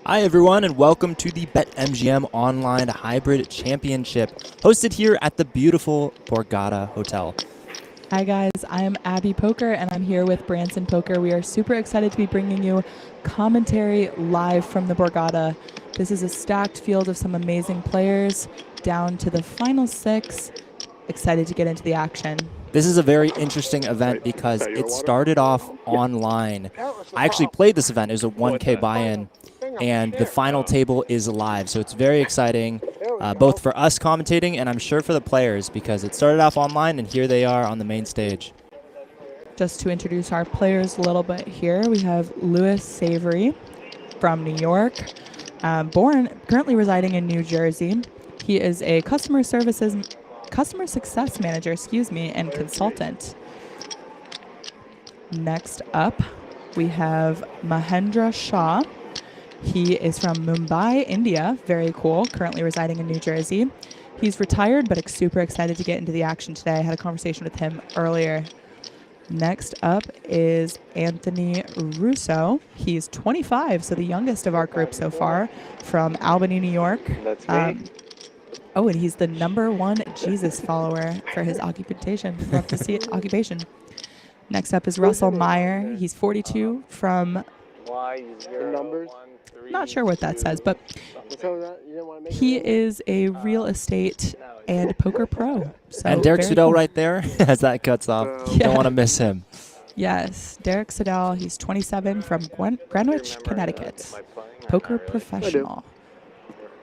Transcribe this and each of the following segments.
Hi everyone, and welcome to the BetMGM Online Hybrid Championship, hosted here at the beautiful Borgata Hotel. Hi guys, I am Abby Poker and I'm here with Branson Poker. We are super excited to be bringing you commentary live from the Borgata. This is a stacked field of some amazing players down to the final six. Excited to get into the action. This is a very interesting event because it started off online. I actually played this event. It was a 1K buy-in, and the final table is live. So it's very exciting, both for us commentating and I'm sure for the players, because it started off online and here they are on the main stage. Just to introduce our players a little bit here, we have Louis Savory from New York, currently residing in New Jersey. He is a customer success manager, and consultant. Next up, we have Mahendra Shah. He is from Mumbai, India. Very cool. Currently residing in New Jersey. He's retired, but super excited to get into the action today. I had a conversation with him earlier. Next up is Anthony Russo. He's 25, so the youngest of our group so far, from Albany, New York. That's me. Oh, and he's the #1 Jesus follower for his occupation. Love to see it. Occupation. Next up is Russell Meyer. He's 42 from. Not sure what that says, but he is a real estate and poker pro. So And Derek Sudell cool. right there as that cuts off. Yeah. Don't want to miss him. Yes, Derek Sudell. He's 27 from Greenwich, Connecticut. Poker professional.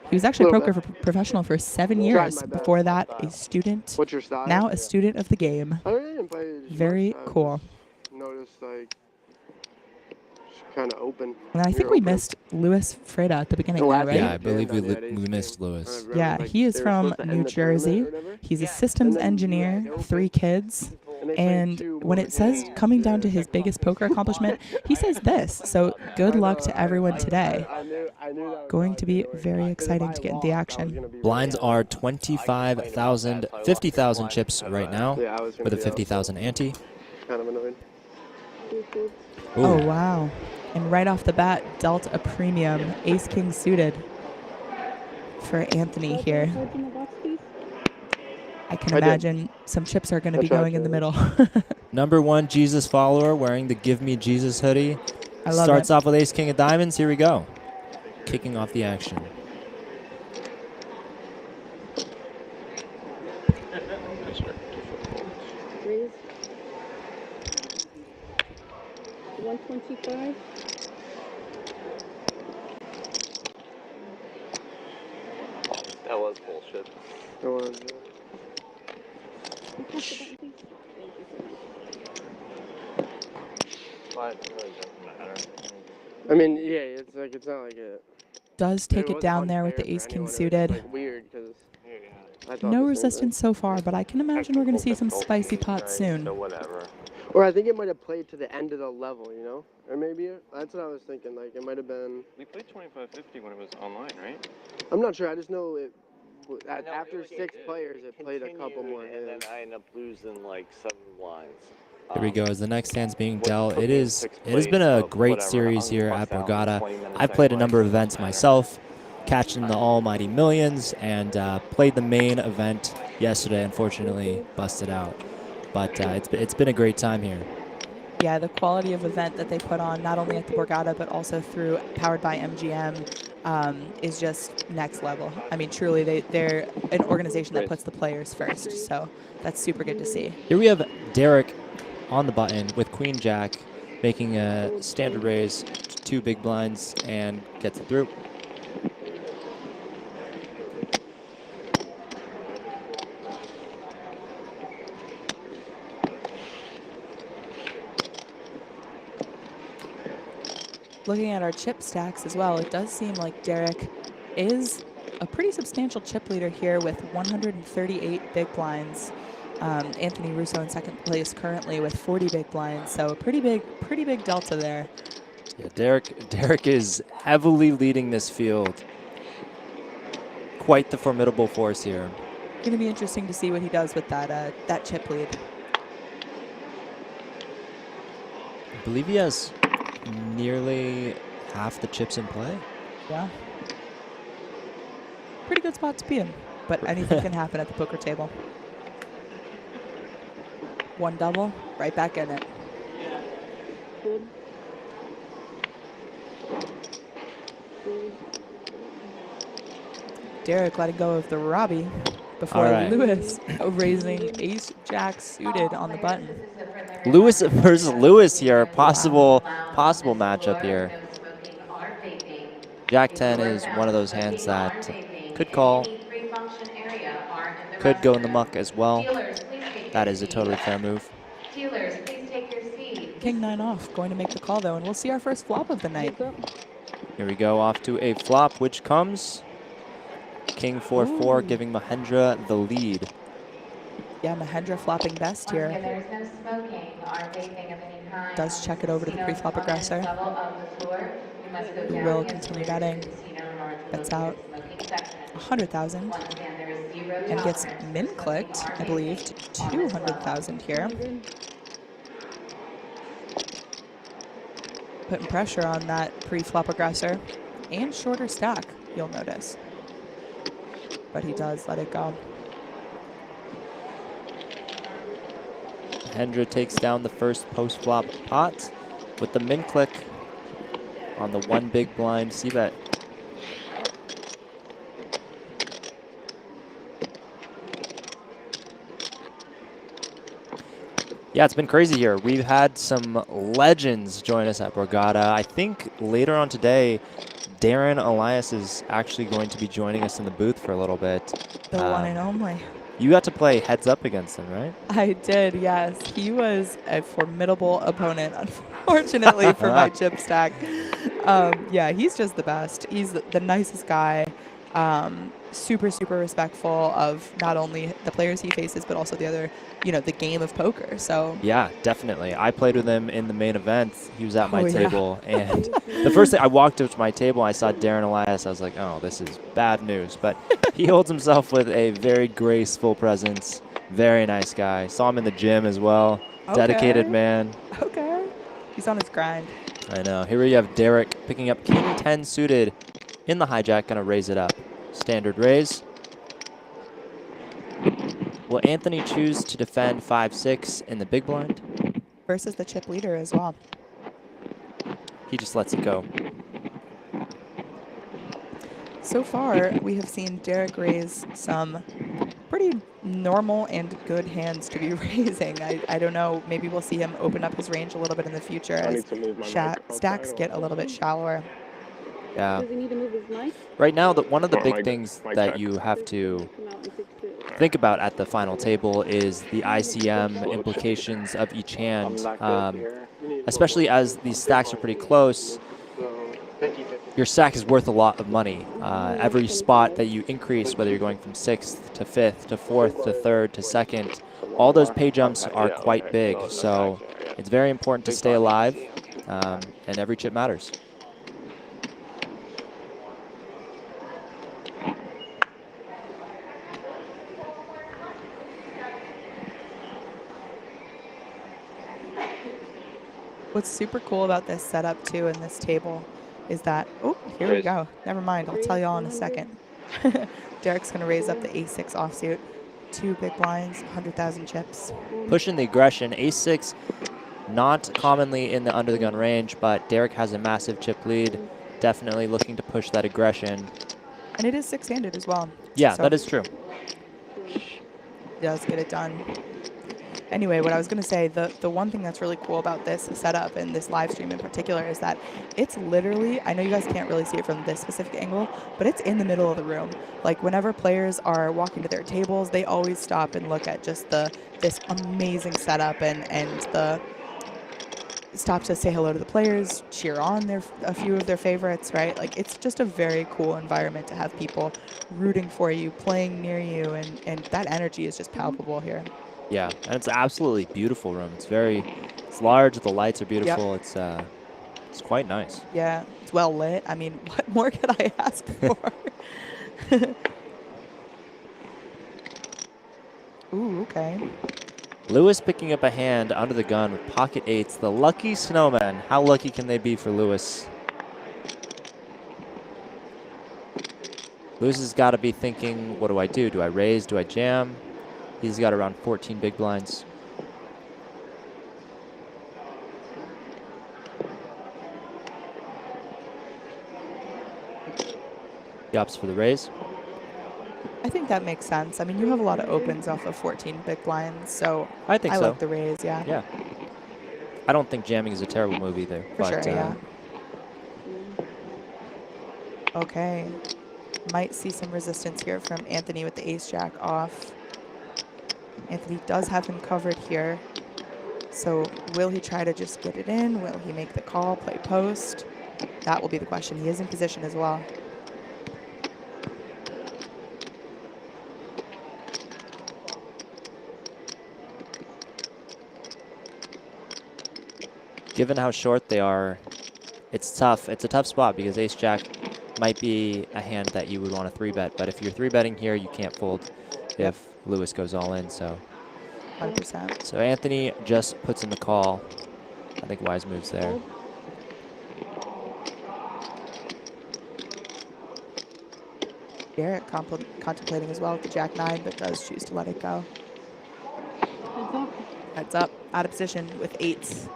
He was actually professional for 7 years. Before that, a student. What's your style? Now a student of the game. I didn't play it as Very much. cool. Noticed like it's kind of open. And I think we missed Louis Freda at the beginning, there, right? Yeah, I believe we missed Louis. Yeah, he is from New Jersey. He's a systems engineer, 3 kids. And when it says coming down to his biggest poker accomplishment, he says this. So good luck to everyone today. Going to be very exciting to get into the action. Blinds are 25,000, 50,000 chips right now with a 50,000 ante. Kind of annoyed. Ooh. Oh, wow. And right off the bat, dealt a premium ace-king suited for Anthony here. I can imagine some chips are going to be going in the middle. #1 Jesus follower wearing the Give Me Jesus hoodie. I love Starts it. off with ace-king of diamonds. Here we go. Kicking off the action. Raise 125. That was bullshit. It was, But it really doesn't matter. I mean, yeah, it's not like it. Does take it down there with the unfair for ace-king anyone. It's, suited. like, weird because I thought No the same resistance so far, but I can imagine we're going to see some spicy pots soon. So whatever. thing. Or I think it might have played to the end of the level, you know? Or maybe that's what I was thinking. Like it might have been. We played 25-50 when it was online, right? I'm not sure. I just know it. No, After 6 players, it played a couple more. And then I ended up losing like 7 blinds. Here we go as the next hand's being dealt. It has been a great series here at Borgata. I've played a number of events myself, catching the almighty millions, and played the main event yesterday. Unfortunately, busted out, but it's been a great time here. Yeah, the quality of event that they put on, not only at the Borgata, but also through Powered by MGM, is just next level. I mean, truly, they're an organization that puts the players first, so that's super good to see. Here we have Derek on the button with Queen Jack, making a standard raise, 2 big blinds, and gets it through. Looking at our chip stacks as well, it does seem like Derek is a pretty substantial chip leader here with 138 big blinds. Anthony Russo in second place currently with 40 big blinds, so a pretty big delta there. Yeah, Derek is heavily leading this field. Quite the formidable force here. Going to be interesting to see what he does with that chip lead. I believe he has nearly half the chips in play. Yeah. Pretty good spot to be in, but anything can happen at the poker table. One double, right back in it. Derek letting go of the Robbie before Lewis raising ace jack suited on the button. Lewis versus Lewis here, possible matchup here. Jack 10 is one of those hands that could call, could go in the muck as well. That is a totally fair move. King 9 off, going to make the call though, and we'll see our first flop of the night. Here we go, off to a flop, which comes King 4-4, giving Mahendra the lead. Yeah, Mahendra flopping best here. Does check it over to the pre-flop aggressor, who will continue betting. Bets out 100,000 and gets min clicked, I believe, to 200,000 here. Putting pressure on that pre-flop aggressor and shorter stack, you'll notice. But he does let it go. Mahendra takes down the first post-flop pot with the min click on the one big blind c-bet. Yeah, it's been crazy here. We've had some legends join us at Borgata. I think later on today, Darren Elias is actually going to be joining us in the booth for a little bit. The one and only. You got to play heads up against him, right? I did, yes. He was a formidable opponent, unfortunately, for my chip stack. Yeah, he's just the best. He's the nicest guy. Super, super respectful of not only the players he faces, but also the other, the game of poker. So yeah, definitely. I played with him in the main event. He was at my table, and the first thing I walked up to my table, I saw Darren Elias. I was like, oh, this is bad news. But he holds himself with a very graceful presence. Very nice guy. Saw him in the gym as well. Dedicated man. Okay. He's on his grind. I know. Here we have Derek picking up King 10 suited in the hijack, gonna raise it up. Standard raise. Will Anthony choose to defend 5-6 in the big blind? Versus the chip leader as well. He just lets it go. So far, we have seen Derek raise some pretty normal and good hands to be raising. I don't know, maybe we'll see him open up his range a little bit in the future as stacks get a little bit shallower. Yeah. Right now, one of the big things that you have to think about at the final table is the ICM implications of each hand, especially as these stacks are pretty close. Your stack is worth a lot of money. Every spot that you increase, whether you're going from 6th to 5th to 4th to 3rd to 2nd, all those pay jumps are quite big. So it's very important to stay alive, and every chip matters. What's super cool about this setup too in this table is that, oh, here we go. Never mind, I'll tell you all in a second. Derek's gonna raise up the A6 offsuit. 2 big blinds, 100,000 chips. Pushing the aggression, A6, not commonly in the under the gun range, but Derek has a massive chip lead. Definitely looking to push that aggression. And it is 6-handed as well. Yeah, so that is true. Does get it done. Anyway, what I was going to say, the one thing that's really cool about this setup and this live stream in particular is that it's literally, I know you guys can't really see it from this specific angle, but it's in the middle of the room. Like whenever players are walking to their tables, they always stop and look at just this amazing setup and the stop to say hello to the players, cheer on a few of their favorites, right? Like it's just a very cool environment to have people rooting for you, playing near you, and that energy is just palpable here. Yeah, and it's an absolutely beautiful room. It's large, the lights are beautiful. Yep. It's quite nice. Yeah, it's well lit. I mean, what more could I ask for? Ooh, okay. Lewis picking up a hand under the gun with pocket eights. The lucky snowman. How lucky can they be for Lewis? Lewis has got to be thinking, what do I do? Do I raise? Do I jam? He's got around 14 big blinds. He opts for the raise. I think that makes sense. I mean, you have a lot of opens off of 14 big blinds, so I think I so. like the raise, yeah. Yeah. I don't think jamming is a terrible move either. For sure, yeah. Okay. Might see some resistance here from Anthony with the ace-jack off. Anthony does have him covered here. So will he try to just get it in? Will he make the call, play post? That will be the question. He is in position as well. Given how short they are, it's tough. It's a tough spot because ace-jack might be a hand that you would want to 3-bet. But if you're 3-betting here, you can't fold if Lewis goes all in. So 100%. So Anthony just puts in the call. I think wise moves there. Garrett contemplating as well with the jack-9, but does choose to let it go. Heads up, out of position with 8s.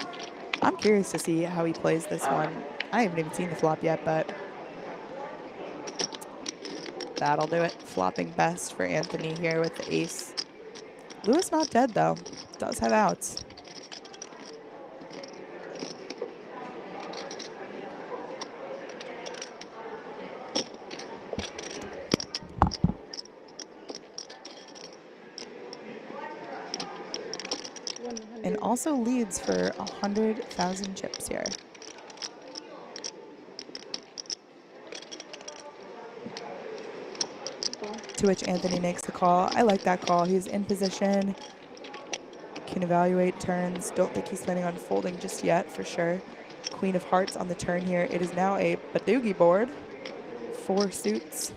I'm curious to see how he plays this one. I haven't even seen the flop yet, but that'll do it. Flopping best for Anthony here with the ace. Lewis not dead though. Does have outs. And also leads for 100,000 chips here. To which Anthony makes the call. I like that call. He's in position, can evaluate turns. Don't think he's planning on folding just yet, for sure. Queen of hearts on the turn here. It is now a Badoogie board. 4 suits.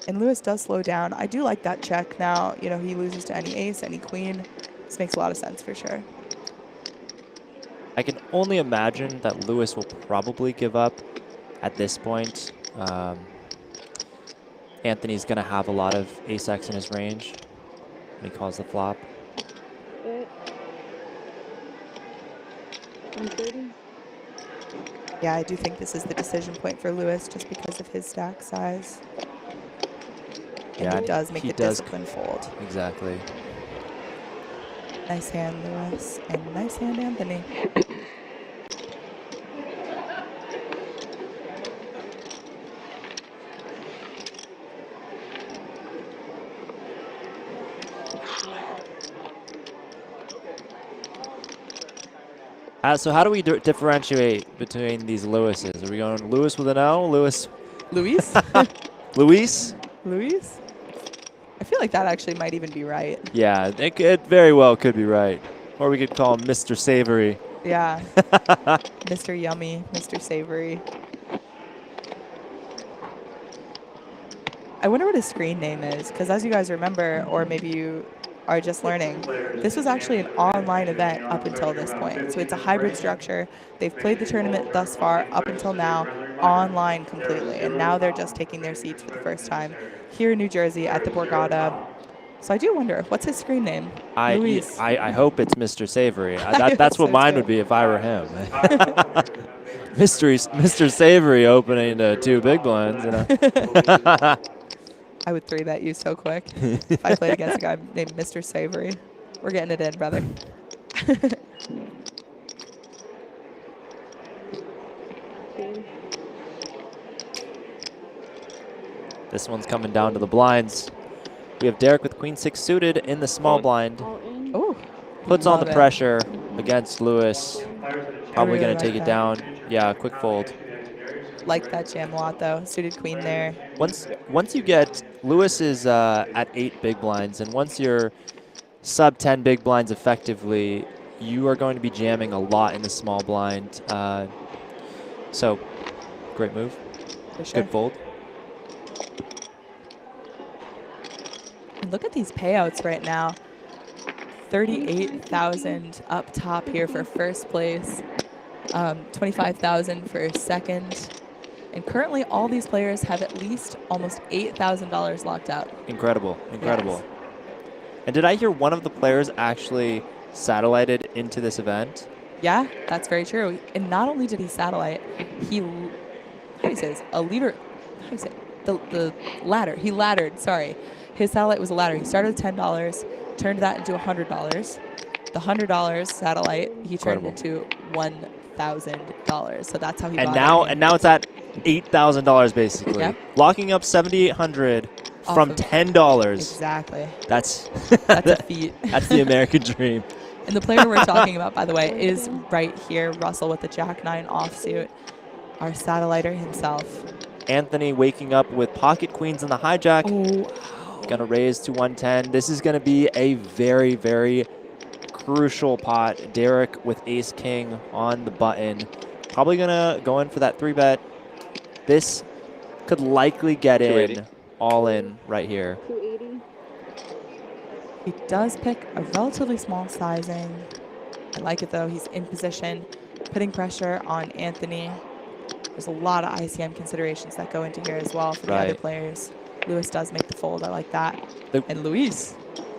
And Lewis does slow down. I do like that check now. You know, he loses to any ace, any queen. This makes a lot of sense for sure. I can only imagine that Lewis will probably give up at this point. Anthony's going to have a lot of ace-x in his range when he calls the flop. Yeah, I do think this is the decision point for Lewis just because of his stack size. And he does make the discipline fold. Exactly. Nice hand, Lewis, and nice hand, Anthony. So how do we differentiate between these Lewises? Are we going Lewis with an O? Lewis? Luis? Luis? Luis? I feel like that actually might even be right. Yeah, it very well could be right. Or we could call him Mr. Savory. Yeah. Mr. Yummy, Mr. Savory. I wonder what his screen name is, because as you guys remember, or maybe you are just learning, this was actually an online event up until this point. So it's a hybrid structure. They've played the tournament thus far up until now online completely, and now they're just taking their seats for the first time here in New Jersey at the Borgata. So I do wonder, what's his screen name? Luis. I hope it's Mr. Savory. That's what mine would be if I were him. Mr. Savory opening 2 big blinds. You know? I would 3-bet you so quick if I played against a guy named Mr. Savory. We're getting it in, brother. This one's coming down to the blinds. We have Derek with queen 6 suited in the small blind. Oh, puts on the pressure against Lewis. Probably really going to take it down. Yeah, quick fold. Like that jam a lot though. Suited queen there. Once you get Lewis is at 8 big blinds, and once you're sub 10 big blinds effectively, you are going to be jamming a lot in the small blind. So great move. For sure. Good fold. And look at these payouts right now. 38,000 up top here for first place. 25,000 for second. And currently, all these players have at least almost $8,000 locked out. Incredible. Incredible. Yes. And did I hear one of the players actually satellited into this event? Yeah, that's very true. And not only did he satellite, he, how do you say this? A leader, how do you say it? The ladder. He laddered, sorry. His satellite was a ladder. He started with $10, turned that into $100. The $100 satellite, he turned Incredible. into $1,000. So that's how he And bought now, it. and now it's at $8,000 basically. Yep. Locking up $7,800 from of- $10. Exactly. That's That's a feat. that's the American dream. And the player we're talking about, by the way, is right here, Russell with the Jack 9 offsuit, our satelliter himself. Anthony waking up with pocket queens in the hijack. Oh, Gonna raise to 110. This is gonna be a very, very crucial pot. Derek with ace king on the button. Probably gonna go in for that 3-bet. This could likely get in all in right here. 280. he does pick a relatively small sizing. I like it though. He's in position, putting pressure on Anthony. There's a lot of ICM considerations that go into here as well for the other Right. players. Lewis does make the fold. I like that. The- And Luis,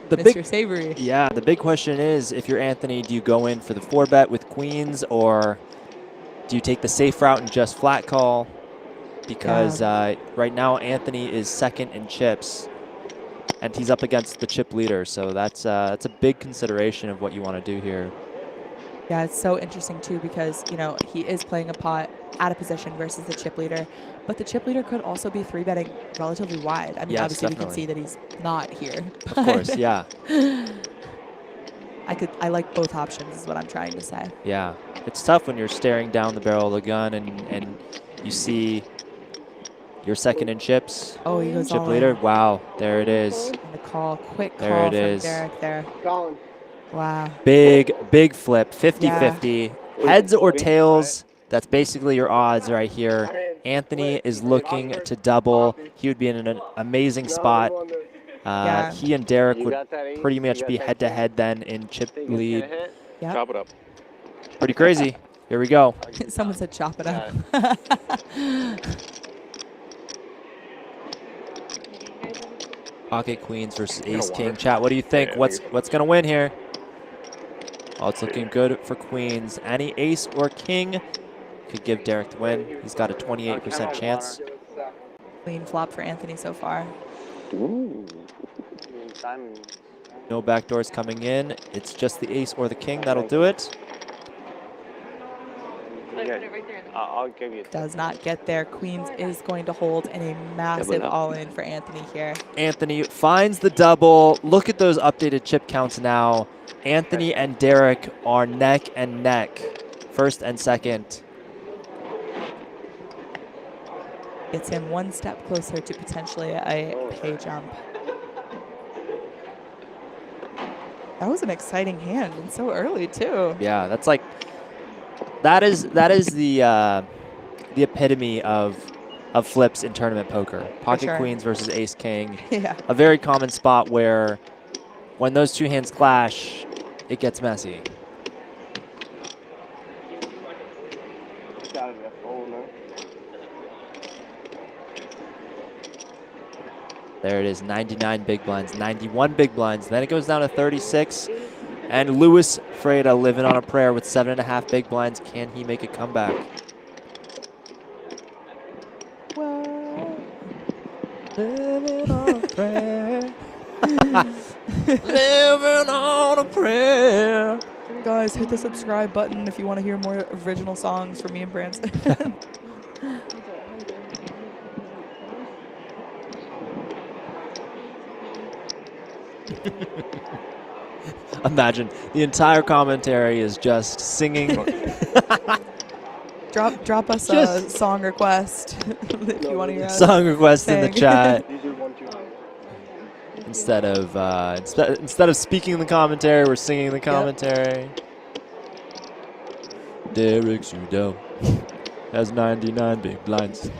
The Mr. big Savory. Yeah, the big question is, if you're Anthony, do you go in for the 4-bet with queens, or do you take the safe route and just flat call? Because right now Anthony is second in chips, and he's up against the chip leader, so that's a big consideration of what you want to do here. Yeah, it's so interesting too because, you know, he is playing a pot at a position versus the chip leader, but the chip leader could also be 3-betting relatively wide. I mean, Yes, obviously definitely. we can see that he's not here. Of course, yeah. I like both options is what I'm trying to say. Yeah, it's tough when you're staring down the barrel of the gun and you see your second in chips. Oh, he goes Chip all leader, in. wow, there it is. And the call, quick There call it from is. Derek there. Colin. Wow. Big flip, 50-50. Heads or tails, that's basically your odds right here. Anthony is looking to double. He would be in an amazing spot. Yeah. He and Derek You would got that ace? pretty You much got be that head-to-head king? then in chip Think it's gonna lead. hit? Yep. Chop it up. Pretty crazy. Here we go. Someone said chop it up. Pocket queens versus You know ace king. water. Chat, what do you think? Yeah, What's gonna win here? Oh, it's looking good for queens. Any ace or king could give Derek the win. He's got a 28% chance. Clean flop for Anthony so far. Simon. No backdoors coming in. It's just the ace or the king that'll do it. I'll give you. Does not get there. Queens is going to hold in a massive up. all-in for Anthony here. Anthony finds the double. Look at those updated chip counts now. Anthony and Derek are neck and neck, first and second. Gets him one step closer to potentially a pay jump. That was an exciting hand and so early too. Yeah, that's like that is the epitome of flips in tournament poker. Pocket sure. queens versus ace king. Yeah. A very common spot where when those two hands clash, it gets messy. There it is, 99 big blinds, 91 big blinds. Then it goes down to 36. And Louis Freda living on a prayer with 7.5 big blinds. Can he make a comeback? Well, Living on a prayer. Living on a prayer. guys, hit the subscribe button if you want to hear more original songs from me and Branson. Imagine the entire commentary is just singing. Drop us a Just- song request if you want to hear us. Song request in the Sing. chat You do 1, 2, 3. instead of speaking the commentary, we're singing the commentary. Derek Sudell has 99 big blinds.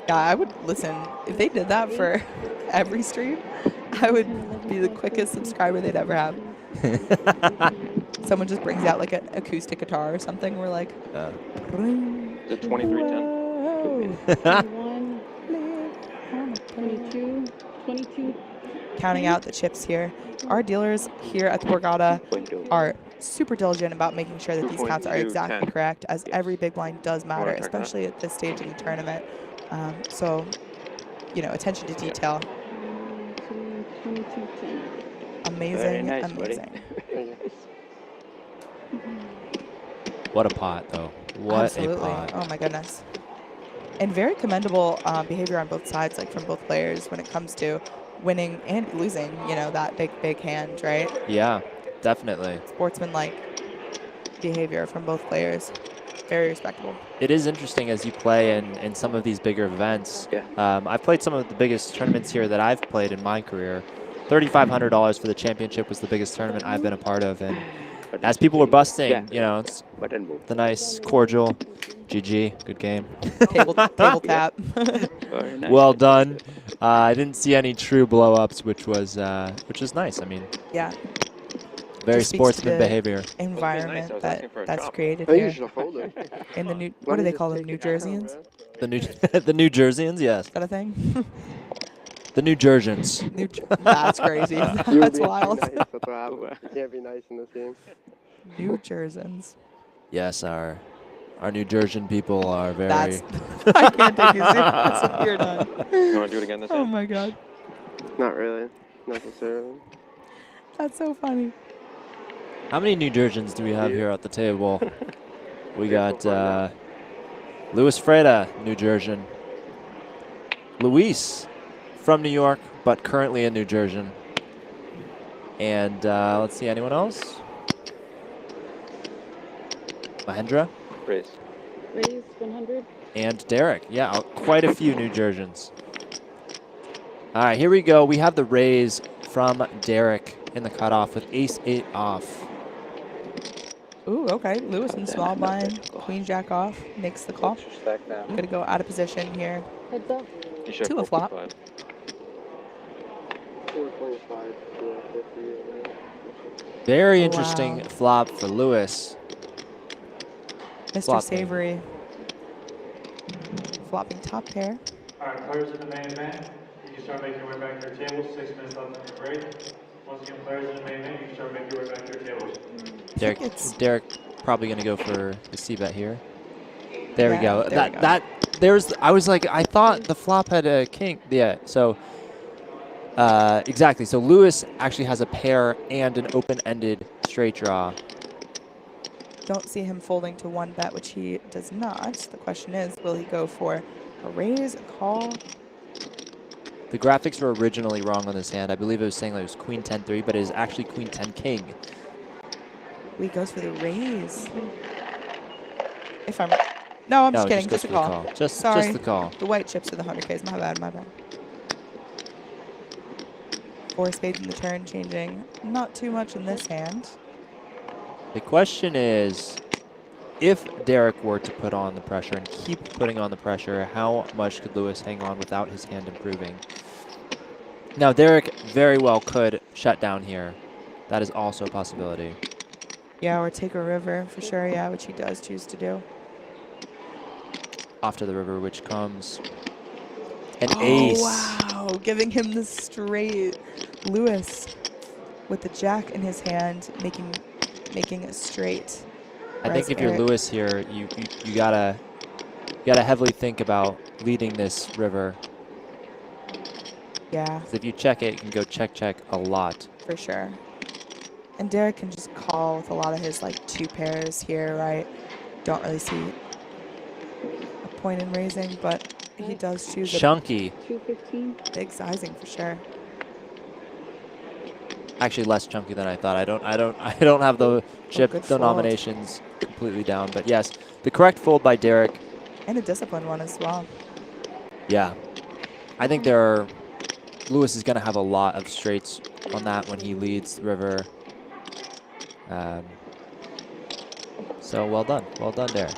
Yeah, I would listen. If they did that for every stream, I would be the quickest subscriber they'd ever have. Someone just brings out like an acoustic guitar or something. We're like, The 2310. go. 21, 22, 22. Counting out the chips here. Our dealers here at the Borgata are super diligent about making sure that these counts are 2.2, exactly 10. correct, as every big blind does matter, check that? especially at this stage of the tournament. So, you know, attention to detail. 22, 10. Amazing, Very nice, buddy. amazing. What a pot, though. What Absolutely. a pot. Oh, my goodness. And very commendable behavior on both sides, like from both players when it comes to winning and losing, you know, that big hand, right? Yeah, definitely. Sportsman-like behavior from both players. Very respectable. It is interesting as you play in some of these bigger events. Yeah. I've played some of the biggest tournaments here that I've played in my career. $3,500 for the championship was the biggest tournament I've been a part of. And as people were busting, you know, it's the nice, cordial, GG, good game. Table tap. Very nice. Well done. I didn't see any true blow-ups, which was nice. I mean, Yeah. very Just speaks to sportsman the behavior. Environment I was that asking for a that's chop. created I think you here should have folded. in the new. What do they call them? New Jerseyans? Is The New the New Jerseyans, yes. that a thing? The New Jerseyans. That's crazy. You were That's being wild. too nice. That's what happened. You can't be nice in this game. New Jerseyans. Yes, our New Jersey people are very. That's. I can't take you serious if you're done. You want to do it again this Oh time? my god. Not really, necessarily. That's so funny. How many New Jerseyans do we have here at the table? We got Luis Freda, New Jersey. Luis from New York, but currently in New Jersey. And let's see, anyone else? Mahendra Raise. Raise 100. and Derek. Yeah, quite a few New Jerseyans. All right, here we go. We have the raise from Derek in the cutoff with ace-8 off. Ooh, okay. Lewis in small blind. Queen jack off. Makes the call. Stack down. I'm gonna go out of position here. Heads up. You should have To a flop. 4.5. 425, yeah, 50. Very Oh, interesting wow. flop for Lewis. Mr. Flopping. Savory. Flopping top pair. All right, players in the main event, you can start making your way back to your tables. 6 minutes left on your break. Once again, players in the main event, you can start making your way back to your tables. Derek probably gonna go for the c-bet here. There we Yeah, go. there we go. I was like, I thought the flop had a king. Yeah, so exactly. So Lewis actually has a pair and an open-ended straight draw. Don't see him folding to one bet, which he does not. The question is, will he go for a raise, a call? The graphics were originally wrong on this hand. I believe it was saying that it was queen 10-3, but it is actually queen 10-king. He goes for the raise. If I'm... No, I'm just kidding. goes Just a for the call. Just Sorry. the call. The white chips are the 100Ks. My bad, my bad. 4 spades in the turn, changing not too much in this hand. The question is, if Derek were to put on the pressure and keep putting on the pressure, how much could Lewis hang on without his hand improving? Now, Derek very well could shut down here. That is also a possibility. Yeah, or take a river for sure, yeah, which he does choose to do. Off to the river, which comes an ace. Wow, giving him the straight. Lewis with the jack in his hand, making a straight. I think if you're Eric- Lewis here, you gotta heavily think about leading this river. Yeah, 'Cause if you check it, you can go check a lot. for sure. And Derek can just call with a lot of his like 2 pairs here, right? Don't really see a point in raising, but he does choose a Chunky. 215. big sizing for sure. Actually, less chunky than I thought. I don't have the chip good fold. denominations completely down, but yes, the correct fold by Derek. And a disciplined one as well. Yeah, I think Lewis is gonna have a lot of straights on that when he leads the river. So well done, Derek.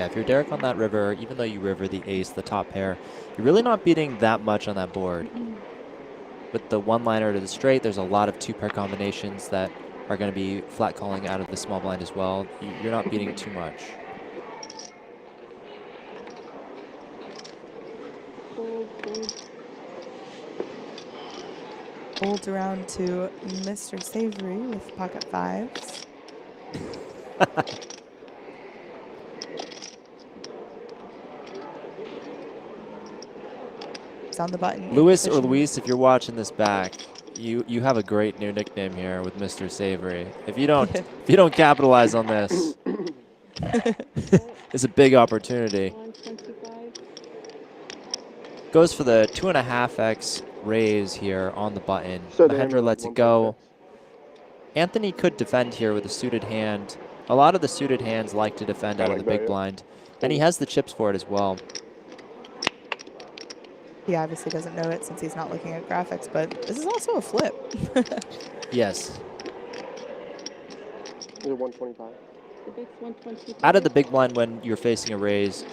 Yeah, if you're Derek on that river, even though you river the ace, the top pair, you're really not beating that much on that board. With the one-liner to the straight, there's a lot of two-pair combinations that are going to be flat calling out of the small blind as well. You're not beating too much. Fold, fold. Folds around to Mr. Savory with pocket fives. It's on the button. in Lewis or position. Luis, if you're watching this back, you have a great new nickname here with Mr. Savory. If you don't capitalize on this, it's a big opportunity. 125. Goes for the 2.5x raise here on the button. So the Mahendra hammer lets was it go. 1.6. Anthony could defend here with a suited hand. A lot of the suited hands like to defend out of the big blind, and he has the chips for it as well. He obviously doesn't know it since he's not looking at graphics, but this is also a flip. Yes. Is it 125? The big's 125. Out of the big blind when you're facing a raise,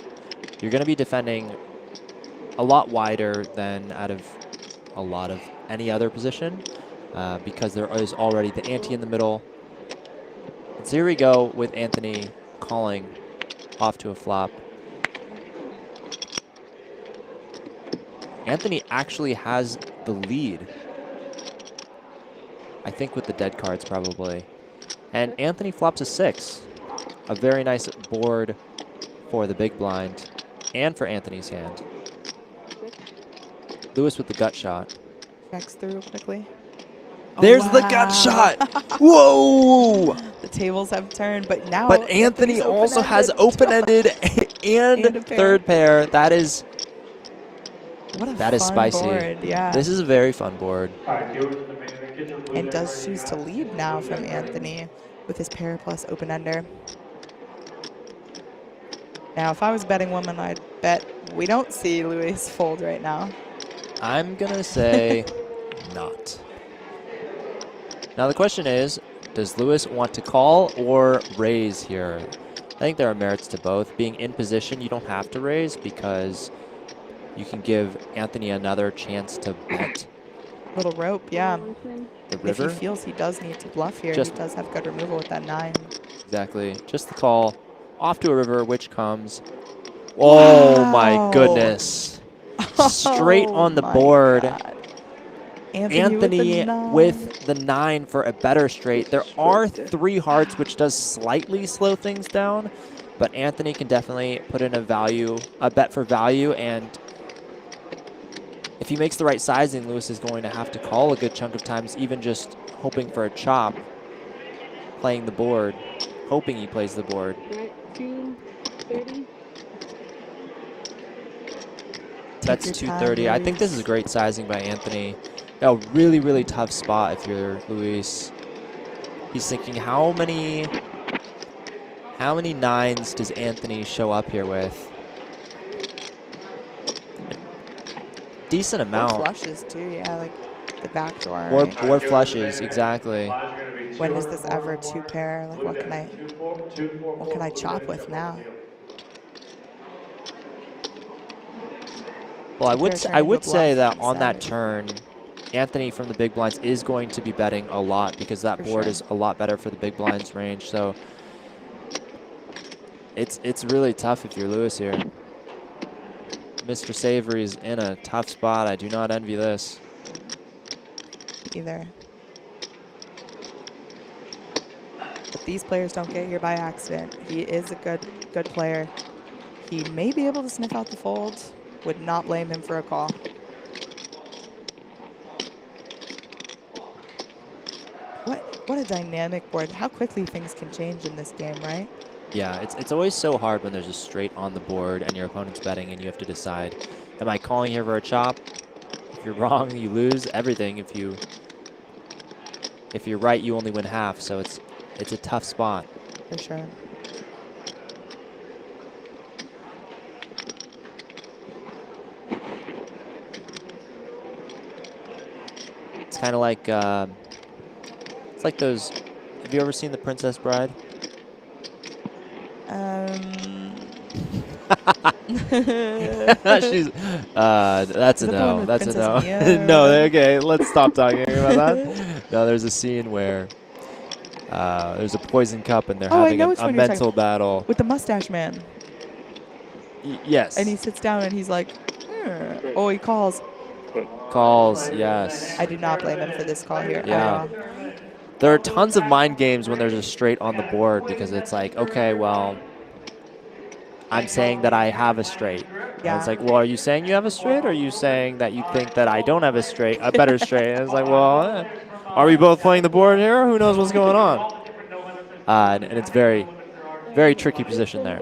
you're going to be defending a lot wider than out of a lot of any other position because there is already the ante in the middle. And so here we go with Anthony calling off to a flop. Anthony actually has the lead. I think with the dead cards probably. And Anthony flops a 6. A very nice board for the big blind and for Anthony's hand. Lewis with the gut shot. Checks through quickly. There's the gut shot. Whoa! The tables have turned, but now But Anthony also has open-ended and And a pair. third pair. That is That is spicy. Board, yeah. This is a very fun board. All right, viewers in the main event, get your blue And deck does ready. choose to lead now from Anthony with his pair plus open ender. Now, if I was a betting woman, I'd bet we don't see Luis fold right now. I'm going to say not. Now the question is, does Lewis want to call or raise here? I think there are merits to both. Being in position, you don't have to raise because you can give Anthony another chance to bet Little rope, yeah. the If he river. feels he does need to bluff here, Just- he does have good removal with that 9. Exactly. Just the call off to a river, which comes. Oh my Wow. goodness. Straight on the Oh my board. God. Anthony with the 9 for a better straight. There are Straight. 3 hearts, which does slightly slow things down, but Anthony can definitely put in a bet for value, and if he makes the right sizing, Lewis is going to have to call a good chunk of times, even just hoping for a chop, playing the board, hoping he plays the board. Right, 230. That's your time, 230. I think this is Luis. great sizing by Anthony. A really, really tough spot if you're Luis. He's thinking, how many 9s does Anthony show up here with? Decent Or amount. flushes too, yeah, like the back door. Or right? All right, viewers in the flushes, main exactly. event, lines are gonna be When two is or this four, ever four, 2 pair? Like blue what deck, can I 2-4, what can I blue chop deck, with chip now? on deal. Well, I Two would pairs I turning would to say bluff that on that instead. turn, Anthony from the big blinds is going to be betting a lot because that For board sure. is a lot better for the big blinds range. So it's really tough if you're Lewis here. Mr. Savory's in a tough spot. I do not envy this. Either. But these players don't get here by accident. He is a good player. He may be able to sniff out the fold. Would not blame him for a call. What a dynamic board. How quickly things can change in this game, right? Yeah, it's always so hard when there's a straight on the board and your opponent's betting and you have to decide, am I calling here for a chop? If you're wrong, you lose everything. If you're right, you only win half. So it's a tough spot. For sure. It's kind of like it's like those. Have you ever seen The Princess Bride? She's that's Is a that the one no. with That's a Princess no. Mia or No, whatever? okay, let's stop talking about that. No, there's a scene where there's a poison cup and they're Oh, I having know which a one you're talking- mental battle. With the mustache man. Yes. And he sits down and he's like, oh, he calls. Calls, yes. I do not blame him for this call here at Yeah. all. There are tons of mind games when there's a straight on the board because it's like, okay, well, I'm saying that I have a straight. And Yeah. it's like, well, are you saying you have a straight, or are you saying that you think that I don't have a straight, a better straight? And it's like, well, are we both playing the board here? Who knows what's going on? And it's very, very tricky position there.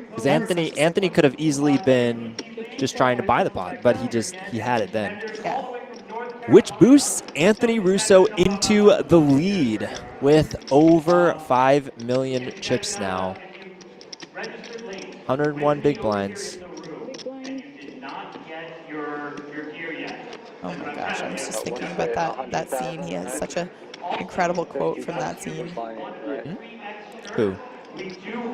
Because Anthony could have easily been just trying to buy the pot, but he had it then. Yeah. Which boosts Anthony Russo into the lead with over 5 million chips now. 101 big blinds. Oh my gosh, I'm just thinking about that scene. He has such a incredible quote from that scene. Who?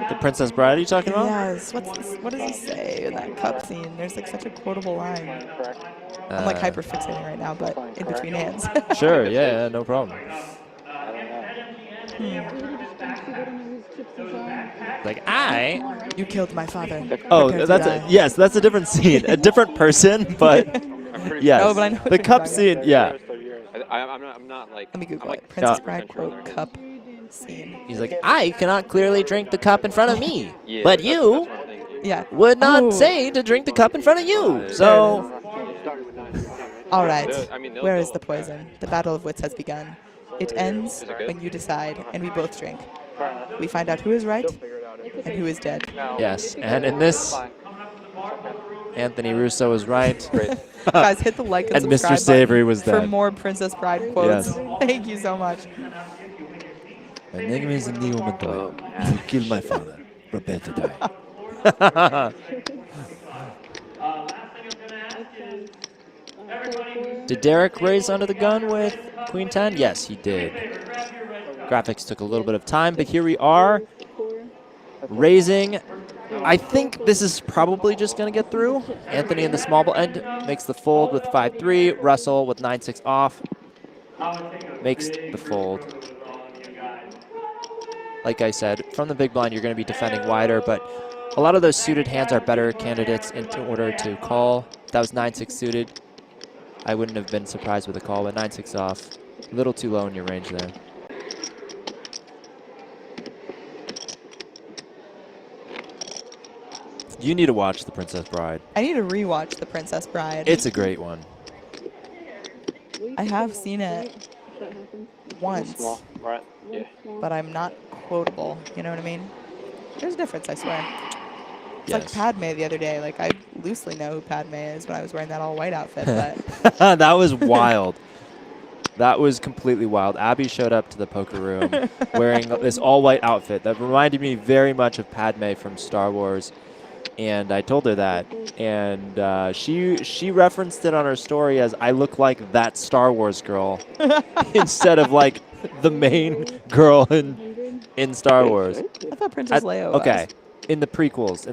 The Princess Bride you talking about? Yes. What does he say in that cup scene? There's like such a quotable line. I'm like hyper fixating right now, but in between hands. Sure, yeah, no problem. Like, You killed my father. Oh, Prepare to that's die. yes, that's a different scene, a different person, but yes, No, but I know what the you're cup talking scene, yeah. I'm not like. Let me Google like, it. Princess No. Bride quote cup scene. He's like, I cannot clearly drink the cup in front of me, Yeah, but that's you what I'm thinking. Yeah. would not Oh. say to drink the cup in front of you. So, All right. They'll Where is go. the poison? The battle of wits has begun. It ends when you decide, and we both drink. We find out who is right and who is dead. yes, and in this, Anthony Russo is right. Guys, hit the like and And Mr. subscribe Savory button was for dead. more Princess Bride quotes. Yes. Thank you so much. My name is Neo Montoya. You killed my father. Prepare to die. Did Derek raise under the gun with Queen 10? Yes, he did. Graphics took a little bit of time, but here we are raising. I think this is probably just going to get through. Anthony in the small ball end makes the fold with 5-3. Russell with 9-6 off makes the fold. Like I said, from the big blind, you're going to be defending wider, but a lot of those suited hands are better candidates in order to call. If that was 9-6 suited, I wouldn't have been surprised with a call, but 9-6 off, a little too low in your range there. You need to watch The Princess Bride. I need to rewatch The Princess Bride. It's a great one. I have seen it once, Right. Yeah. but I'm not quotable. You know what I mean? There's a difference, I swear. It's like Yes. Padme the other day. Like, I loosely know who Padme is when I was wearing that all-white outfit, but That was wild. That was completely wild. Abby showed up to the poker room wearing this all-white outfit that reminded me very much of Padme from Star Wars. And I told her that, and she referenced it on her story as I look like that Star Wars girl instead of like the main girl in Star Wars. I thought Princess Leia was. Okay, in the prequels,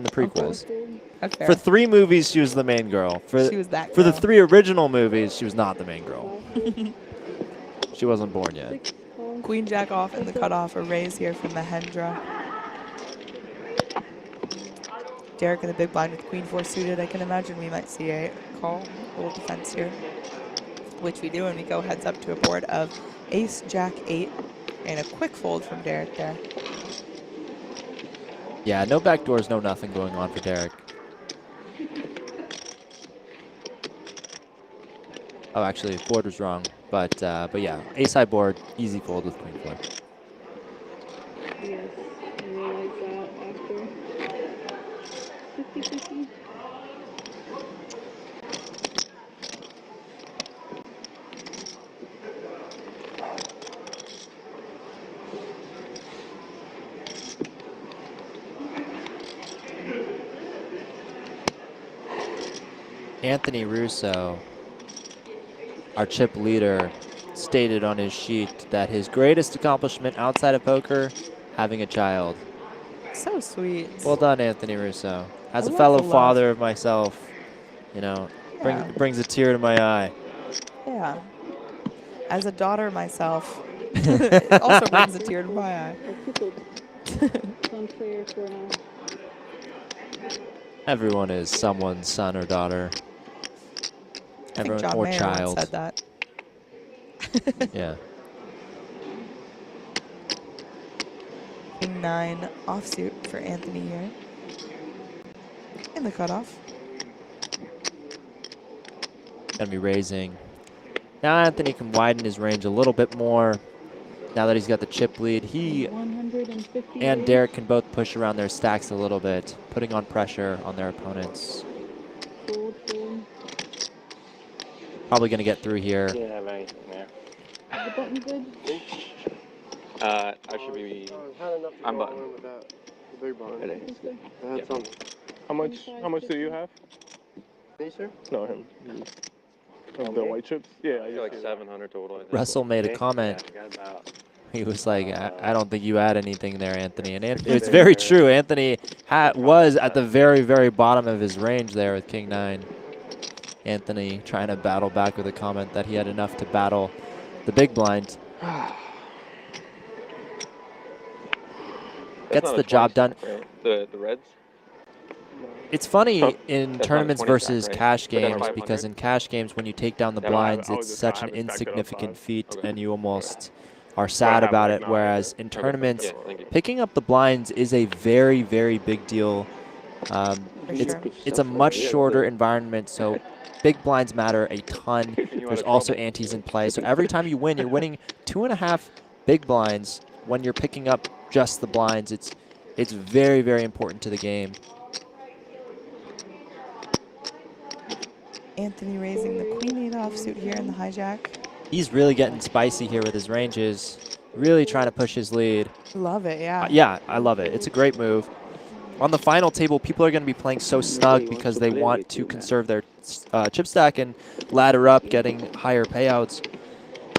That's fair. for 3 movies she was the main girl. She was that For the girl. 3 original movies, she was not the main girl. She wasn't born yet. Queen Jack off and the cutoff, a raise here from Mahendra. Derek in the big blind with Queen 4 suited. I can imagine we might see a call, a little defense here, which we do, and we go heads up to a board of Ace Jack 8 and a quick fold from Derek there. Yeah, no backdoors, no nothing going on for Derek. Oh, actually, board was wrong, but yeah, ace high board, easy fold with Queen 4. Yes, I realized that after. 50-50. Anthony Russo, our chip leader, stated on his sheet that his greatest accomplishment outside of poker having a child. So sweet. Well done, Anthony Russo. As I a love fellow the love. father of myself, you know, Yeah. brings a tear to my eye. Yeah. As a daughter myself, it also brings a tear to my eye. It's unfair for Everyone is someone's son or daughter. I think John Or Mayer child. once said that. Yeah. King 9 offsuit for Anthony here. In the cutoff. Gonna be raising. Now Anthony can widen his range a little bit more. Now that he's got the chip lead, he 150 and Derek can both push around their stacks a little bit, putting on pressure on their opponents. fold. Probably gonna get through here. Yeah, right. Yeah. Is the button good? I should be. I'm button. With that. The big button. It is. Okay. That's on. How much do you have? Me, sir? No, him. Of the white chips? Yeah, I feel like 700 total. I think. Russell made a Yeah, comment. I forgot about. He was like, I don't think you had anything there, Anthony. And it's very true. Anthony was at the very, very bottom of his range there with King 9. Anthony trying to battle back with a comment that he had enough to battle the big blind. Gets That's not the a job 20 done. stack, right? The Reds? It's funny in That's tournaments not a 20 versus stack, right? cash But then games 500? because in cash games, when you take down the Yeah, no, I blinds, was it's just- such I an haven't stacked it up insignificant five. feat, Okay. and you almost are I sad have, about like, it. nine. Whereas in Okay. tournaments, Yeah, thank you. picking up the blinds is a very, very big deal. For It's sure. it's a much shorter environment, so big blinds matter a ton. You There's out of also trouble. antes in play, so every time you win, you're winning 2.5 big blinds. When you're picking up just the blinds, it's very, very important to the game. Anthony raising the Queen 8 offsuit here in the hijack. He's really getting spicy here with his ranges, really trying to push his lead. Love it, yeah. Yeah, I love it. It's a great move. On the final table, people are going to be playing so snug because they want to conserve their chip stack and ladder up, getting higher payouts.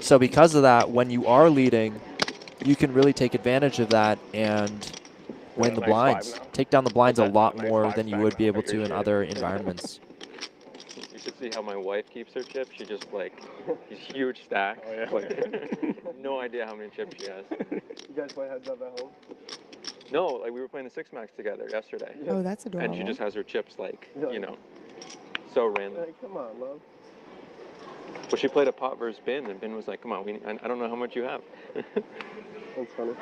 So because of that, when you are leading, you can really take advantage of that and win the Nice blinds. five now. Take down the blinds a lot Nice more five than you stack would be now. able to in Appreciate other it. environments. You should see how my wife keeps her chips. She just like these huge stacks. Oh, yeah. Like, no idea how many chips she has. You guys play heads up at home? No, like we were playing the 6-max together yesterday. Oh, that's adorable. And she just has her chips like, you know, so random. Hey, come on, love. Well, she played a pot versus Bin, and Bin was like, come on, I don't know how much you have. That's funny.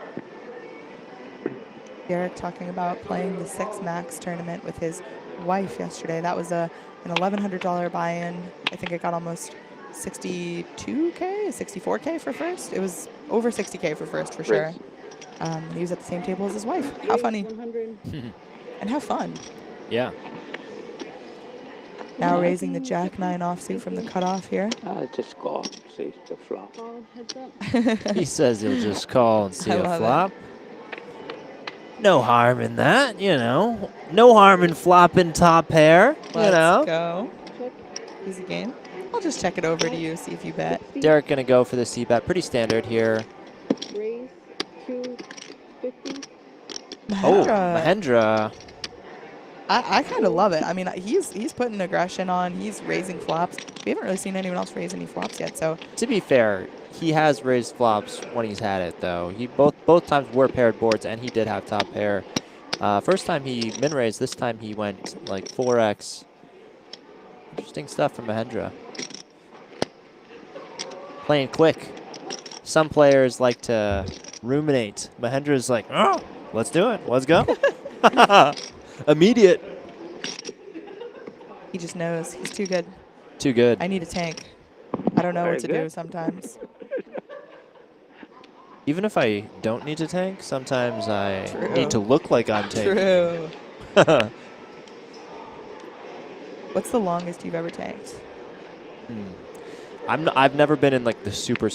Derek talking about playing the 6-max tournament with his wife yesterday. That was an $1,100 buy-in. I think it got almost 62K, 64K for first. It was over 60K for first for sure. And he was at the same table as his wife. How funny. 100. And how fun. Yeah. Now raising the Jack 9 offsuit from the cutoff here. I'll just call, see the flop. Call, heads up. He says he'll just call and see I a love it. flop. No harm in that, you know. No harm in flopping top pair, you know. Let's go. Check. Easy game. I'll just check it over to you, see if you bet. 60. Derek gonna go for the C-bet. Pretty standard here. Raise 250. Oh, Mahendra. Mahendra. I kind of love it. I mean, he's putting aggression on. He's raising flops. We haven't really seen anyone else raise any flops yet, so To be fair, he has raised flops when he's had it, though. He both times were paired boards, and he did have top pair. First time he min raised. This time he went like 4x. Interesting stuff from Mahendra. Playing quick. Some players like to ruminate. Mahendra's like, oh, let's do it. Let's go. Immediate. he just knows. He's too good. Too good. I need a tank. I don't know what to Very do good. sometimes. Even if I don't need to tank, sometimes I True. need to look like I'm tanking. True. What's the longest you've ever tanked? I've never been in like the super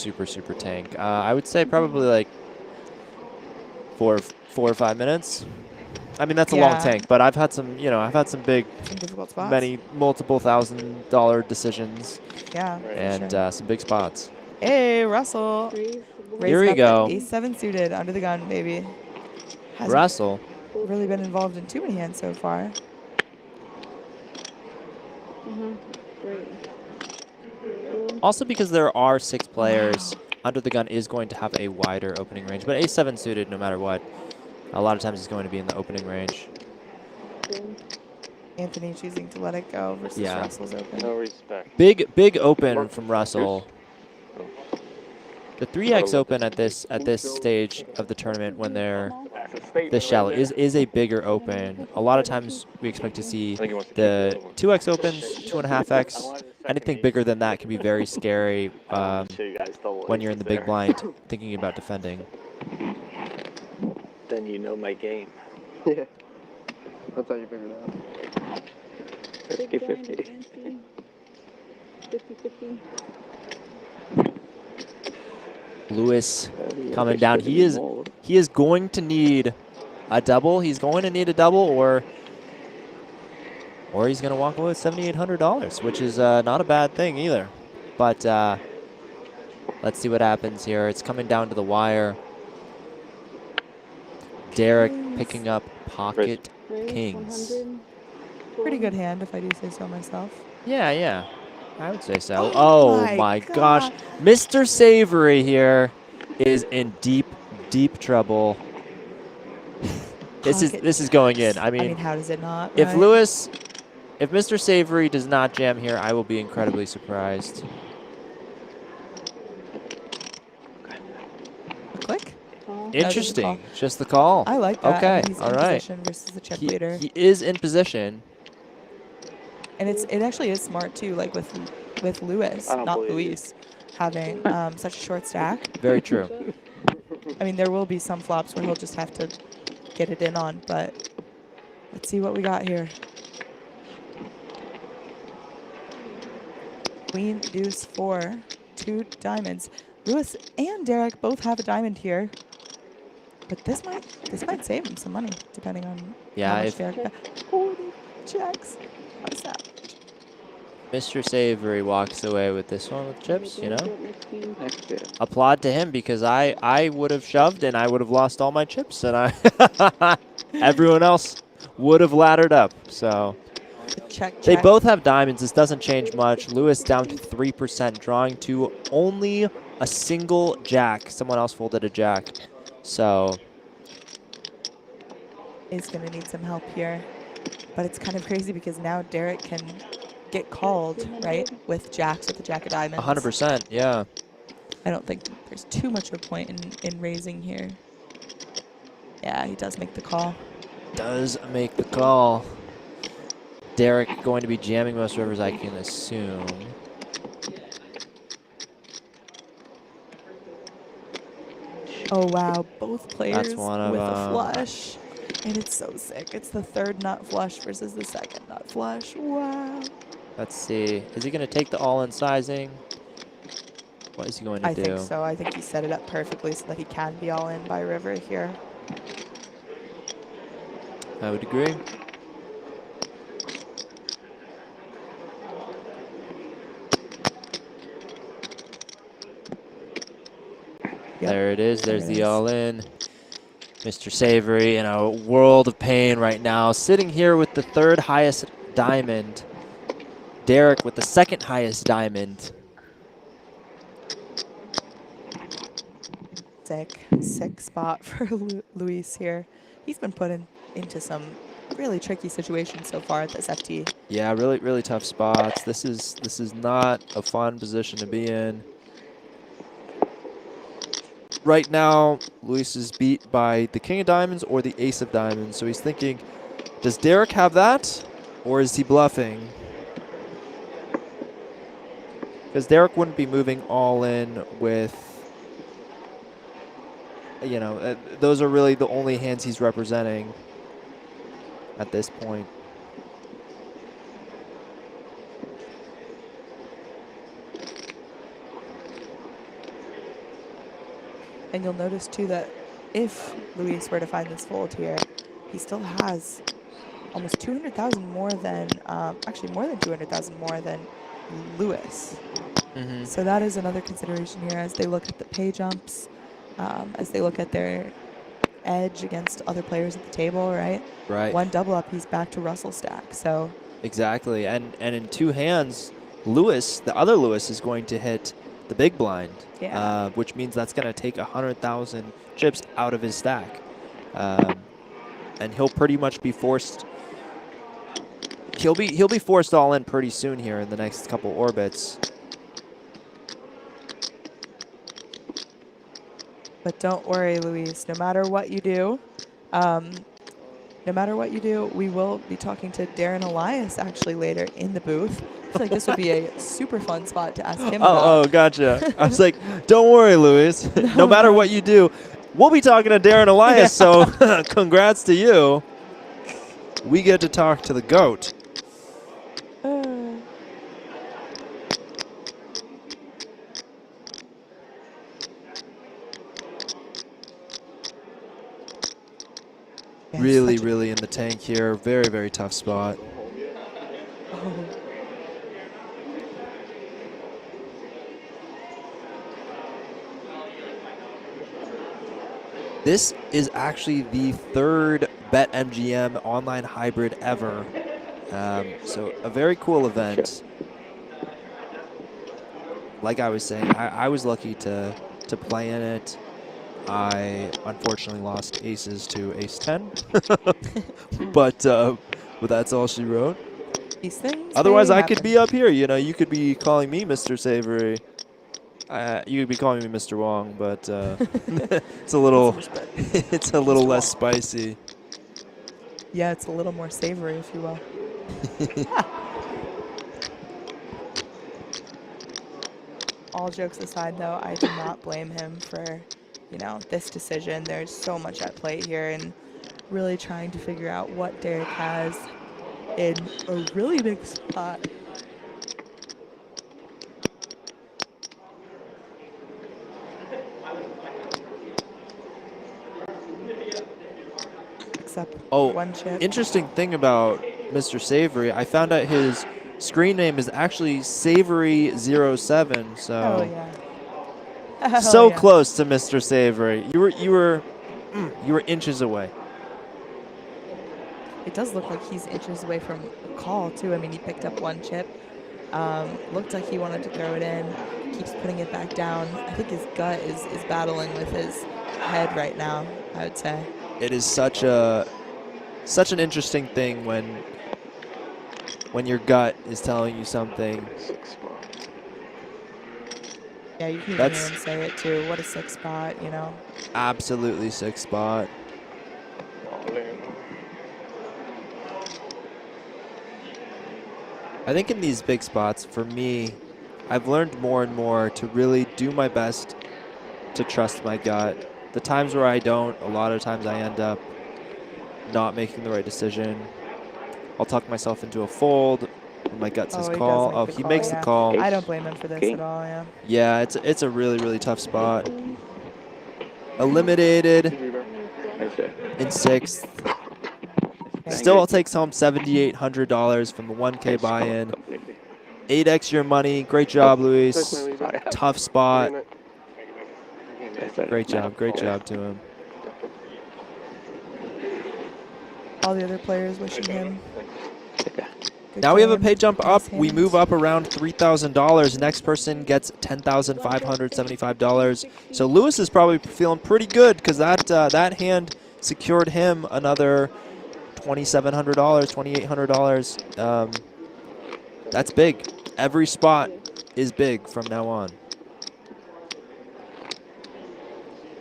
tank. I would say probably like four or 5 minutes. I mean, that's a long Yeah. tank, but I've had some, I've had some big, Some difficult spots. many multiple $1,000 decisions Yeah. for and sure. some big spots. Hey, Russell. Raise. Here Raising we up go. the Ace 7 suited under the gun, baby. Hasn't Russell. really been involved in too many hands so far. Great. Also because there are 6 players, Under the Gun is going to have a wider opening range. But A7 suited, no matter what, a lot of times it's going to be in the opening range. Anthony choosing to let it go versus Yeah. Russell's open. No respect. Big open from Russell. The 3x open at this stage of the tournament when they're this shallow is a bigger open. A lot of times we expect to see I think he wants to keep the other one. 2x opens, 2.5x. Anything bigger than that can be very scary when you're in the big blind thinking about defending. Then you know my game. Yeah. That's how you figured it out. 50-50. 50-50. Lewis coming down. He is going to need a double. He's going to need a double, or he's going to walk away with $7,800, which is not a bad thing either. But let's see what happens here. It's coming down to the wire. Derek picking up pocket kings. Pretty good hand, if I do say so myself. Yeah. I would say so. Oh my gosh. Mr. Savory here is in deep trouble. This is going in. I mean, how does it not? If right? if Mr. Savory does not jam here, I will be incredibly surprised. Click. Interesting. Just the call. I like that. Okay. He's all in right. position versus the chip leader. He is in position. And it actually is smart too, like with Lewis, not Luis, having such a short stack. Very true. I mean, there will be some flops where he'll just have to get it in on, but let's see what we got here. Queen, deuce, 4, 2 diamonds. Lewis and Derek both have a diamond here, but this might save him some money depending on how much Derek. 40 checks. What's that? Mr. Savory walks away with this one with chips, you know. Applaud to him because I would have shoved and I would have lost all my chips and everyone else would have laddered up. So check. They both have diamonds. This doesn't change much. Lewis down to 3%, drawing to only a single jack. Someone else folded a jack. So is going to need some help here. But it's kind of crazy because now Derek can get called, right, with jacks with the jack of diamonds. 100%, yeah. I don't think there's too much of a point in raising here. Yeah, he does make the call. Does make the call. Derek going to be jamming most rivers, I can assume. Oh, wow. Both players with one of a flush. And it's so sick. It's the third nut flush versus the second nut flush. Wow. Let's see. Is he going to take the all-in sizing? What is he going to do? I think so. I think he set it up perfectly so that he can be all in by river here. I would agree. Yep. There it is. There's the all-in. Mr. Savory in a world of pain right now, sitting here with the third highest diamond. Derek with the second highest diamond. Sick spot for Luis here. He's been put into some really tricky situations so far at this FT. Yeah, really tough spots. This is not a fun position to be in. Right now, Luis is beat by the king of diamonds or the ace of diamonds. So he's thinking, does Derek have that or is he bluffing? Because Derek wouldn't be moving all in with, you know, those are really the only hands he's representing at this point. And you'll notice too that if Luis were to find this fold here, he still has almost 200,000 more than, actually more than 200,000 more than Lewis. Mm-hmm. So that is another consideration here as they look at the pay jumps, as they look at their edge against other players at the table, right? Right. One double up, he's back to Russell stack. So Exactly. And in two hands, Lewis, the other Lewis, is going to hit the big blind, Yeah. which means that's going to take 100,000 chips out of his stack. And he'll pretty much be forced. He'll be forced all in pretty soon here in the next couple orbits. But don't worry, Luis. No matter what you do, we will be talking to Darren Elias actually later in the booth. I feel like this would be a super fun spot to ask him about. Oh, gotcha. I was like, don't worry, Luis. No matter what you do, we'll be talking to Darren Elias, so congrats to you. We get to talk to the GOAT. Really, really in the tank here. Very, very tough spot. This is actually the third BetMGM online hybrid ever. So a very cool event. Like I was saying, I was lucky to play in it. I unfortunately lost aces to ace 10, but that's all she wrote. These things. Otherwise, I could be up here. You know, you could be calling me Mr. Savory. You could be calling me Mr. Wong, but it's a little it's a little less spicy. Yeah, it's a little more savory, if you will. All jokes aside, though, I do not blame him for, this decision. There's so much at play here, and really trying to figure out what Derek has in a really big spot. Except one chip. Interesting thing about Mr. Savory, I found out his screen name is actually Savory07. So Hell yeah. so close to Mr. Savory. You were inches away. It does look like he's inches away from a call too. I mean, he picked up one chip. Looked like he wanted to throw it in. Keeps putting it back down. I think his gut is battling with his head right now, I would say. It is such an interesting thing when your gut is telling you something. Yeah, you can even hear him say it too. What a 6 spot, Absolutely 6 spot. I think in these big spots, for me, I've learned more and more to really do my best to trust my gut. The times where I don't, a lot of times I end up not making the right decision. I'll talk myself into a fold when my gut says call. Oh, he makes the call. I don't blame him for this at all, yeah. Yeah, it's a really, really tough spot. Eliminated in 6th. Still takes home $7,800 from the 1K buy-in. 8x your money. Great job, Luis. Tough spot. Great job to him. All the other players wishing him. Now we have a pay jump up. We move up around $3,000. Next person gets $10,575. So Lewis is probably feeling pretty good because that hand secured him another $2,700, $2,800. That's big. Every spot is big from now on.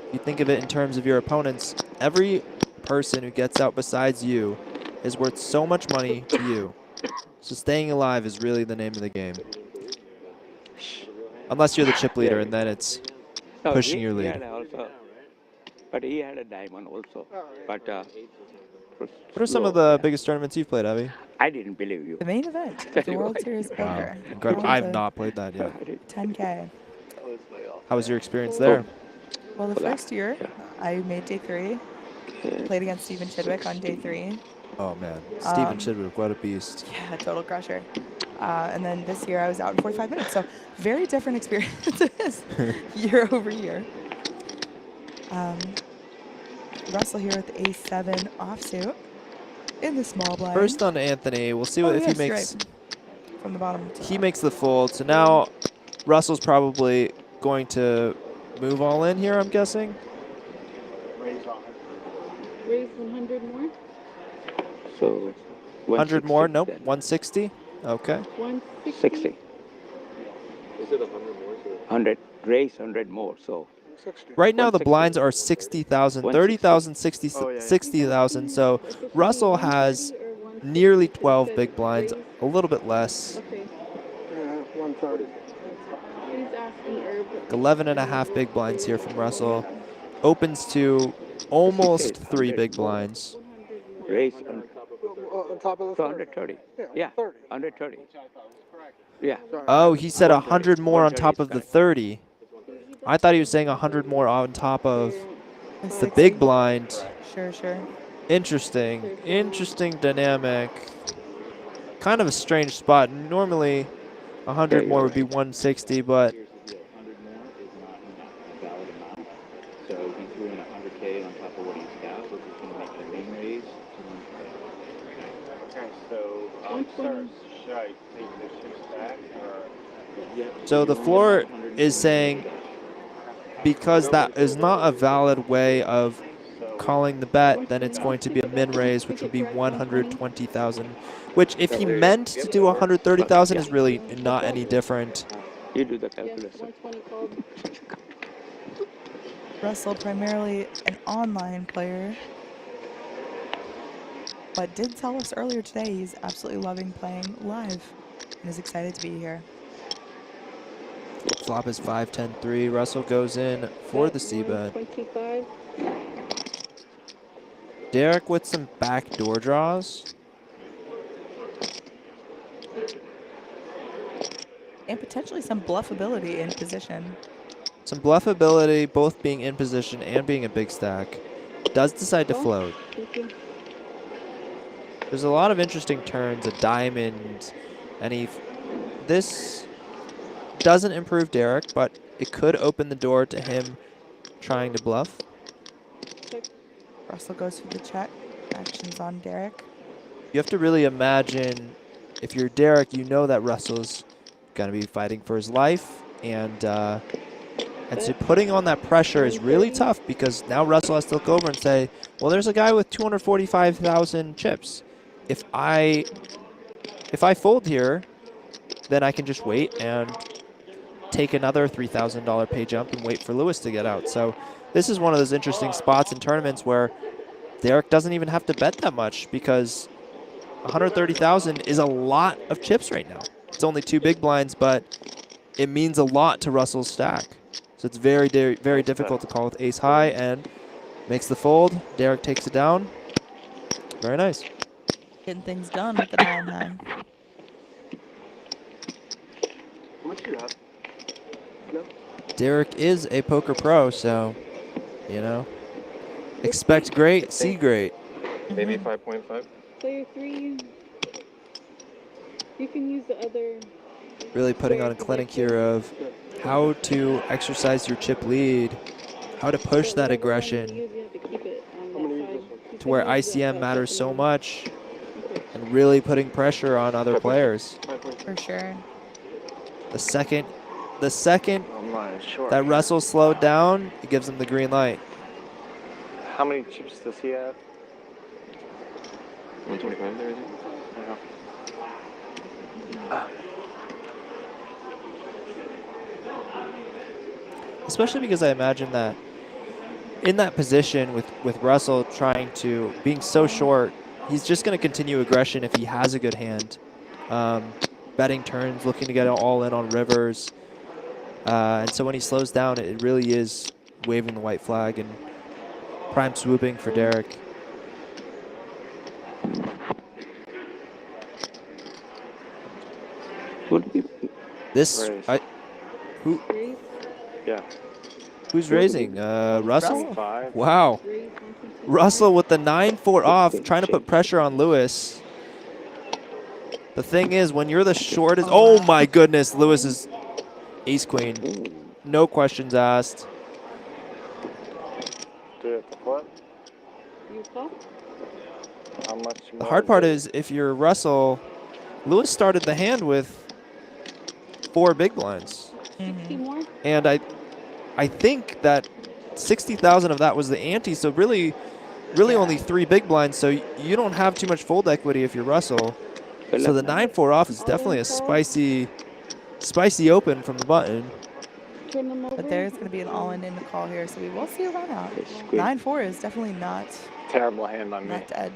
If you think of it in terms of your opponents, every person who gets out besides you is worth so much money to you. So staying alive is really the name of the game. Unless you're the chip leader, and then it's pushing your lead. But he had a diamond also. But what are some of the biggest tournaments you've played, Abby? I didn't believe you. The main event of the World Series Poker. Incredible. I've not played that yet. 10K. How was your experience there? Well, the first year, I made day 3. Played against Steven Chidwick on day 3. Oh, man. Steven Chidwick, what a beast. Yeah, total crusher. And then this year, I was out in 45 minutes. So very different experiences year over year. Russell here with the A7 offsuit in the small blind. First on Anthony. We'll see what if he yes, makes. right. From the bottom. He makes the fold. So now Russell's probably going to move all in here, I'm guessing. Raise 100 more? So 100 more? 160 Nope. then. 160? Okay. 160? 60. Is it 100 more? 100. Raise 100 more. So Right now the 160. blinds are 60,000, 160. 30,000, 60, Oh, yeah. 60,000. So If it should be Russell has 130 or 160 nearly 12 instead big of blinds, raise? a little bit less. Okay. 130. He's asking Herb. 11 and a half big blinds here from Russell. Opens to almost 3 big blinds. 100 more. raise On top of the so 30. 130. Yeah, Yeah. 30. 130. Yeah. Oh, he said 100 more on 130 top is of the correct. 30. I thought he was saying 100 more on top of The the 60. big blind. Sure, sure. Interesting. Interesting dynamic. Kind of a strange spot. Normally, 100 Yeah, more you're would be 160, but Here's the deal. 100 more is not a valid amount. So he threw in 100K on top of what he's got, which is going to make it a main raise to 1K. Okay, so, sir, should I take the chips back or? so the floor is saying because that is not a valid way of calling the bet, then it's going to be a min raise, which would be 120,000. Which, if he meant to do 130,000, is really not any different. You do the Yes, calculation. 120 called. Russell, primarily an online player, but did tell us earlier today he's absolutely loving playing live and is excited to be here. Flop is 5-10-3. Russell goes in for the c-bet. 125. Derek with some backdoor draws. And potentially some bluffability in position. Some bluffability, both being in position and being a big stack. Does decide to float. Thank you. There's a lot of interesting turns, a diamond, and this doesn't improve Derek, but it could open the door to him trying to bluff. Russell goes for the check. Actions on Derek. You have to really imagine, if you're Derek, you know that Russell's going to be fighting for his life, and so putting on that pressure is really tough because now Russell has to look over and say, well, there's a guy with 245,000 chips. If I fold here, then I can just wait and take another $3,000 pay jump and wait for Lewis to get out. So this is one of those interesting spots in tournaments where Derek doesn't even have to bet that much because 130,000 is a lot of chips right now. It's only 2 big blinds, but it means a lot to Russell's stack. So it's very, very difficult to call with ace high, and makes the fold. Derek takes it down. Very nice. Getting things done with the 9 high. How much do you have? No? Derek is a poker pro, so, you know, expect great, see great. Maybe 5.5. Player 3. You can use the other. Really putting on a clinic here of how to exercise your chip lead, how to push that aggression You have to keep it on I'm that gonna use side. this one. to where ICM matters so much and really putting pressure on other players. For sure. The second I'm not sure. that Russell slowed down, it gives him the green light. How many chips does he have? 125 there, is it? Especially because I imagine that in that position with Russell being so short, he's just going to continue aggression if he has a good hand. Betting turns, looking to get all in on rivers. And so when he slows down, it really is waving the white flag and prime swooping for Derek. This, Raise. Raise. Yeah. who's raising? Russell? 5. Wow. Raise 125. Russell with the 9-4 off, trying to put pressure on Lewis. The thing is, when you're the shortest, oh my goodness, Lewis is ace-queen. No questions asked. Do it to flip. You call? How much The more hard part is is if you're Russell, Lewis started the hand with 4 big blinds. 60 more? And I think that 60,000 of that was the ante, so really only 3 big blinds, so you don't have too much fold equity if you're Russell. So the 9-4 off is definitely a spicy open from the button. Turn them over. But there's going to be an all-in in the call here, so we will see a run out. 9-4 is definitely not terrible hand on me? dead.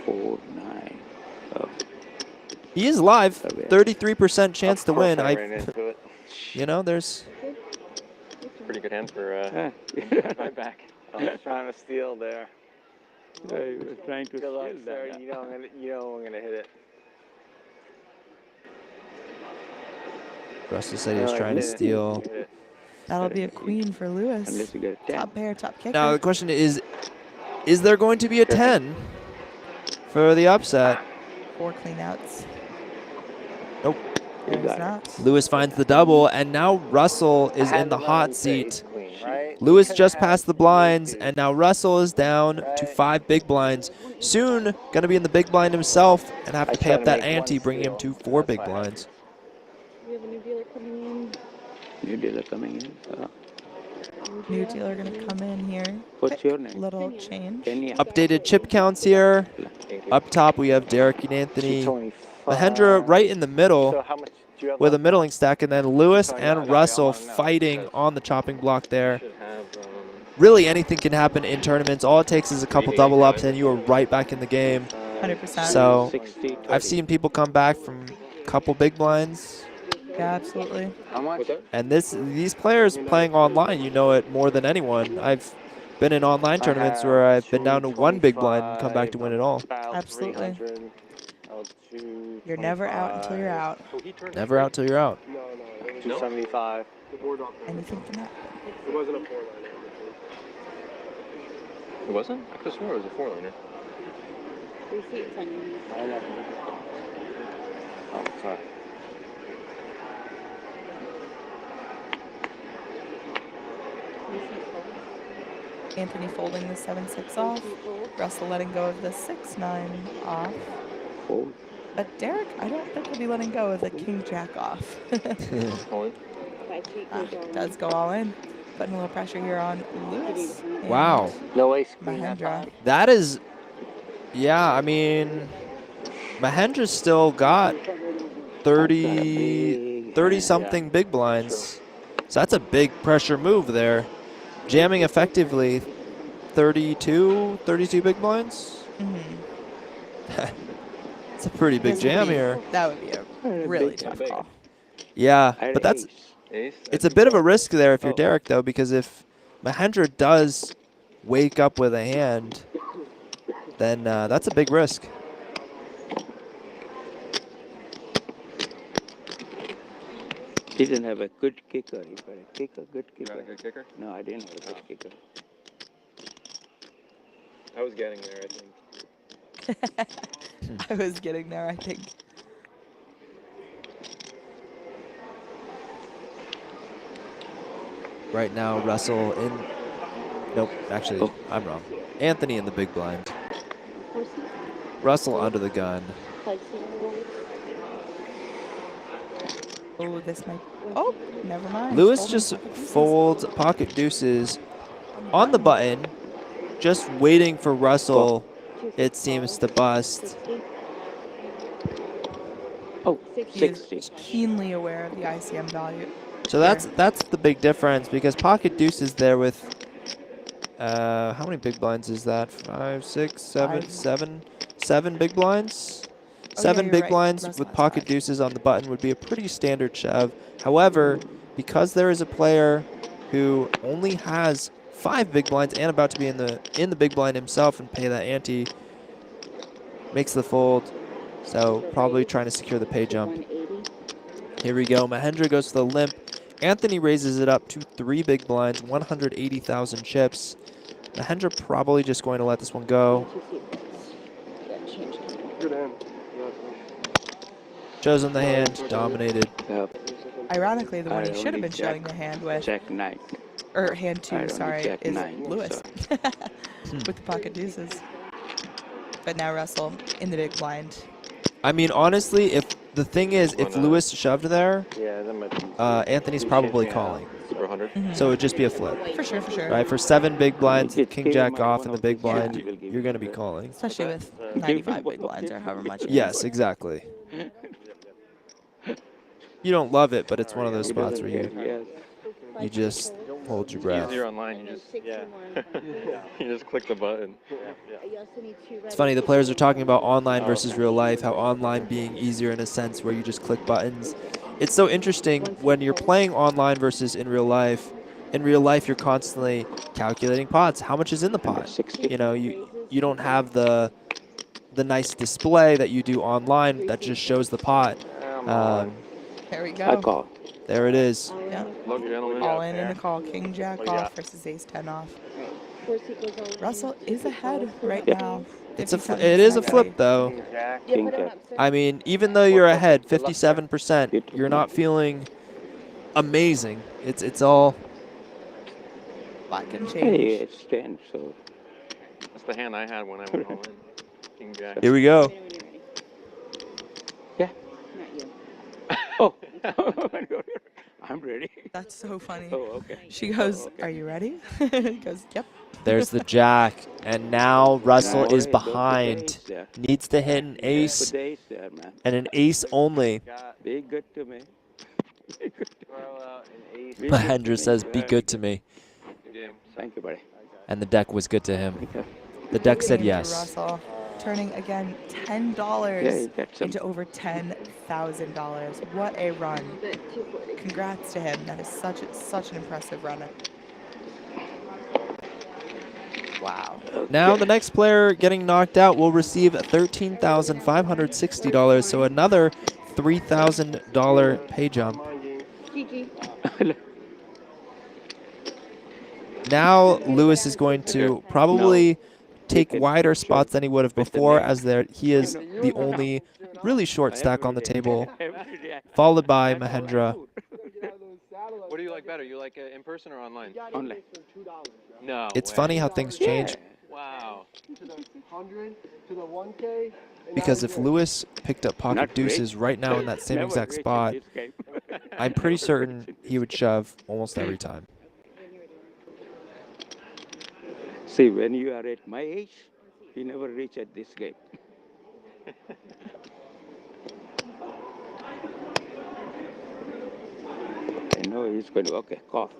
4, 9. Oh, He is live, 33% chance to win. I ran into it. You know, there's Pretty good hand for my back. I was trying to steal there. he was trying to Good luck, steal sir. that. You know I'm gonna hit it. Russell said he was trying to steal. That'll be a queen for Lewis. Unless you get a 10. Top pair, top kicker. Now the question is there going to be a 10 for the upset? 4 cleanouts. Nope. There's not. Lewis finds the double, and now Russell is in the hot seat. Lewis just passed the blinds, and now Russell is down to 5 big blinds. Soon going to be in the big blind himself and have to pay up that ante, bringing him to 4 big blinds. We have a new dealer coming in. New dealer coming in. New dealer going to come in here. What's your name? Little change. Kenya. Updated chip counts here. Up top we have Derek and Anthony. Mahendra right in the middle So how much do you have with a left? middling stack, and then Lewis and Russell fighting on the chopping block there. Should have Really anything can happen in tournaments. All it takes is a couple double ups and you are right back in the game. 100%. So 60, I've seen people come back from a couple big blinds. Yeah, absolutely. How much? And these players playing online, you know it more than anyone. I've been in online tournaments where I've been down to 1 big blind and come back to win it all. Absolutely. You're never out until you're out. Never out till you're out. No, it was 275. the board off. Anything can happen. It wasn't a 4-liner. It wasn't? I could have sworn it was a 4-liner. Receipts on your I know. Oh, sorry. Anthony folding the 7-6 off. Russell letting go of the 6-9 off. Fold. But Derek, I don't think he'll be letting go of the king-jack off. Does go all in. Putting a little pressure here on Lewis. and Wow. No ace queen at Mahendra. 5. That is, yeah, I mean, Mahendra's still got 30-something big blinds. So that's a big pressure move there. Jamming effectively 32 big blinds. It's a pretty big jam here. That would be a really tough call. Yeah, I had but that's Ace? it's a bit of a risk there if you're Derek, though, because if Mahendra does wake up with a hand, then that's a big risk. He didn't have a good kicker. He got a kicker, good You got a kicker. good kicker? No, I didn't have a good kicker. I was getting there, I think. I was getting there, I think. Right now, Russell in. Nope, actually, I'm wrong. Anthony in the big blind. Russell under the gun. Oh, this might. Oh, never mind. Lewis Folding just pocket deuces. folds pocket deuces on the button, just waiting for Russell, it seems, to bust. Oh, He is 60. keenly aware of the ICM value. So that's the big difference, because pocket deuces there with how many big blinds is that? 5, 6, 7, 7 big blinds. Oh, yeah, 7 you're big right. blinds Russell with has pocket 5. deuces on the button would be a pretty standard shove. However, because there is a player who only has 5 big blinds and about to be in the big blind himself and pay that ante, makes the fold. So probably trying to secure the pay jump. Here we go. Mahendra goes to the limp. Anthony raises it up to 3 big blinds, 180,000 chips. Mahendra probably just going to let this one go. Good hand. Shows him the hand, dominated. Ironically, the one he I should have only been showing check- the hand with, Check 9. or hand I 2, only sorry, check is 9, Lewis. with the pocket deuces. But now Russell in the big blind. I mean, honestly, if the thing is, if Lewis shoved there, Yeah, that might be. Anthony's probably calling. Super 100. So it would just be a flip. For sure, for sure. Right? For 7 big blinds, It's king jack KMI, off one in the of big these blind, days we will give you're you going to be the- calling. Especially with Give 95 him big one blinds or of however much it is. Yes, exactly. You don't love it, but it's one of those He spots doesn't where care. you, Yes. you just hold your breath. Easier online. You just you just click the button. It's funny, the players are talking about online versus real life, how online being easier in a sense where you just click buttons. It's so interesting when you're playing online versus in real life. In real life, you're constantly calculating pots. How much is in the pot? 60. You know, you don't have the nice display that you do online that just shows the pot. There we I go. call. There it is. Yeah. Look, gentlemen. All in the call. King jack off versus ace 10 off. Russell is ahead right now. It is a flip though. King jack. I mean, even though you're ahead 57%, you're not feeling amazing. It's all Black and Hey, change. it's 10, so. That's the hand I had when I went all in. King jack. here we go. Yeah. Oh. I'm ready. That's so funny. Oh, okay. She goes, okay. "Are you ready?" He goes, "Yep." There's the jack, and now Russell No, is hey, don't put the behind. ace there. Needs to hit an Put ace the ace there, man. and an ace only. Be good to me. Be good to me. Be good to Mahendra me. says, "Be Very good to me," Thank you, buddy. and the deck was good to him. Okay. The deck said Game for yes. Russell, turning again $10 Yeah, you got some. into over $10,000. What a run! Congrats to him. That is such an impressive run. Wow. Now the next player getting knocked out will receive $13,560, so another $3,000 pay jump. Now Lewis is going to probably take wider spots than he would have before, as he is the only really short stack on the table, followed by Mahendra. What do you like better? You like in person or online? Online. No. It's way. funny how things change, Wow. To the 100, to the 1K. because if Lewis picked up pocket Not deuces rich. right now in that same Never exact rich in spot, this game. I'm pretty certain he would shove almost every time. See, when you are at my age, you never reach at this game. I know he's going to, okay, call.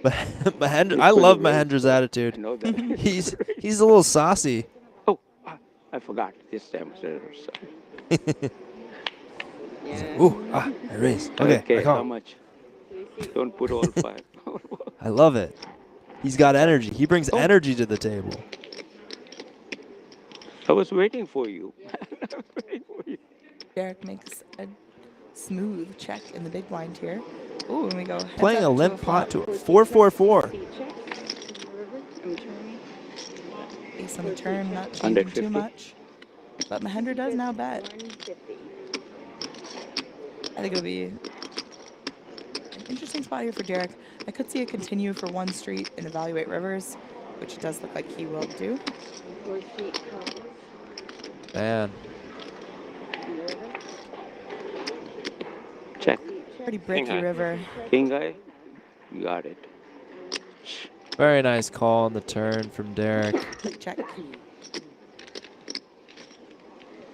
Mahendra, I love Mahendra's I attitude. know that. He's a little saucy. Oh, I forgot this time. Ooh, I raised. Okay, I Okay, how call. much? Don't put all five. I love it. He's got energy. He brings energy to the table. I was waiting for you. I was waiting for you. Derek makes a smooth check in the big blind here. Ooh, and we go. heads Playing up a to limp flop. pot to a 4-4-4. Ace on the turn, not changing too 150. much. But Mahendra does now bet. I think it'll be an interesting spot here for Derek. I could see a continue for one street and evaluate rivers, which it does look like he will do. Man, Check. Pretty bricky river. King guy, you got it. very nice call on the turn from Derek. Check.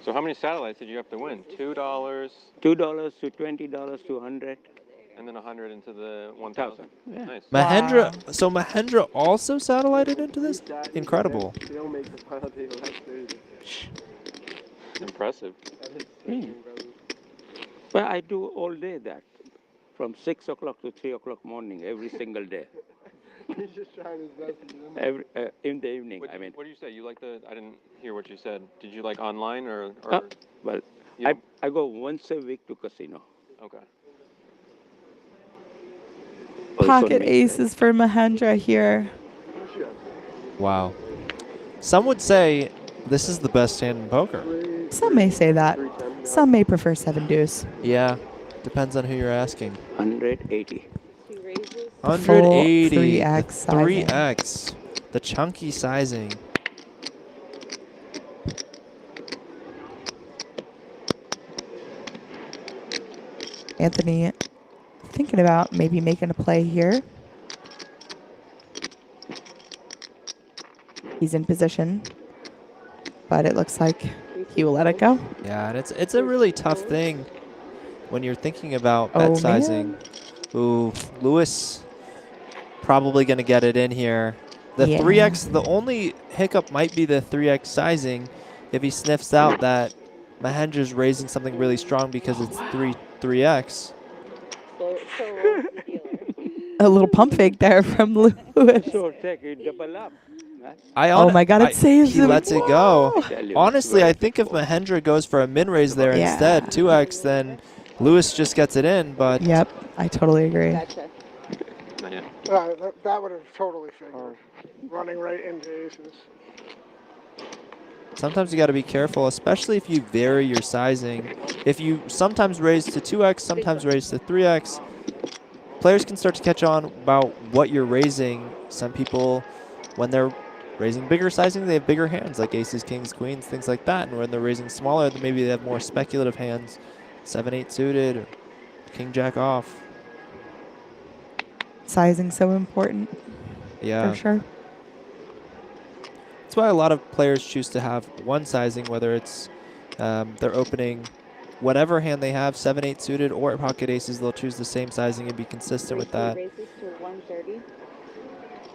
So how many satellites did you have to win? $2 $2 to $20 to 100. and then 100 into the 1,000. Yeah. Nice. Mahendra, so Mahendra also satellited into this? Incredible. They don't make the final table. That's crazy. Impressive. But I do all day that. From 6 o'clock to 3 o'clock morning, every single day. He's just trying his best. Every, in the evening, What, I mean. what do you say? You like the? I didn't hear what you said. Did you like online or? Well, you I go once a week to casino. okay. Also Pocket means aces for Mahendra here. Wow. Some would say this is the best hand in poker. Some may say that. Some may prefer 7 deuce. Yeah, depends on who you're asking. 180. 180. 3x the 3x. The chunky sizing. Anthony thinking about maybe making a play here. He's in position, but it looks like he will let it go. Yeah, and it's a really tough thing when you're thinking about bet Oh, sizing. man. Ooh, Lewis probably going to get it in here. The Yeah. 3x, the only hiccup might be the 3x sizing. If he sniffs out that Mahendra's raising something really strong because it's 3x. A little pump fake there from Lewis. So take it double up. Oh my God, it saves he him. lets it go. Whoa. Tell you, Honestly, it's I think if very Mahendra goes for a min raise there Yeah. instead, 2x, then Lewis just gets it in. But Yep, I totally agree. Gotcha. Not yet. That would have totally figured. Running right into aces. sometimes you got to be careful, especially if you vary your sizing. If you sometimes raise to 2x, sometimes raise to 3x, players can start to catch on about what you're raising. Some people, when they're raising bigger sizing, they have bigger hands, like aces, kings, queens, things like that. And when they're raising smaller, then maybe they have more speculative hands, 7-8 suited, or king jack off. Sizing so important. Yeah. For sure. That's why a lot of players choose to have one sizing, whether it's they're opening whatever hand they have, 7-8 suited or pocket aces, they'll choose the same sizing and be consistent with that. Raises to 130.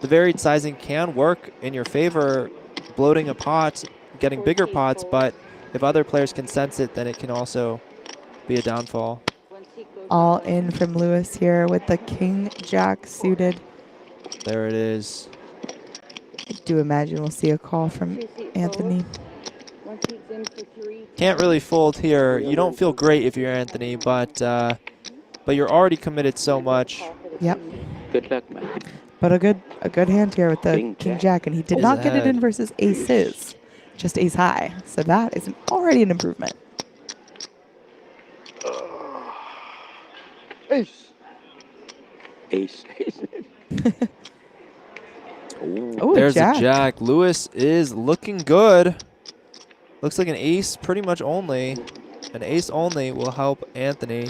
The varied sizing can work in your favor, bloating a pot, getting bigger pots, but if other players can sense it, then it can also be a downfall. All in from Lewis here with the king jack suited. There it is. I do imagine we'll see a call from Anthony. Once he's in for 3. Can't really fold here. You don't feel great if you're Anthony, but you're already committed so much. Yep. Good luck, man. But a good hand here with the King king jack. jack, and he did Is not get it ahead. in versus aces, just ace high. So that is already an improvement. Ace. Ace. Oh, There's jack. a jack. Lewis is looking good. Looks like an ace pretty much only. An ace only will help Anthony.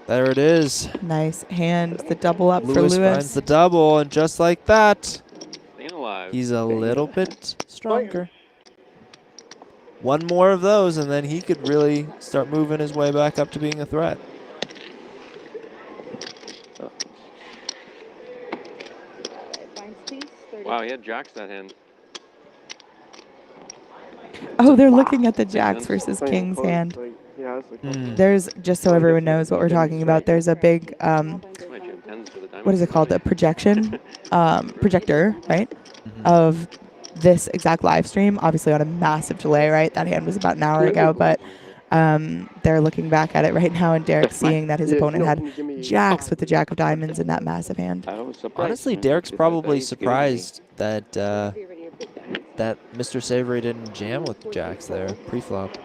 There it is. Nice hand. The double up for Lewis Lewis. finds the double, and just like that, Staying alive. he's a little bit stronger. One more of those, and then he could really start moving his way back up to being a threat. Wow, he had jacks that hand. Oh, they're looking at the jacks versus kings hand. There's, just so everyone knows what we're talking about, there's a big, Might jam tens for the diamond. what is it called? A projection, projector, right? Of this exact live stream, obviously on a massive delay, right? That hand was about an hour ago, but they're looking back at it right now, and Derek's seeing that his opponent had jacks with the jack of diamonds in that massive hand. I was surprised. Honestly, man. Derek's This is probably very scary. surprised that that Mr. Savory didn't jam with jacks there pre-flop.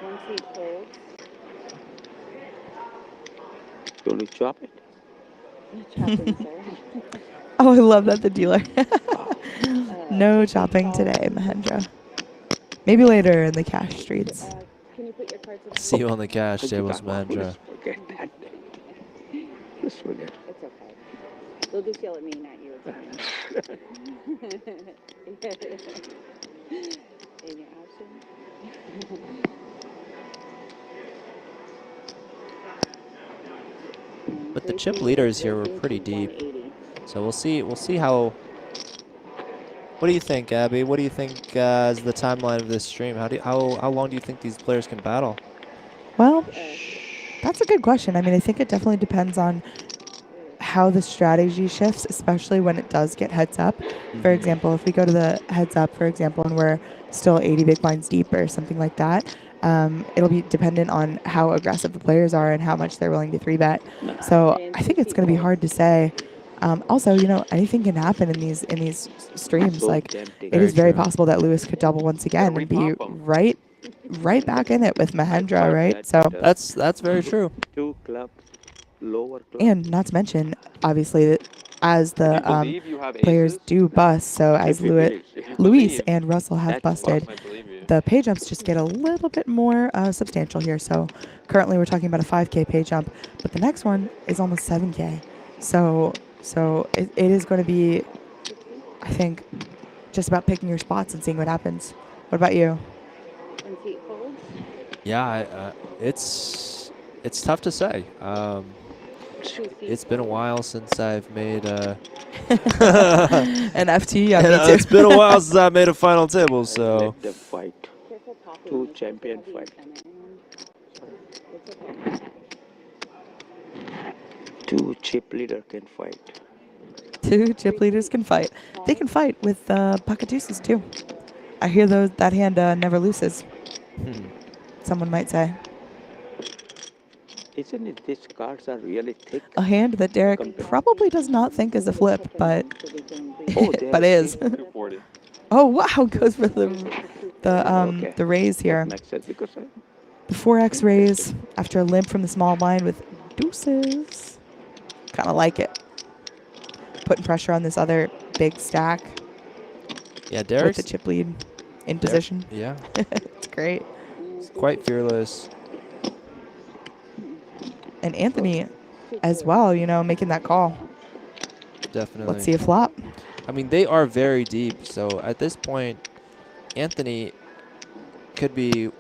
Once he folds. You want to chop it? Chopping, sir. Oh, I love that, the dealer. No chopping today, Mahendra. Maybe later in the cash streets. Can you put your cards in? See you on the cash tables, Please Mandra. forget that. Just forget. It's okay. They'll just yell at me, not you. It's fine. In your option. But the chip leaders here were pretty deep, so we'll see how. What do you think, Abby? What do you think is the timeline of this stream? How long do you think these players can battle? Well, that's a good question. I mean, I think it definitely depends on how the strategy shifts, especially when it does get heads up. For example, if we go to the heads up, for example, and we're still 80 big blinds deep or something like that, it'll be dependent on how aggressive the players are and how much they're willing to 3-bet. So I think it's going to be hard to say. Also, you know, anything can happen in these streams. So like, tempting. it is very possible that Lewis could double once again and be repop 'em. right back in it with Mahendra, right? So That's very true. 2 club. lower class. And not to mention, obviously, that as If you the believe you have players aces, do bust, so as If he believes, if you Luis believe, and Russell have That's busted, I believe you. the pay jumps just get a little bit more substantial here. So currently we're talking about a 5K pay jump, but the next one is almost 7K. So it is going to be, I think, just about picking your spots and seeing what happens. What about you? And see it folds. Yeah, it's tough to say. It's been a while since I've made An FT, yeah, me too. it's been a while since I made a final table, and so let them fight. Careful popping. Two It's champion heavy fight. It's okay. Two chip leader can fight. Two chip leaders can fight. They can fight with pocket deuces too. I hear that hand never loses. Someone might say. Isn't it these cards are really thick? A hand that Derek Compared- probably does not think is a flip, but Oh, they but are is. 240. Oh wow, goes for the Okay. the raise here. That makes sense because The 4x raise after a limp from the small blind with deuces. Kind of like it. Putting pressure on this other big stack yeah, with Derek's the chip lead in position. Yeah, It's great. it's quite fearless. And Anthony as well, making that call. Definitely. Let's see a flop. I mean, they are very deep, so at this point, Anthony could be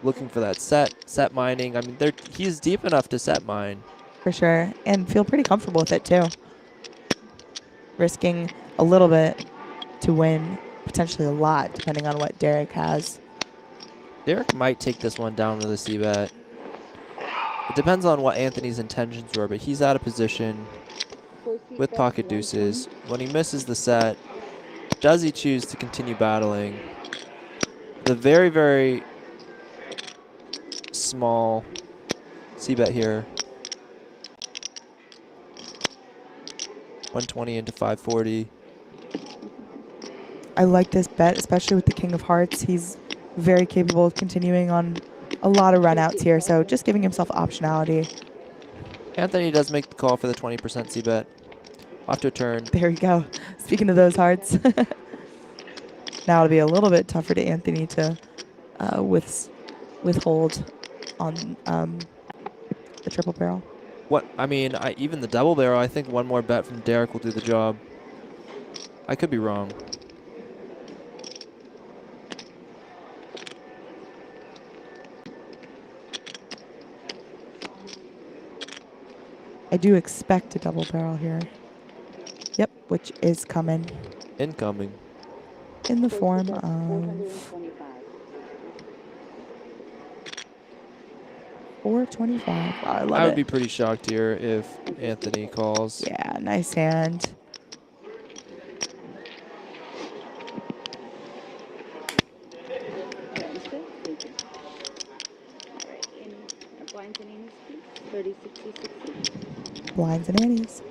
looking for that set mining. I mean, he's deep enough to set mine. For sure. And feel pretty comfortable with it too. Risking a little bit to win, potentially a lot, depending on what Derek has. Derek might take this one down with a c-bet. It depends on what Anthony's intentions were, but he's out of position with pocket deuces. When he misses the set, does he choose to continue battling? The very, very small c-bet here. 120 into 540. I like this bet, especially with the King of Hearts. He's very capable of continuing on a lot of runouts here, so just giving himself optionality. Anthony does make the call for the 20% c-bet. Off to a turn. There we go. Speaking of those hearts. Now it'll be a little bit tougher to Anthony to withhold on the triple barrel. Even the double barrel, I think one more bet from Derek will do the job. I could be wrong. I do expect a double barrel here. Yep, which is coming. Incoming. In the form of 425. Wow, I love I would it. be pretty shocked here if Anthony calls. Yeah, nice hand. Blinds and annies, please. 30, 60, 60. Blinds and annies.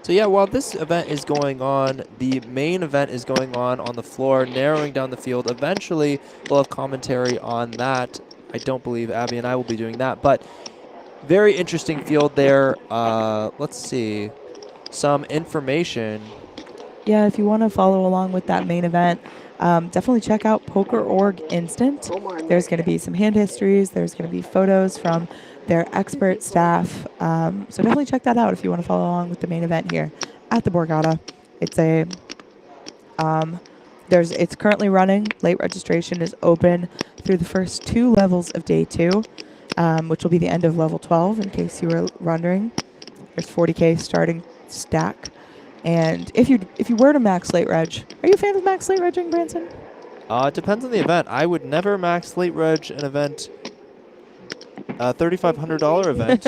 So yeah, while this event is going on, the main event is going on the floor, narrowing down the field. Eventually, we'll have commentary on that. I don't believe Abby and I will be doing that, but very interesting field there. Let's see. Some information. Yeah, if you want to follow along with that main event, definitely check out Poker.org Instant. There's going to be some hand histories. There's going to be photos from their expert staff. So definitely check that out if you want to follow along with the main event here at the Borgata. It's it's currently running. Late registration is open through the first 2 levels of day 2, which will be the end of level 12 in case you were wondering. There's 40K starting stack. And if you were to max late reg, are you a fan of max late regging, Branson? It depends on the event. I would never max late reg an event, $3,500 event.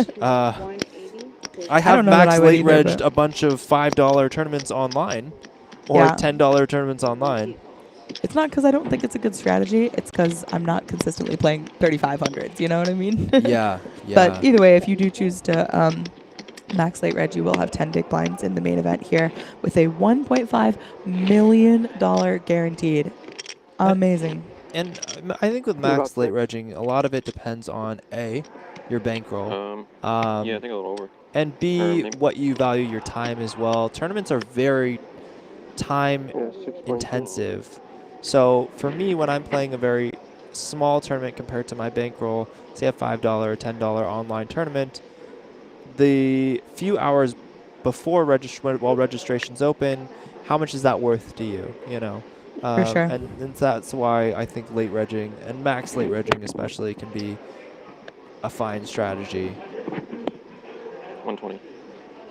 I have max late regged a bunch of $5 tournaments online, or $10 tournaments online. It's not because I don't think it's a good strategy. It's because I'm not consistently playing 3,500s. You know what I mean? Yeah. But either way, if you do choose to max late reg, you will have 10 big blinds in the main event here with a $1.5 million guaranteed. Amazing. And I think with max late regging, a lot of it depends on A, your bankroll. Yeah, I think a little over. And B, what you value your time as well. Tournaments are very time intensive. So for me, when I'm playing a very small tournament compared to my bankroll, say a $5 or $10 online tournament, the few hours before while registration's open, how much is that worth to you? You know, For sure. and that's why I think late regging and max late regging especially can be a fine strategy. 120.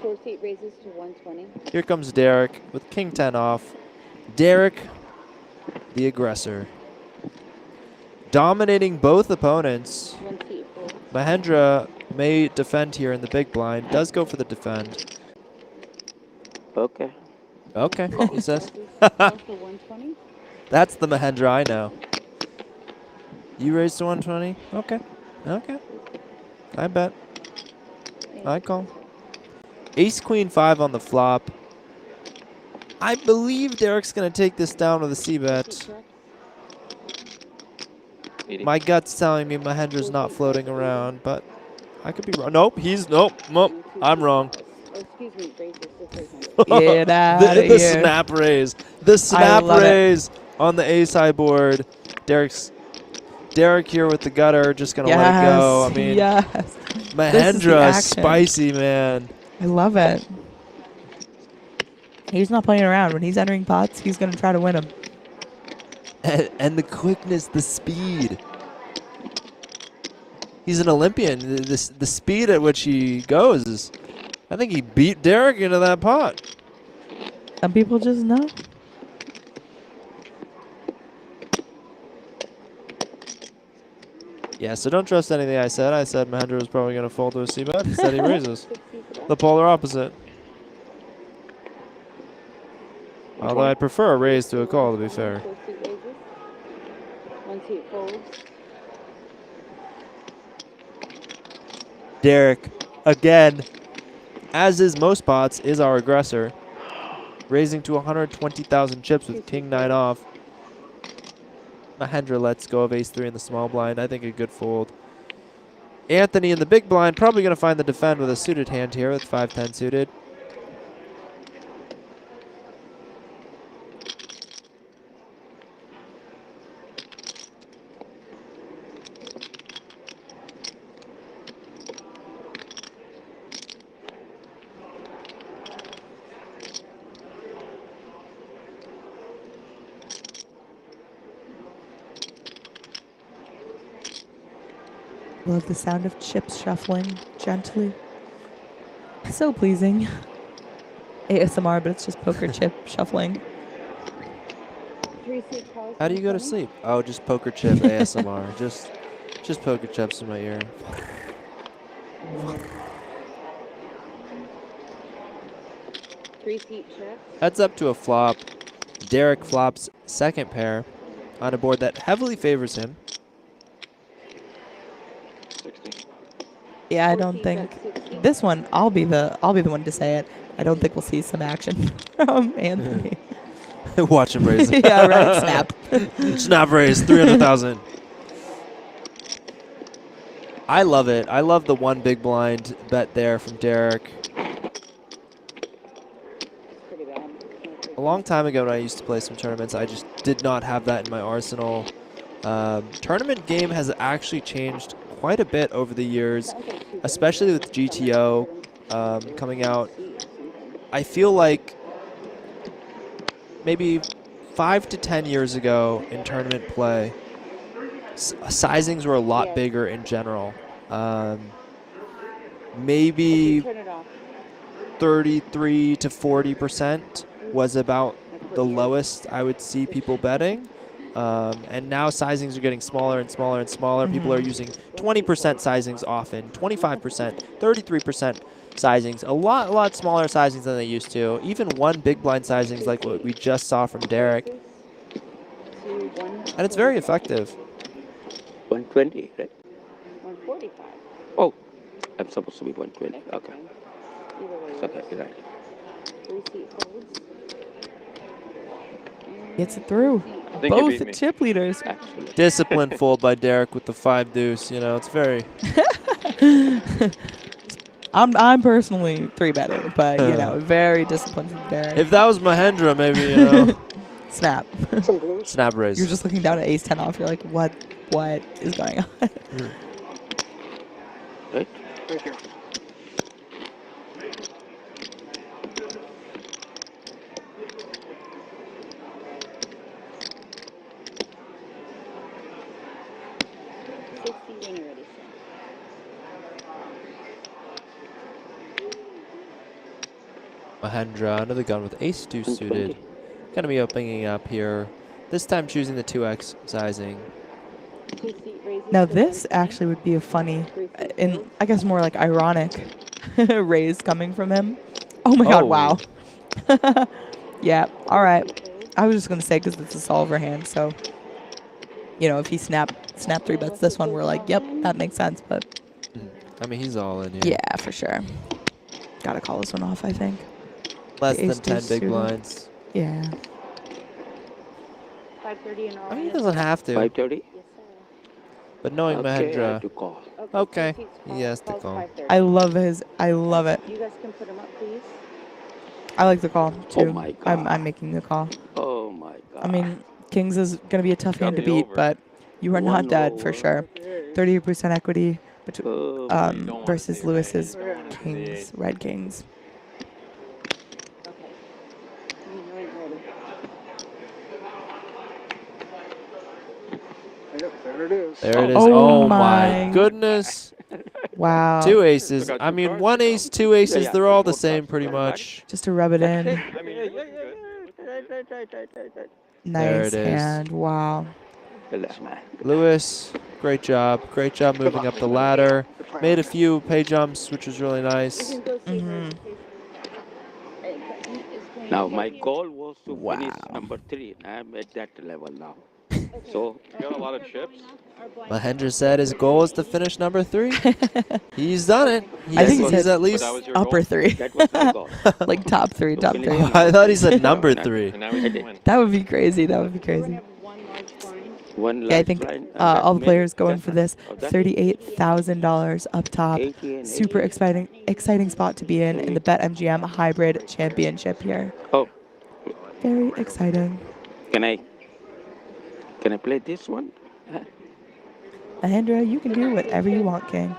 4 seat raises to 120. Here comes Derek with King 10 off. Derek, the aggressor, dominating both opponents. 1 seat folds. Mahendra may defend here in the big blind. Does go for the defend. Okay. Okay, he says. Also 120. That's the Mahendra I know. You raised to 120? Okay. Okay. I bet. I call. Ace Queen 5 on the flop. I believe Derek's going to take this down with a C-bet. My gut's telling me Mahendra's not floating around, but I could be wrong. Nope, nope, I'm wrong. Oh, excuse me, raises to 300. Get out of The here. snap raise. The snap raise on the ace high board. Derek here with the gutter, just going to let it go. I mean, yes. Mahendra, spicy, man. I love it. He's not playing around. When he's entering pots, he's going to try to win them. And the quickness, the speed. He's an Olympian. The speed at which he goes is, I think he beat Derek into that pot. Some people just know. Yeah, so don't trust anything I said. I said Mahendra was probably going to fold to a C-bet. He said he raises. The polar opposite. Although I'd prefer a raise to a call, to be fair. 4 seat raises. 1 seat folds. Derek, again, as is most pots, is our aggressor. Raising to 120,000 chips with King 9 off. Mahendra lets go of ace 3 in the small blind. I think a good fold. Anthony in the big blind, probably going to find the defend with a suited hand here with 5-10 suited. Love the sound of chips shuffling gently. So pleasing. ASMR, but it's just poker chip shuffling. 3 seat calls. How do you go to sleep? Oh, just poker chip ASMR. Just poker chips in my ear. 3 seat check. Heads up to a flop. Derek flops second pair on a board that heavily favors him. 60. Yeah, I don't think this one. I'll be the one to say it. I don't think we'll see some action from Anthony. Watch him raise. Yeah, right. Snap. Snap raise 300,000. I love it. I love the one big blind bet there from Derek. A long time ago when I used to play some tournaments, I just did not have that in my arsenal. Tournament game has actually changed quite a bit over the years, especially with GTO coming out. I feel like maybe 5 to 10 years ago in tournament play, sizings were a lot bigger in general. Maybe 33 to 40% was about the lowest I would see people betting. And now sizings are getting smaller and smaller and smaller. People are using 20% sizings often, 25%, 33% sizings, a lot smaller sizings than they used to. Even one big blind sizings like what we just saw from Derek. And it's very effective. 120, right? 145. Oh, I'm supposed to be 120. Okay. It's okay, you're right. 3 seat folds. Gets it through. I think you beat Both me. chip leaders. Discipline fold by Derek with the 5 deuce. You know, it's very. I'm personally 3-betting, but you know, very disciplined from Derek. If that was Mahendra, maybe, you know. Snap. Snap raise. You're just looking down at ace 10 off. You're like, what is going on? Right? Thank you. When you're ready, sir. Mahendra under the gun with ace 2 suited. Going to be opening up here. This time choosing the 2x sizing. Now this actually would be a funny, and I guess more like ironic, raise coming from him. Oh my God! Oh. Wow. Yeah. All right. I was just gonna say because it's a solver hand, so you know if he snap 3 bets this one, we're like, yep, that makes sense. But I mean, he's all in here. yeah, for sure. Gotta call this one off, I think. Less The than ace 10 deuce big suited. blinds. Yeah. 5:30 and all. I mean, he doesn't have to. 5:30? Yes, sir. But knowing Okay, I have Mahendra. to call. Okay. two seats, He has to calls call. 5:30. I love it. You guys can put them up, please. I like the call too. my God. I'm making the call. Oh my God. I mean, Kings is gonna be a tough hand to Gotta be beat, over. but you are not One dead for over. sure. 30% equity between Oh, You don't wanna versus see it, Lewis's right? You don't wanna see Kings, it. Red Kings. Okay. When you're ready. Yep, there it is. There it is. Oh Oh, my my. goodness. Wow. 2 aces. Took out I two mean, cards, 1 you know? ace, 2 aces. yeah, They're all the four same cards, pretty very right. much. Just to rub it in. I mean, you're looking good. Right. Nice it is. hand. Wow. Relax, man. Lewis, great job. Great job moving up the ladder. Made a few pay jumps, which was really nice. You can go see her. Mhm. Now, my goal was to finish Wow. number 3. I'm at that level now. So, You got a lot of chips. Mahendra said his goal is to finish number 3. He's done it. I think he he's said at least. But that was your Upper goal. 3. that was my goal. Like top 3, To top finish 3. number I thought he three. said number No, 3. And now he's gonna win. That would be crazy. That would be We're crazy. gonna have one large blind. One Yeah, I last think blind, and all the that's players me. going That's for it. this Oh, that's it. $38,000 up top. 80 and Super 80. exciting spot to be in the BetMGM Hybrid Championship here. Oh, Very exciting. can I play this one? Huh? Mahendra, you can do whatever you want, King.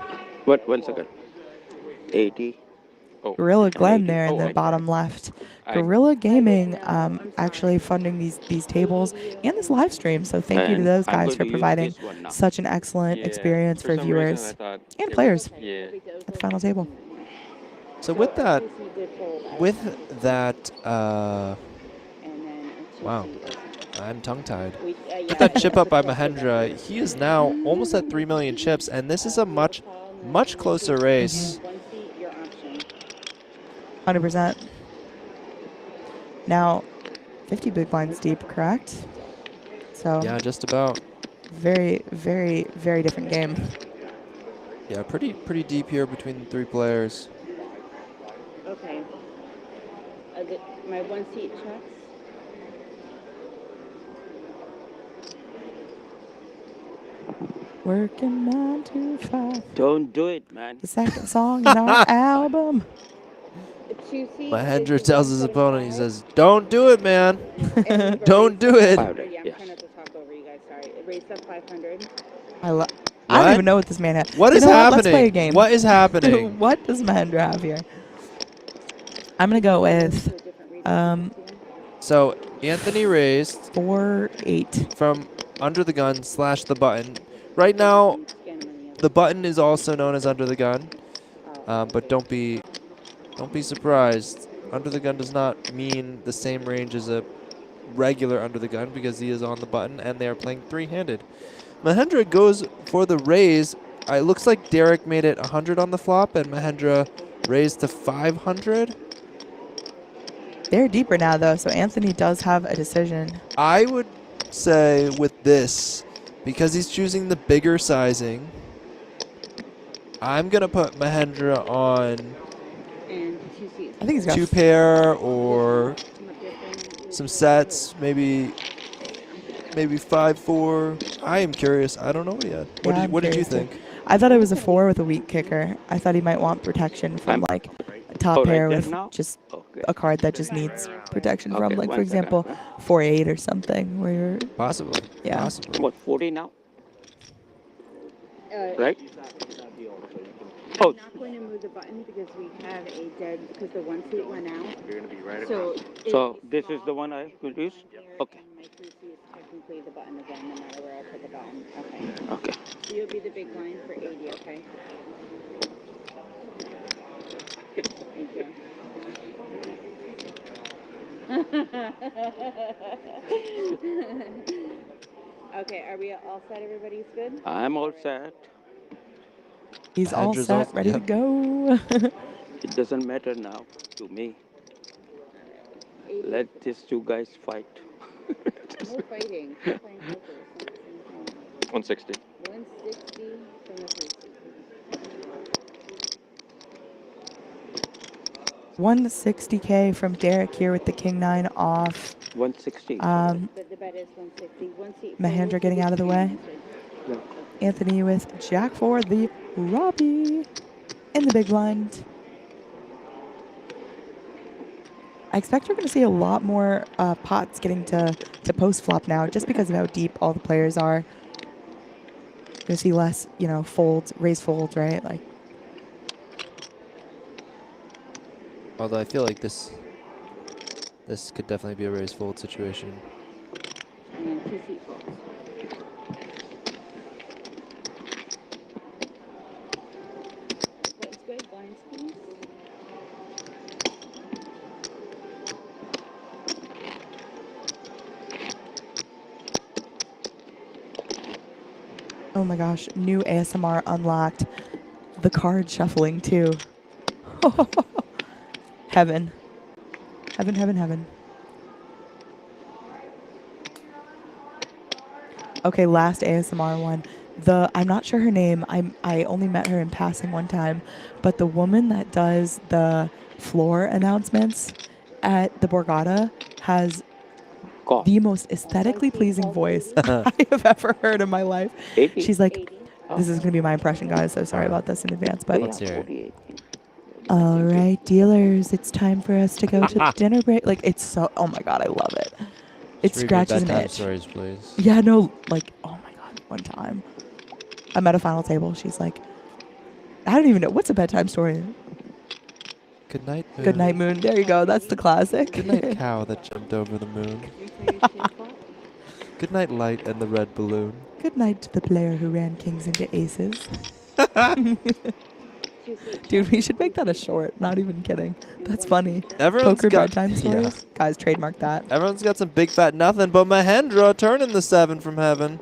What? 1 second. 80. Gorilla Glenn there in Oh, the I- bottom left. I- Gorilla Gaming actually funding these tables and this live stream. So thank you to And those I'm guys going for to use providing this one now. such an excellent Yeah, experience for some reason viewers I thought and it players was- Yeah. at the final table. So with that, With wow, I'm tongue-tied. With that that chip up by Mahendra, he is now almost at 3 million chips, and this is a much closer race. 100%. Now, 50 big blinds deep, correct? So Yeah, just about. very, very, very different game. Yeah, pretty deep here between the 3 players. Okay. My one seat checks. Working 9 to 5. Don't do it, man. The second song in our album. Mahendra tells his opponent, he says, "Don't do it, man. Don't do it." Powder, Yeah, I'm yes. trying not to talk over you guys. Sorry. It raised up 500. I don't What? even know what this man has. What You is know happening? Let's play a game. What is happening? What does Mahendra have here? I'm going to go with So Anthony raised 4-8. from under the gun / the button. Right now, the button is also known as under the gun, but don't be surprised. Under the gun does not mean the same range as a regular under the gun because he is on the button and they are playing 3-handed. Mahendra goes for the raise. It looks like Derek made it 100 on the flop and Mahendra raised to 500. They're deeper now, though, so Anthony does have a decision. I would say with this, because he's choosing the bigger sizing, I'm going to put Mahendra on And 2 seats. I think he's got 2 pair or some sets, maybe maybe 5-4. I am curious. I don't know yet. Yeah, I'm What did you curious too. think? I thought it was a 4 with a weak kicker. I thought he might want protection from like a top right pair there with now? just Okay. a card that just needs protection from, Okay, like for 1 second. example, 4-8 or something. Where you're, Possibly. yeah. Possibly. What, 40 now? Right? I'm not going to move the button because we have a dead, because the one seat went out. You're going to be right So, So this is the one I will use? Okay. my three seat is technically the button again, no matter where I put the button. Okay. Okay. So you'll be the big blind for 80, okay? Thank you. Okay, are we all set? Everybody's good? I'm all set. He's all Mahendra's set, ready to go. It doesn't matter now to me. Let these two guys fight. No fighting. We're playing poker. It's not the same thing. 160. 160 from the three seat. 160K from Derek here with the King 9 off. 160. But the bet is 160. One seat. Mahendra getting out of the way. Anthony with Jack 4, the Robbie in the big blind. I expect we're going to see a lot more pots getting to post flop now, just because of how deep all the players are. You're going to see less, folds, raise folds, right? Like, Although I feel like this could definitely be a raise fold situation. And two seat folds. What's good? Blinds, please. oh my gosh, new ASMR unlocked. The card shuffling too. Heaven. Heaven, heaven, heaven. Okay, last ASMR one. I'm not sure her name. I only met her in passing one time, but the woman that does the floor announcements at the Borgata has the most aesthetically pleasing voice I have ever heard in my life. She's like, this is going to be my impression, guys, so sorry about this in advance, but Let's hear it. all right, dealers, it's time for us to go to the dinner break. Like, it's so, oh my God, I love it. It Just read me scratches an bedtime itch. stories, please. Yeah, no, like, oh my God, one time. I'm at a final table. She's like, I don't even know. What's a bedtime story? Good night, moon. Good night, moon. There you go. That's the classic. Good night, cow that jumped over the moon. Good night, light and the red balloon. Good night to the player who ran kings into aces. Dude, we should make that a short. Not even kidding. That's funny. Everyone's Poker got bedtime stories. Guys, trademark that. Everyone's got some big fat nothing, but Mahendra turning the 7 from heaven.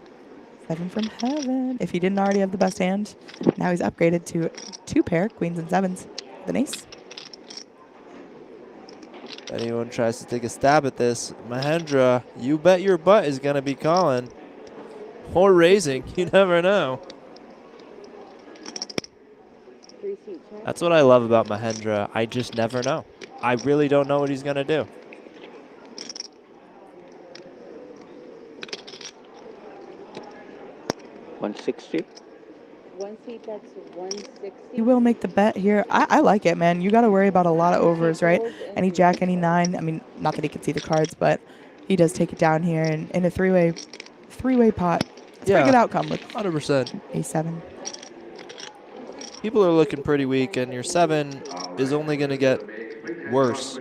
7 from heaven. If he didn't already have the best hand, now he's upgraded to 2 pair, queens and 7s. The ace. If anyone tries to take a stab at this, Mahendra, you bet your butt is going to be calling. Or raising. You never know. That's what I love about Mahendra. I just never know. I really don't know what he's going to do. $160. One seat, that's 160. He will make the bet here. I like it, man. You got to worry about a lot of overs, right? Any jack, any 9. I mean, not that he can see the cards, but he does take it down here in a three-way pot. It's a pretty good outcome with 100%. A7. People are looking pretty weak, and your 7 is only going to get worse.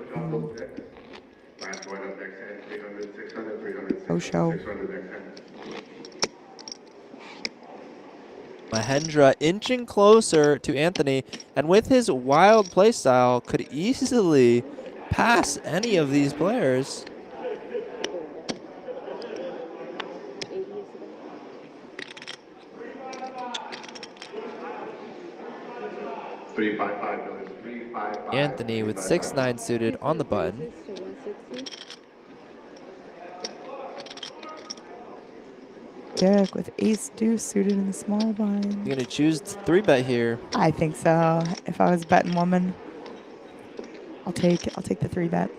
Oh, show. Mahendra inching closer to Anthony, and with his wild playstyle, could easily pass any of these players. Anthony with 6-9 suited on the button. Derek with ace deuce suited in the small blind. You're gonna choose to 3-bet here. I think so. If I was a betting woman, I'll take the 3-bet.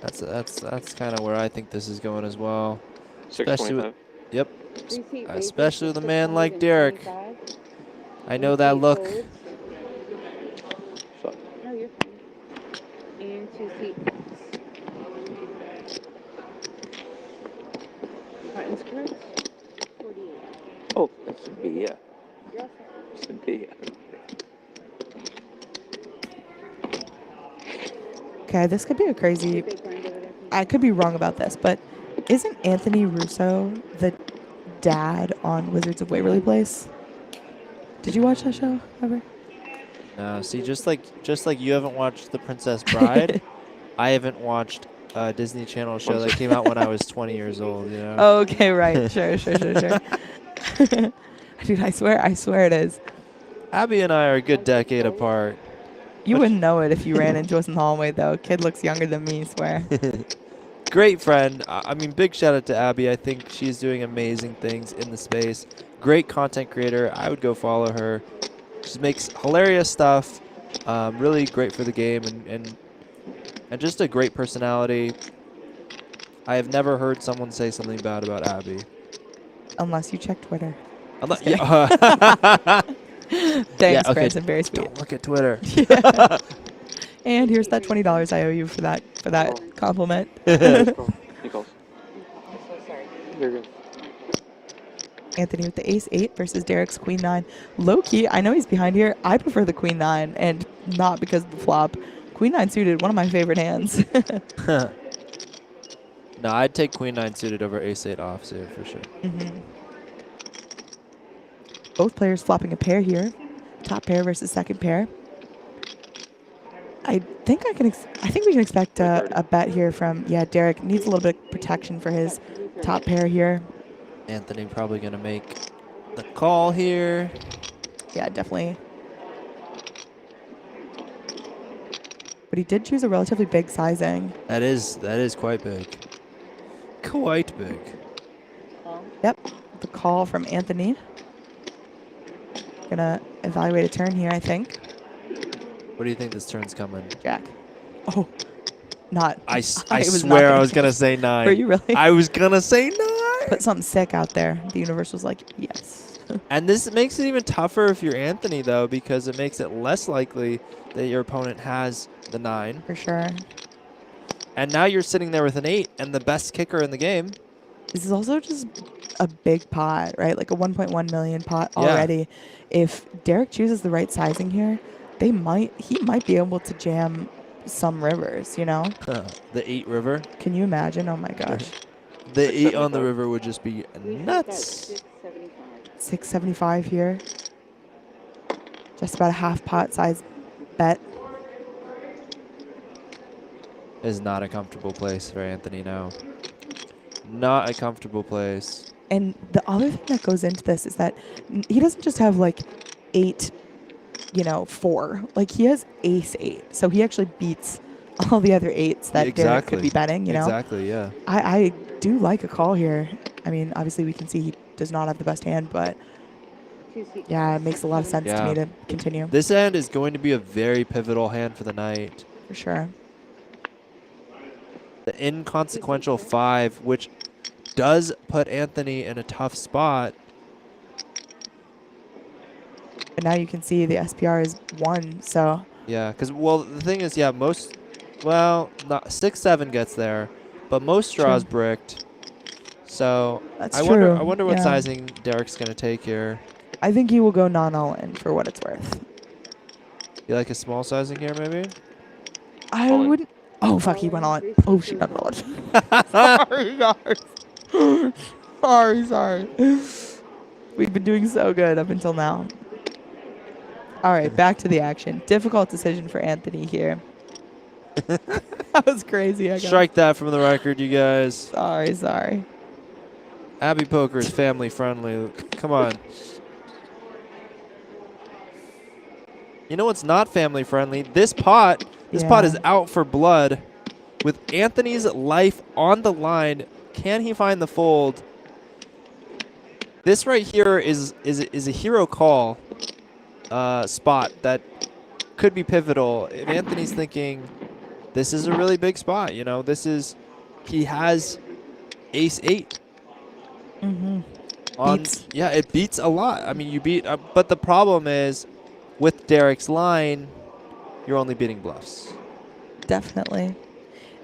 That's kind of where I think this is going as well. Especially with Yep. Three-seat Especially basis with a is man like Derek. 625. I know that Three-seat look. folds. Sorry. No, you're fine. And two-seat folds. Buttons correct? 48. Oh, that should be here. You're all set. Should be here. Okay, this could be a crazy. Big blind over there. I could be wrong about this, but isn't Anthony Russo the dad on Wizards of Waverly Place? Did you watch that show ever? No, see, just like you haven't watched The Princess Bride, I haven't watched a Disney Channel show that came out when I was 20 years old. You know. Oh, okay, right. Sure. Dude, I swear it is. Abby and I are a good decade apart. You wouldn't know it if you ran into us in the hallway, though. Kid looks younger than me, swear. Great friend. I mean, big shout out to Abby. I think she's doing amazing things in the space. Great content creator. I would go follow her. She makes hilarious stuff. Really great for the game and just a great personality. I have never heard someone say something bad about Abby. Unless you check Twitter. Yeah, Thanks, okay. Branson. Very sweet. Don't look at Twitter. Yeah. And here's that $20 I owe you for that compliment. He calls. I'm so sorry. You're good. Anthony with the ace-8 versus Derek's queen-9. Low-key, I know he's behind here. I prefer the queen-9, and not because of the flop. Queen-9 suited, one of my favorite hands. No, I'd take queen-9 suited over ace-8 offsuit for sure. Mm-hmm. Both players flopping a pair here. Top pair versus second pair. I think we can expect a bet here from Derek needs a little bit of protection for his top pair here. Anthony probably gonna make the call here. Yeah, definitely. But he did choose a relatively big sizing. That is quite big. Quite big. Yep, the call from Anthony. Gonna evaluate a turn here, I think. What do you think this turn's coming? Jack. Oh, not. I was swear not I was gonna say 9. Were you really? I was gonna say 9. Put something sick out there. The universe was like, yes. And this makes it even tougher if you're Anthony, though, because it makes it less likely that your opponent has the 9. For sure. And now you're sitting there with an 8 and the best kicker in the game. This is also just a big pot, right? Like a 1.1 million pot already. If Derek chooses the right sizing here, he might be able to jam some rivers, you know? The 8 river. Can you imagine? Oh my gosh. The 8 on the river would just be nuts. 675 here. Just about a half pot size bet. Is not a comfortable place for Anthony now. Not a comfortable place. And the other thing that goes into this is that he doesn't just have like 8, 4. Like he has ace-8. So he actually beats all the other 8s that Derek could be betting, you know? Exactly, yeah. I do like a call here. I mean, obviously we can see he does not have the best hand, but yeah, it makes a lot of sense to me to continue. This hand is going to be a very pivotal hand for the night. For sure. The inconsequential 5, which does put Anthony in a tough spot. But now you can see the SPR is 1, so. Yeah, because, the thing is, not 6-7 gets there, but most draws bricked. So That's I true. wonder what sizing Derek's going to take here. I think he will go non-all-in for what it's worth. You like a small sizing here, maybe? I wouldn't. Oh, fuck, he went on. Oh, shit, not all in. Sorry. We've been doing so good up until now. All right, back to the action. Difficult decision for Anthony here. That was crazy. Strike that from the record, you guys. Sorry. Abby Poker is family friendly. Come on. You know what's not family friendly? This pot is out for blood. With Anthony's life on the line, can he find the fold? This right here is a hero call spot that could be pivotal. If Anthony's thinking, this is a really big spot, he has ace-8. Mm-hmm. Yeah, it beats a lot. I mean, you beat, but the problem is, with Derek's line, you're only beating bluffs. Definitely.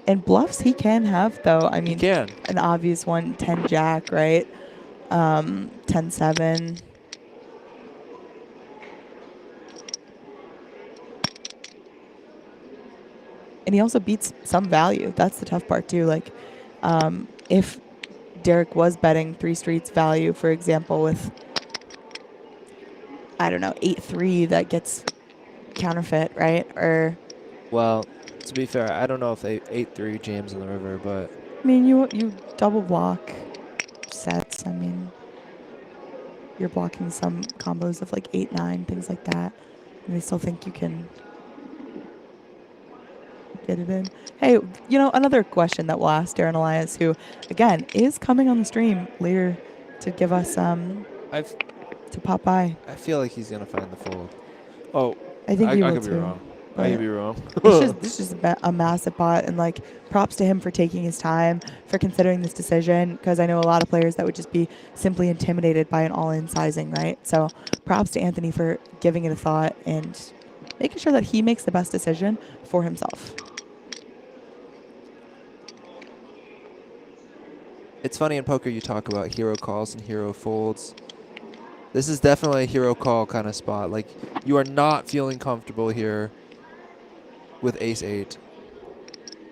And bluffs he can have, though. I mean, he can. An obvious one, 10 Jack, right? 10-7. And he also beats some value. That's the tough part, too. Like, if Derek was betting 3 streets value, for example, with, I don't know, 8-3, that gets counterfeit, right? Or, Well, to be fair, I don't know if 8-3 jams in the river, but I mean, you double block sets. I mean, you're blocking some combos of like 8-9, things like that. And they still think you can get it in. Hey, another question that we'll ask Darren Elias, who, again, is coming on the stream later to give us to pop by. I feel like he's gonna find the fold. Oh, I think he will could be too. wrong. I could be wrong. It's just a massive pot, and like props to him for taking his time, for considering this decision, because I know a lot of players that would just be simply intimidated by an all-in sizing, right? So props to Anthony for giving it a thought and making sure that he makes the best decision for himself. It's funny in poker you talk about hero calls and hero folds. This is definitely a hero call kind of spot. Like, you are not feeling comfortable here with ace-8.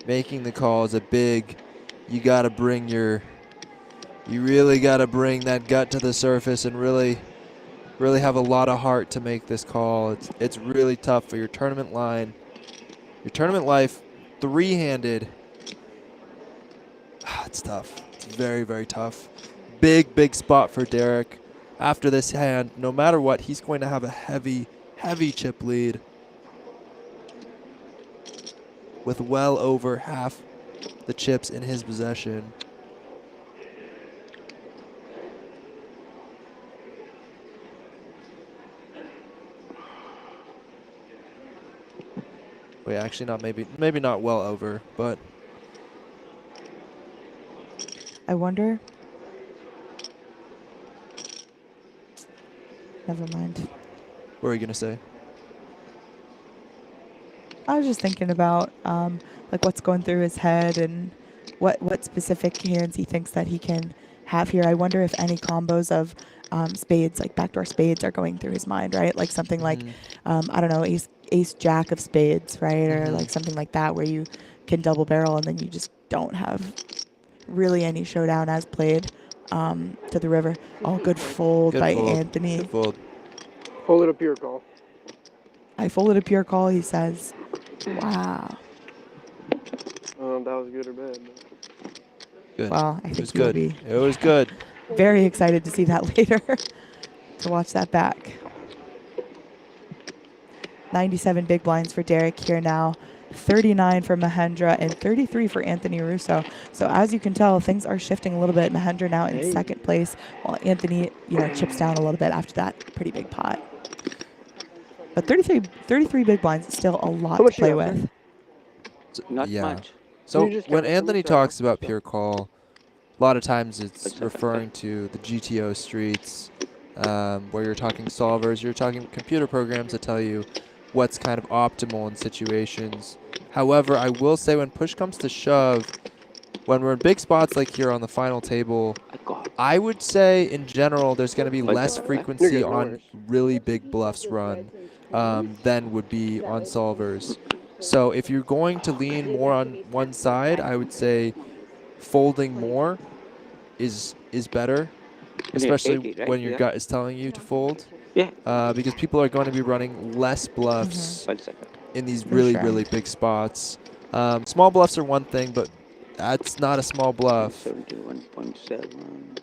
Making the call is a big, you really got to bring that gut to the surface and really have a lot of heart to make this call. It's really tough for your tournament line. Your tournament life, 3-handed. It's tough. It's very, very tough. Big spot for Derek. After this hand, no matter what, he's going to have a heavy chip lead with well over half the chips in his possession. Wait, actually not, maybe not well over, but I wonder. Never mind. what are you going to say? I was just thinking about like what's going through his head and what specific hands he thinks that he can have here. I wonder if any combos of spades, like backdoor spades, are going through his mind, right? Like something like, I don't know, ace jack of spades, right? Or like something like that where you can double barrel and then you just don't have really any showdown as played to the river. Oh, good fold by Anthony. Good fold. Folded a pure call. I folded a pure call, he says. Wow. I don't know if that was good or bad. But. Good. Well, I It think was you'll good. be It was good. very excited to see that later, to watch that back. 97 big blinds for Derek here now. 39 for Mahendra and 33 for Anthony Russo. So as you can tell, things are shifting a little bit. Mahendra now in second place, while Anthony, chips down a little bit after that pretty big pot. But 33 big blinds is still a lot to play with. Not much. So when Anthony talks about pure call, a lot of times it's referring to the GTO streets, where you're talking solvers, you're talking computer programs that tell you what's kind of optimal in situations. However, I will say when push comes to shove, when we're in big spots like here on the final table, I would say in general there's going to be less frequency on really big bluffs run than would be on solvers. So if you're going to lean more on one side, I would say folding more is better, especially when your gut is telling you to fold. Yeah. Because people are going to be running less bluffs in these really big spots. Small bluffs are one thing, but that's not a small bluff. 71.7.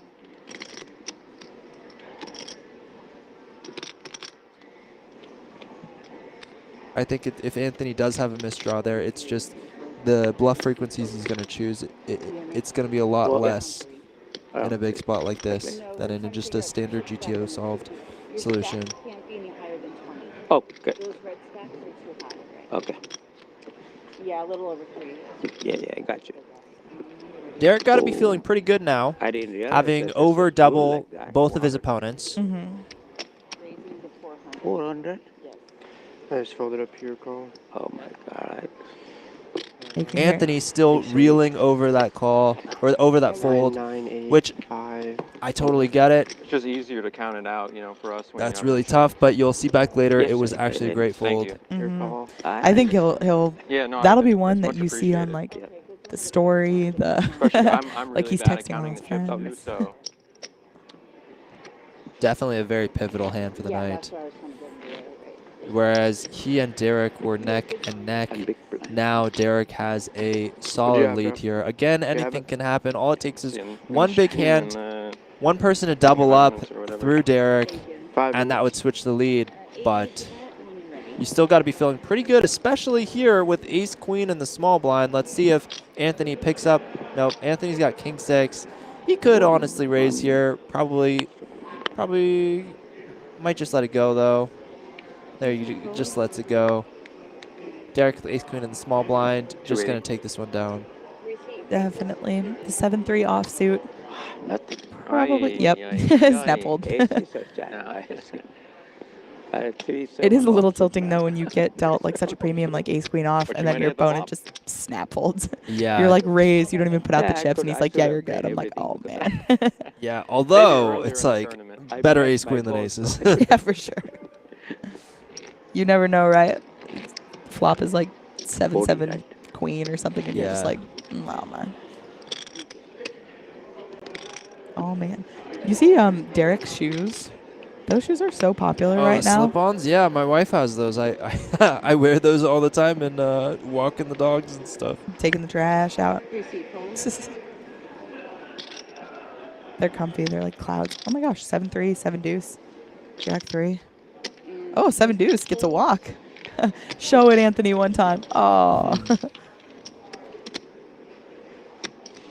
I think if Anthony does have a misdraw there, it's just the bluff frequencies he's going to choose. It's going to be a lot less in a big spot like this than in just a standard GTO solved solution. Can't be any higher than 20. Oh, good. Those red stacks are too high. Okay. Yeah, a little over 3. Yeah, I got you. Derek got to be feeling pretty good now, I didn't realize having that over it's good double like that. both of his opponents. Mm-hmm. 400? I just folded up here, call. Oh my God. You can hear it. Anthony still reeling over that call, or over that fold, 9, 8, which 5. I totally get it. It's just easier to count it out, for us. When That's you're really tough, but you'll see back later Yes, it was sir. actually a great Thank fold. you. Your Mhm. call. I think he'll. Yeah, no, That'll be it's one that much you see on appreciated. like the story, the Especially, I'm like really he's bad at texting all counting his the chips too, friends. so Definitely a very pivotal hand for the Yeah, night. that's what I was trying to get into. Right. Whereas he and Derek were neck and neck. Now Derek has a solid have lead there? here. Again, have anything it? can happen. All it takes is in one big stream hand, and, one person to double 25 up minutes or whatever. through Derek, 5 and that would minutes. switch the lead. But you still got to be feeling pretty good, especially here with ace queen in the small blind. Let's see if Anthony picks up. Nope, Anthony's got king 6. He could honestly raise here. Probably might just let it go though. There, you just lets it go. Derek with ace queen in the small blind, just gonna take this one down. Definitely the 7-3 offsuit. Nothing. Probably. Aye, Yep. aye, Snappled. It It is a little tilting though when you get dealt like such a premium like ace queen off, But and you then might your hit the opponent flop. just snap folds. Yeah. You're like raised, you don't even put out Yeah, the I chips, could- and he's I like, should yeah, have you're good. played I'm like, oh everything man. Yeah, although earlier it's in the like tournament. better bet ace my queen than balls. aces. Yeah, for sure. You never know, right? Flop is like 7-7 right. queen or something, and you're just Yeah. like, oh man. Oh man. You see Derek's shoes? Those shoes are so popular right now. Slip-ons? Yeah, my wife has those. I I wear those all the time and walking the dogs and stuff. Taking the trash out. Receipt phone. They're comfy. They're like clouds. Oh my gosh, 7-3, 7 deuce, jack 3. Oh, 7 deuce gets a walk. Show it, Anthony, one time. Oh.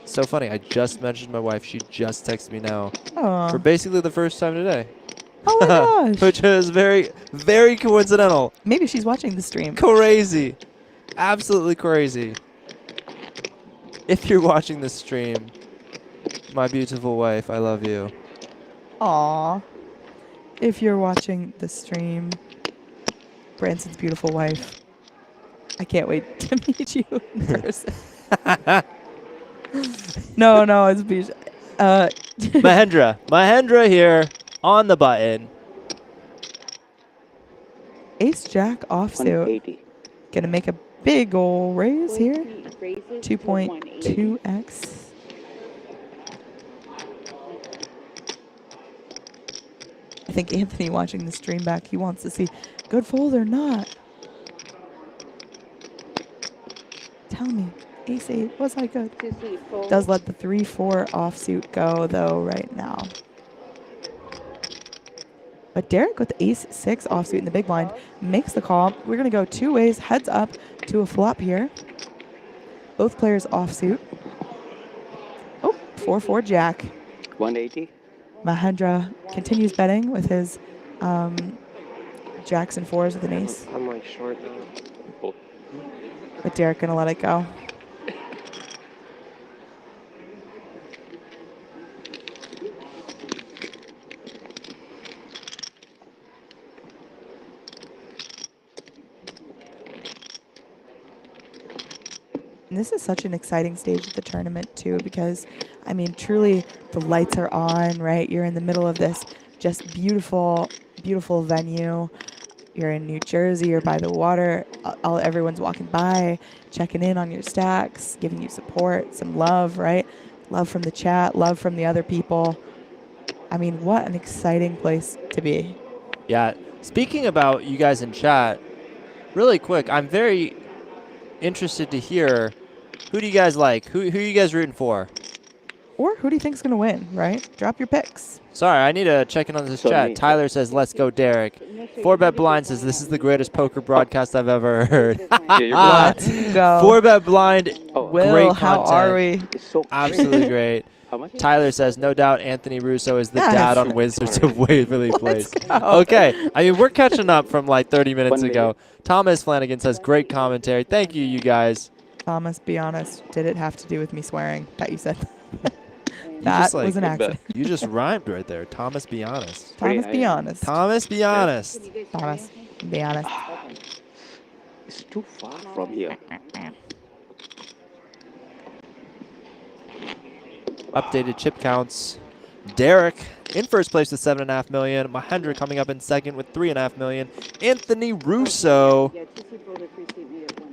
So funny. I just mentioned my wife. She just texted me now Oh. for basically the first time today. Oh my gosh. Which is very, very coincidental. Maybe she's watching the stream. Crazy. Absolutely crazy. If you're watching this stream, my beautiful wife, I love you. Aw. If you're watching the stream, Branson's beautiful wife, I can't wait to meet you in person. No, it's beautiful. Mahendra here on the button. Ace jack offsuit. 180. Gonna make a big ol' raise here. Raises to 180. 2.2x. I think Anthony watching the stream back, he wants to see good fold or not. Tell me, ace 8, was I good? To see full. Does let the 3-4 offsuit go though right now. But Derek with ace 6 offsuit in the big blind makes the call. We're gonna go 2 ways, heads up to a flop here. Both players offsuit. Oh, 4-4 jack. 180. Mahendra continues betting with his jacks and 4s with an ace. I'm like short now. Cool. But Derek gonna let it go. And this is such an exciting stage of the tournament too, because I mean, truly the lights are on, right? You're in the middle of this just beautiful, beautiful venue. You're in New Jersey, you're by the water. Everyone's walking by, checking in on your stacks, giving you support, some love, right? Love from the chat, love from the other people. I mean, what an exciting place to be. Yeah. Speaking about you guys in chat, really quick, I'm very interested to hear, who do you guys like? Who are you guys rooting for? Or who do you think's gonna win, right? Drop your picks. Sorry, I need to check in on this chat. me. Tyler says, let's go, Derek. 4Bet Blind says, this is the greatest poker broadcast I've ever heard. Yeah, you're Let's go. 4Bet Blind, Oh, Will, great how content. are we? it's so Absolutely great. How much? Tyler says, no doubt Anthony Russo is the Yes. dad on Wizards of Waverly Place. go. Okay, I mean, we're catching up from like 30 minutes One ago. Thomas Flanagan says, great commentary. Thank you, you guys. Thomas, be honest. Did it have to do with me swearing that you said? That just, like, was an accident. You just rhymed right there. Thomas, be honest. Thomas, be honest. Thomas, be honest. Thomas, be honest. It's too far from here. Updated chip counts. Derek in first place with 7.5 million. Mahendra coming up in second with 3.5 million. Anthony Russo.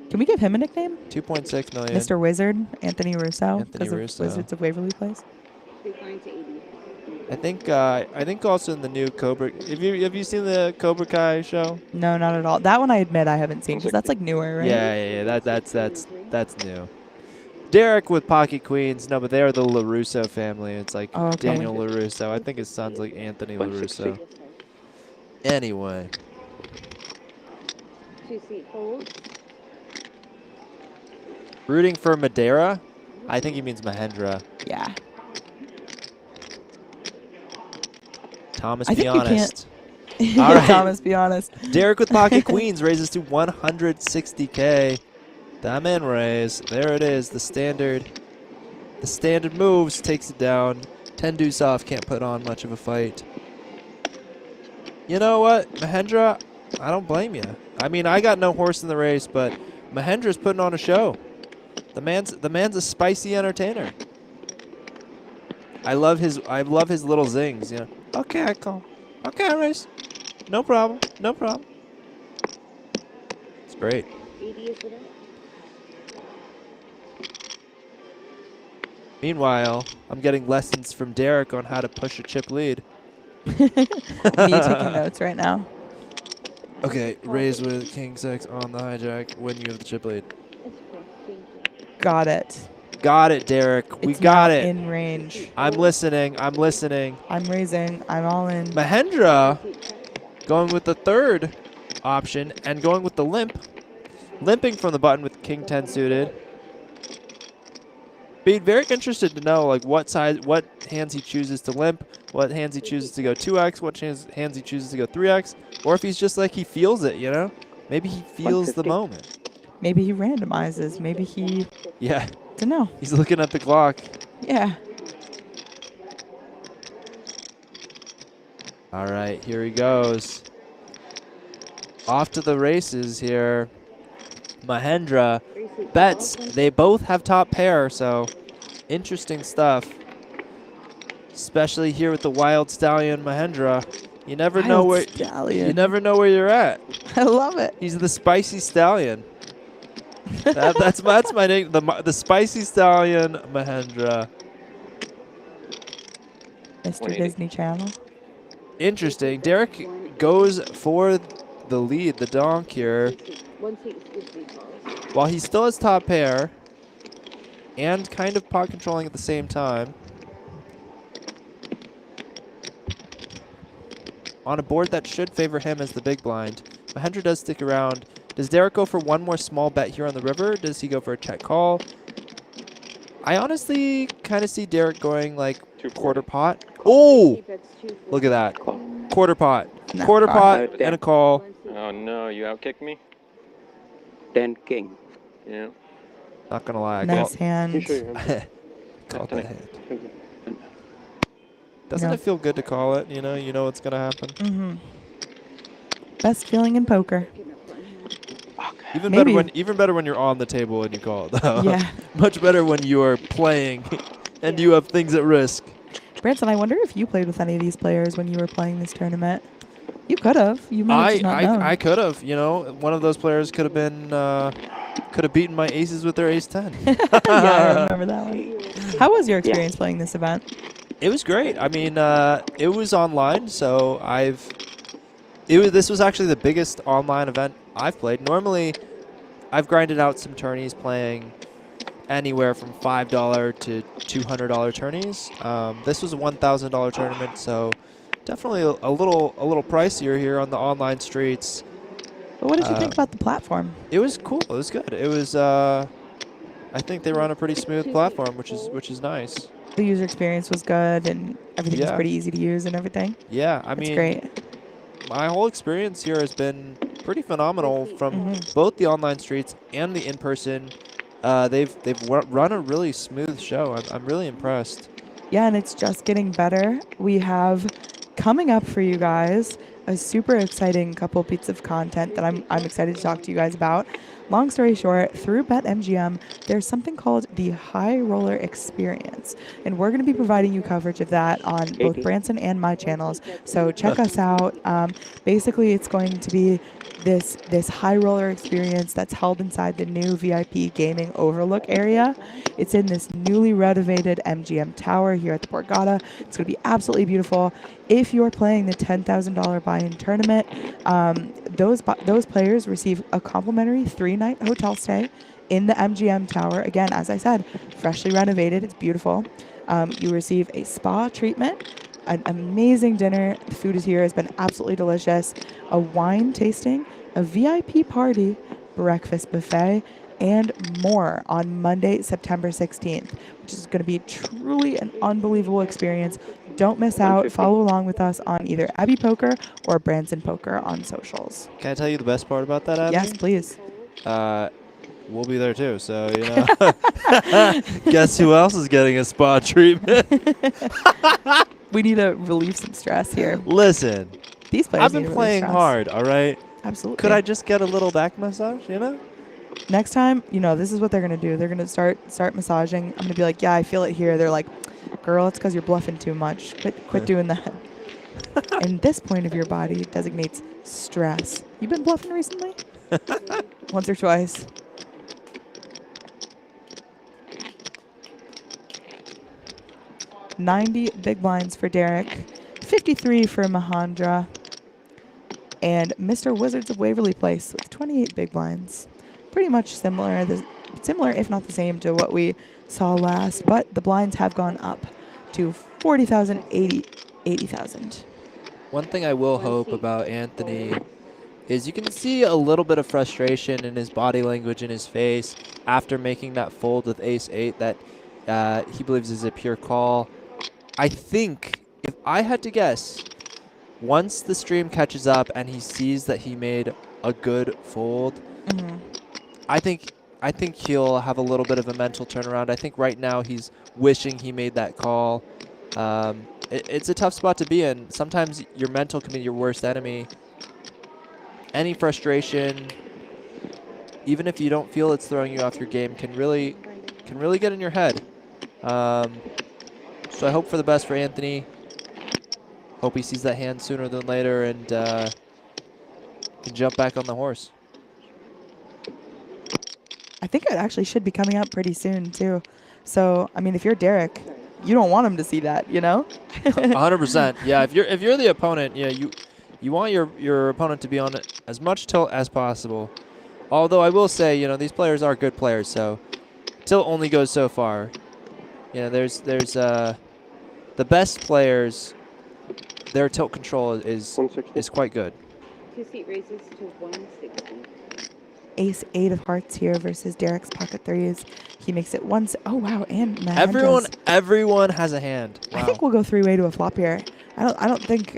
Can we give him a nickname? 2.6 million. Mr. Wizard, Anthony Russo, Anthony because of Russo. Wizards of Waverly Place. I think also in the new Cobra. Have you seen the Cobra Kai show? No, not at all. That one I admit I haven't seen because that's like newer, right? Yeah. That's new. Derek with Pocket Queens. No, but they are the LaRusso family. It's like Daniel LaRusso. I think his son's like Anthony LaRusso. Anyway. Rooting for Madeira? I think he means Mahendra. Yeah. Thomas, I be think you honest. can't. All right. Thomas, be honest. Derek with Pocket Queens raises to 160K. That man raise. There it is. The standard moves. Takes it down. 10 deuce off. Can't put on much of a fight. You know what, Mahendra? I don't blame you. I mean, I got no horse in the race, but Mahendra's putting on a show. The man's a spicy entertainer. I love his little zings. You know. Okay, I call. Okay, I race. No problem. No problem. It's great. Meanwhile, I'm getting lessons from Derek on how to push a chip lead. Me taking notes right now. Okay, raise with King 6 on the hijack when you have the chip lead. Got it. Got it, Derek. We It's got not it. in range. I'm listening. I'm listening. I'm raising. I'm all in. Mahendra going with the third option and going with the limp. Limping from the button with King 10 suited. Be very interested to know like what hands he chooses to limp, what hands he chooses to go 2x, what hands he chooses to go 3x, or if he's just like he feels it, you know? Maybe he feels the moment. Maybe he randomizes. Maybe he. Yeah. Don't know. He's looking at the clock. Yeah. All right, here he goes. Off to the races here. Mahendra bets. They both have top pair, so interesting stuff. Especially here with the Wild Stallion Mahendra. You never know where you're at. I love it. He's the Spicy Stallion. That's my name. The Spicy Stallion Mahendra. Mr. Disney Channel. Interesting. Derek goes for the lead, the donk here. While he still has top pair and kind of pot controlling at the same time. On a board that should favor him as the big blind. Mahendra does stick around. Does Derek go for one more small bet here on the river? Does he go for a check call? I honestly kind of see Derek going like quarter pot. Oh! Look at that. Quarter pot. Quarter pot and a call. Oh no, you outkicked me? 10 king. Yeah. Not gonna lie. Nice hand. Called that hand. Doesn't it feel good to call it? You know what's gonna happen. Mm-hmm. Best feeling in poker. Even better when you're on the table and you call it though. Yeah. Much better when you are playing and you have things at risk. Branson, I wonder if you played with any of these players when you were playing this tournament. You could have. You might have just not known. I could have. You know, one of those players could have been could have beaten my aces with their ace 10. Yeah, I remember that one. How was your experience playing this event? It was great. I mean, it was online, so this was actually the biggest online event I've played. Normally, I've grinded out some tourneys playing anywhere from $5 to $200 tourneys. This was a $1,000 tournament, so definitely a little pricier here on the online streets. But what did you think about the platform? It was cool. It was good. It was. I think they were on a pretty smooth platform, which is nice. The user experience was good, and everything was pretty easy to use and everything. Yeah, I mean, great. My whole experience here has been pretty phenomenal from both the online streets and the in-person. they've run a really smooth show. I'm really impressed. Yeah, and it's just getting better. We have coming up for you guys a super exciting couple bits of content that I'm excited to talk to you guys about. Long story short, through BetMGM, there's something called the High Roller Experience, and we're going to be providing you coverage of that on both Branson and my channels. So check us out. Basically, it's going to be this high roller experience that's held inside the new VIP gaming overlook area. It's in this newly renovated MGM Tower here at the Borgata. It's going to be absolutely beautiful. If you're playing the $10,000 buy-in tournament, those players receive a complimentary 3-night hotel stay in the MGM Tower. Again, as I said, freshly renovated. It's beautiful. You receive a spa treatment, an amazing dinner. The food is here has been absolutely delicious. A wine tasting, a VIP party, breakfast buffet, and more on Monday, September 16th, which is going to be truly an unbelievable experience. Don't miss out. Follow along with us on either Abby Poker or Branson Poker on socials. Can I tell you the best part about that, Abby? Yes, please. We'll be there too, so you know. Guess who else is getting a spa treatment? We need to relieve some stress here. Listen, These players I've need been to relieve playing stress. hard, all right? Absolutely. Could I just get a little back massage, you know? Next time, you know, this is what they're going to do. They're going to start massaging. I'm going to be like, yeah, I feel it here. They're like, girl, it's because you're bluffing too much. Quit doing that. And this point of your body designates stress. You been bluffing recently? Once or twice. $90 big blinds for Derek, 53 for Mahendra, and Mr. Wizards of Waverly Place with 28 big blinds. Pretty much similar, if not the same, to what we saw last, but the blinds have gone up to 40,000, 80,000. One thing I will hope about Anthony is you can see a little bit of frustration in his body language in his face after making that fold with ace-8 that he believes is a pure call. I think, if I had to guess, once the stream catches up and he sees that he made a good fold, I think he'll have a little bit of a mental turnaround. I think right now he's wishing he made that call. It's a tough spot to be in. Sometimes your mental can be your worst enemy. Any frustration, even if you don't feel it's throwing you off your game, can really get in your head. So I hope for the best for Anthony. Hope he sees that hand sooner than later and can jump back on the horse. I think it actually should be coming up pretty soon, too. So, I mean, if you're Derek, you don't want him to see that, you know? 100%. Yeah, if you're the opponent, yeah, you want your opponent to be on as much tilt as possible. Although I will say, you know, these players are good players, so tilt only goes so far. You know, there's the best players, their tilt control is quite good. 2-seat raises to 160. Ace-8 of hearts here versus Derek's pocket threes. He makes it once. Oh, wow. And Mahendra's. Everyone has a hand. Wow. I think we'll go 3-way to a flop here. I don't think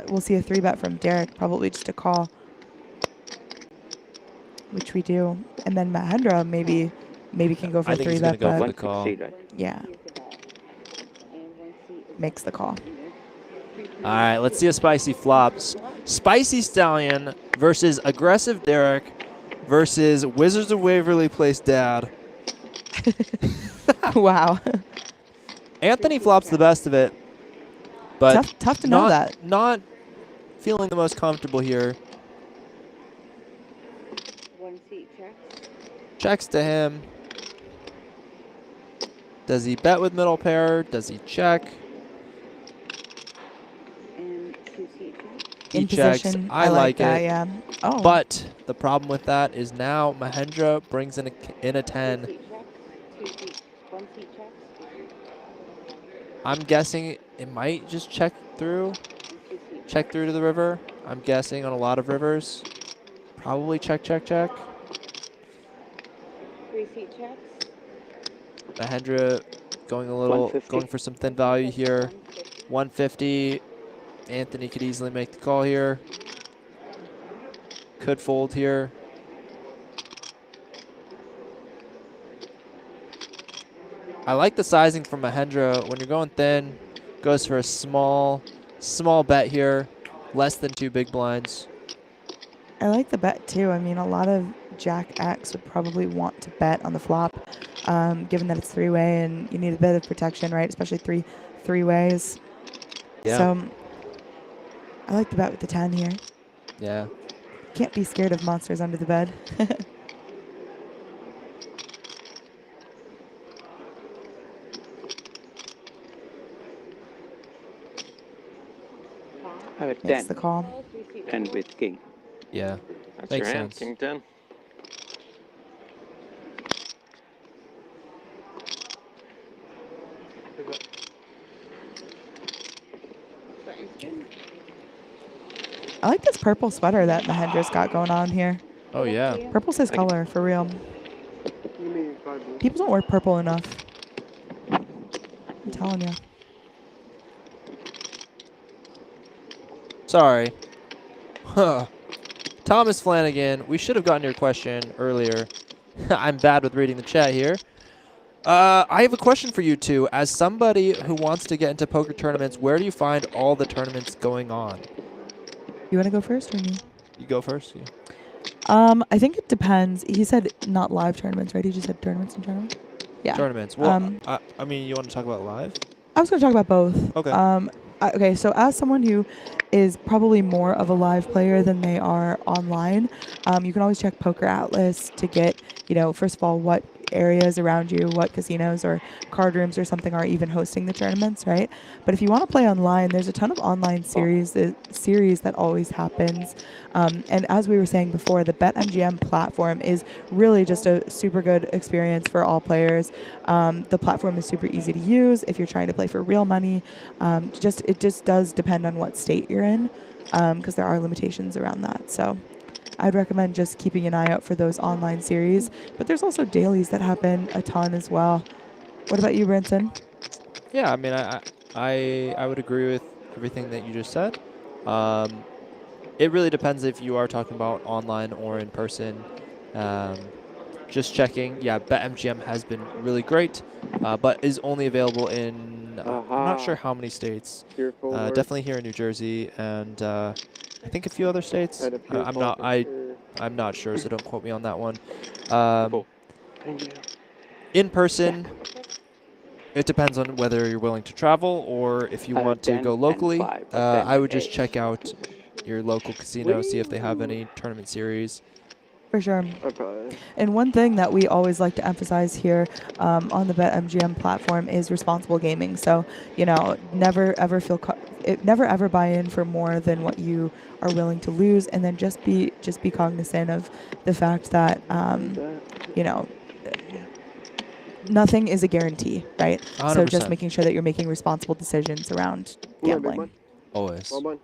we'll see a 3-bet from Derek. Probably just a call, which we do. And then Mahendra maybe can go for a 3-bet. Go for the call. Yeah. Makes the call. All right, let's see a spicy flops. Spicy Stallion versus Aggressive Derek versus Wizards of Waverly Place Dad. Wow. Anthony flops the best of it, but tough to know that. Not feeling the most comfortable here. 1-seat checks. Checks to him. Does he bet with middle pair? Does he check? And 2-seat checks. In checks. position. I like that, it. yeah. Oh. But the problem with that is now Mahendra brings in a 10. 2-seat checks. 1-seat checks. I'm guessing it might just check through to the river. I'm guessing on a lot of rivers. Probably check. 3-seat checks. Mahendra going for some thin value here. 150. Anthony could easily make the call here. Could fold here. I like the sizing from Mahendra. When you're going thin, goes for a small bet here, less than 2 big blinds. I like the bet too. I mean, a lot of Jack X would probably want to bet on the flop, given that it's 3-way and you need a bit of protection, right? Especially three ways. Yeah. So I like the bet with the 10 here. Yeah. Can't be scared of monsters under the bed. I have a Makes 10. the call. 10 with king. Yeah. That's Makes your hand, sense. King 10. I like this purple sweater that Mahendra's got going on here. Oh, yeah. Purple's his color, for real. People don't wear purple enough. I'm telling you. Sorry. Huh. Thomas Flanagan, we should have gotten your question earlier. I'm bad with reading the chat here. I have a question for you two. As somebody who wants to get into poker tournaments, where do you find all the tournaments going on? You want to go first or me? You go first. Yeah. I think it depends. He said not live tournaments, right? He just said tournaments in general. Yeah. Tournaments. Well, I mean, you want to talk about live? I was going to talk about both. Okay. Okay, so as someone who is probably more of a live player than they are online, you can always check Poker Atlas to get, first of all, what areas around you, what casinos or card rooms or something are even hosting the tournaments, right? But if you want to play online, there's a ton of online series that always happens. And as we were saying before, the BetMGM platform is really just a super good experience for all players. The platform is super easy to use if you're trying to play for real money. It just does depend on what state you're in, because there are limitations around that. So I'd recommend just keeping an eye out for those online series. But there's also dailies that happen a ton as well. What about you, Brinson? Yeah, I mean, I would agree with everything that you just said. It really depends if you are talking about online or in person. Just checking. Yeah, BetMGM has been really great, but is only available in I'm not sure how many states. Definitely here in New Jersey and I think a few other states. I'm not sure, so don't quote me on that one. In person, it depends on whether you're willing to travel or if you want to go locally. I would just check out your local casino, see if they have any tournament series. For sure. And one thing that we always like to emphasize here on the BetMGM platform is responsible gaming. So, never ever buy in for more than what you are willing to lose, and then just be cognizant of the fact that nothing is a guarantee, right? 100%. So just making sure that you're making responsible decisions around gambling. Always. Well done.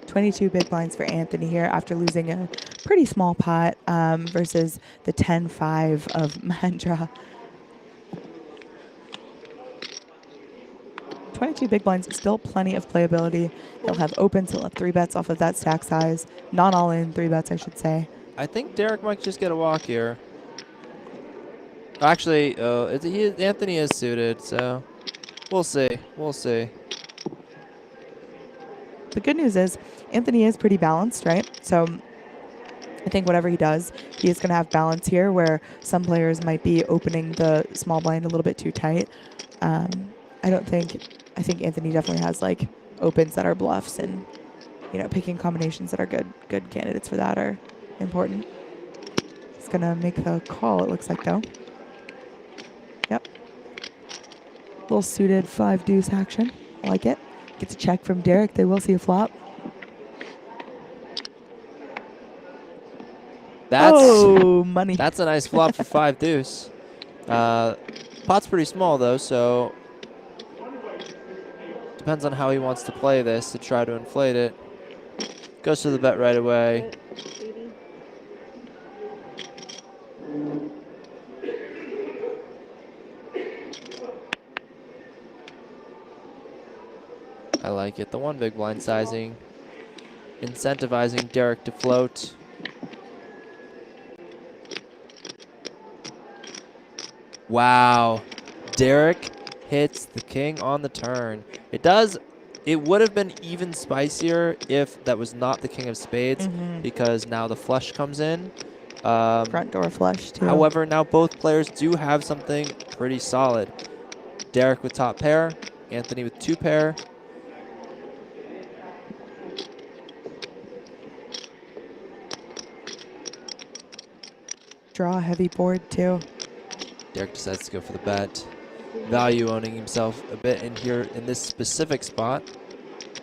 22 big blinds for Anthony here after losing a pretty small pot versus the 10-5 of Mahendra. 22 big blinds, still plenty of playability. He'll have opens, he'll have 3-bets off of that stack size. Not all in 3-bets, I should say. I think Derek might just get a walk here. Actually, Anthony is suited, so we'll see. We'll see. The good news is Anthony is pretty balanced, right? So I think whatever he does, he is going to have balance here where some players might be opening the small blind a little bit too tight. I think Anthony definitely has like opens that are bluffs and, picking combinations that are good candidates for that are important. He's going to make the call, it looks like, though. Yep. Little suited 5-deuce action. I like it. Gets a check from Derek. They will see a flop. Money. That's a nice flop for 5-deuce. Pot's pretty small, though, so depends on how he wants to play this to try to inflate it. Goes to the bet right away. I like it. The 1 big blind sizing. incentivizing Derek to float. Wow. Derek hits the king on the turn. It would have been even spicier if that was not the king of spades, because now the flush comes in. Front door flush, too. However, now both players do have something pretty solid. Derek with top pair, Anthony with 2 pair. Draw a heavy board, too. Derek decides to go for the bet. Value owning himself a bit in here in this specific spot.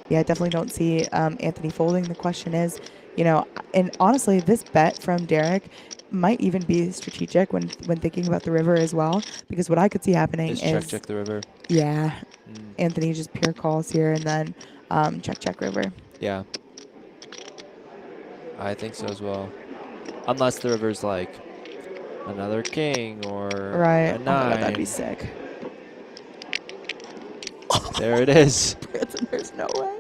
Yeah, I definitely don't see Anthony folding. The question is, and honestly, this bet from Derek might even be strategic when thinking about the river as well, because what I could see happening is check the river. Yeah, Anthony just pure calls here and then check river. Yeah, I think so as well. Unless the river's like another king or Right. a 9. Oh my God, that'd be sick. There it is. There's no way.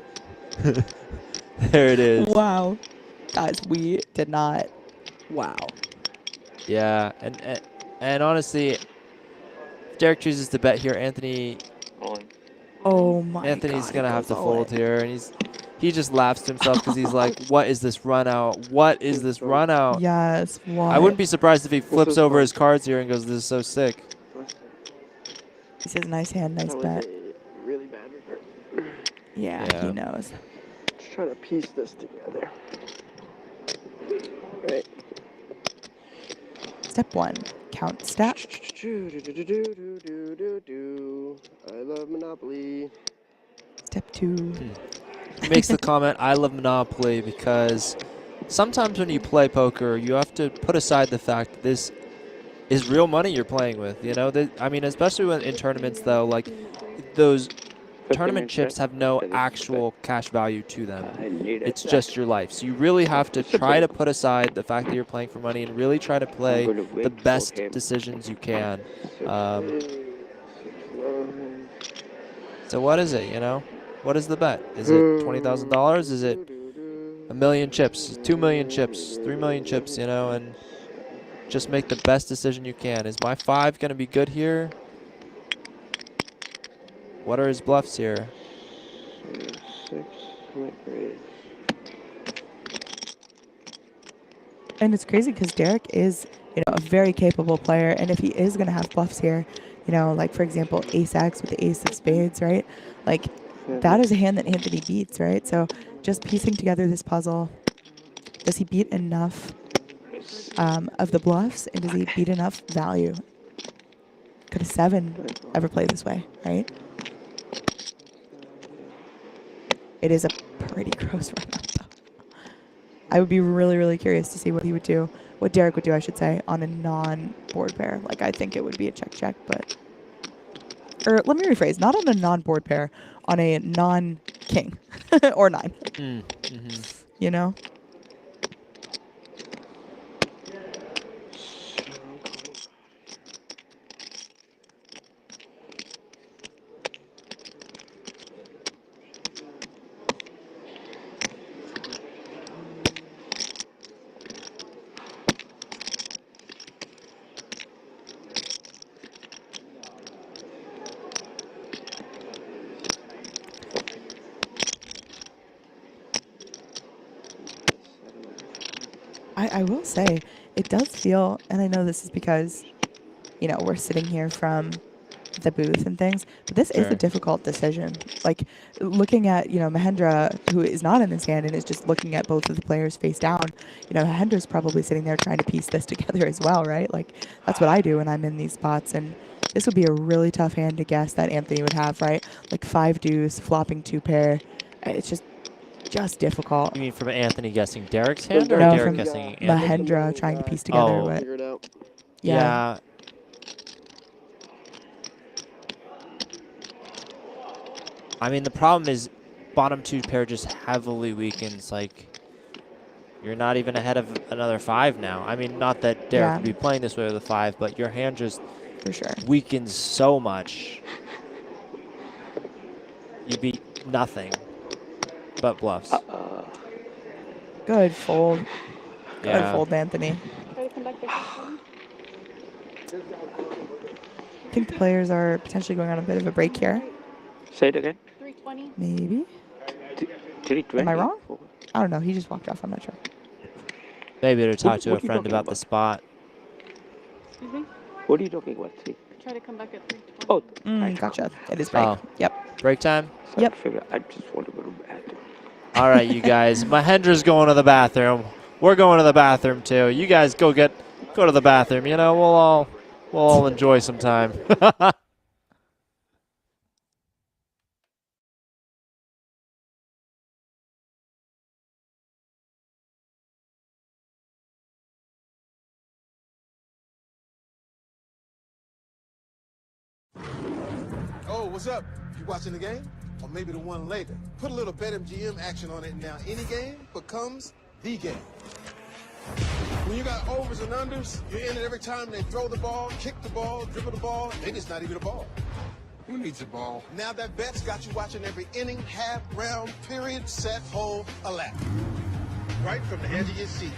There it is. Wow. Guys, we did not. Wow. Yeah, and honestly, if Derek chooses to bet here, Anthony's gonna have to fold here, and he just laughs to himself because he's like, "What is this run out? What is this run out?" Yes. What? I wouldn't be surprised if he flips over his cards here and goes, "This is so sick." He says, "Nice hand, nice bet." Really bad river. Yeah, he knows. Just trying to piece this together. Right. Step 1, count step. I love Monopoly. Step 2. He makes the comment, "I love Monopoly," because sometimes when you play poker, you have to put aside the fact that this is real money you're playing with. I mean, especially in tournaments, though, like those tournament chips have no actual cash value to them. It's just your life. So you really have to try to put aside the fact that you're playing for money and really try to play the best decisions you can. So what is it, What is the bet? Is it $20,000? Is it 1,000,000 chips, 2,000,000 chips, 3,000,000 chips, and just make the best decision you can. Is my 5 going to be good here? What are his bluffs here? 6, great. And it's crazy because Derek is, a very capable player. And if he is going to have bluffs here, like, for example, ace-x with the ace of spades, right? Like, that is a hand that Anthony beats, right? So just piecing together this puzzle, does he beat enough of the bluffs? And does he beat enough value? Could a 7 ever play this way, right? It is a pretty gross run up, though. I would be really, really curious to see what Derek would do, I should say, on a non-board pair. Like, I think it would be a check, but... Or let me rephrase, not on a non-board pair, on a non-king or 9. I will say, it does feel, and I know this is because, we're sitting here from the booth and things, but this is a difficult decision. Like, looking at, Mahendra, who is not in this hand and is just looking at both of the players face down, Mahendra's probably sitting there trying to piece this together as well, right? Like, that's what I do when I'm in these spots, and this would be a really tough hand to guess that Anthony would have, right? Like 5 deuce, flopping 2 pair. It's just difficult. You mean from Anthony guessing Derek's hand, or No, Derek from guessing Anthony? Mahendra trying to piece together what. Figure it out. Yeah. I mean, the problem is bottom 2 pair just heavily weakens. Like, you're not even ahead of another 5 now. I mean, not that Derek would be playing this way with a 5, but your hand just for sure weakens so much. You beat nothing but bluffs. Good fold. Good Yeah. fold, Anthony. Try to come back there. I think the players are potentially going on a bit of a break here. Say it again. 320. Maybe. 320. Am I wrong? I don't know. He just walked off. I'm not sure. Maybe to talk to a what you friend talking about the about? spot. Excuse me? What are you talking about? See? Try to come back at 320. Oh, Gotcha. It is break. Oh. Yep. Break time? so Yep. I figure I just want to go to the bathroom. All right, you guys. Mahendra's going to the bathroom. We're going to the bathroom too. You guys go to the bathroom. You know, we'll all enjoy some time. Oh, what's up? You watching the game? Or maybe the one later? Put a little BetMGM action on it, and now any game becomes the game. When you got overs and unders, you're in it every time they throw the ball, kick the ball, dribble the ball. Maybe it's not even a ball. Who needs a ball? Now that bet's got you watching every inning, half, round, period, set, hole, a lap. Right from the edge of your seat.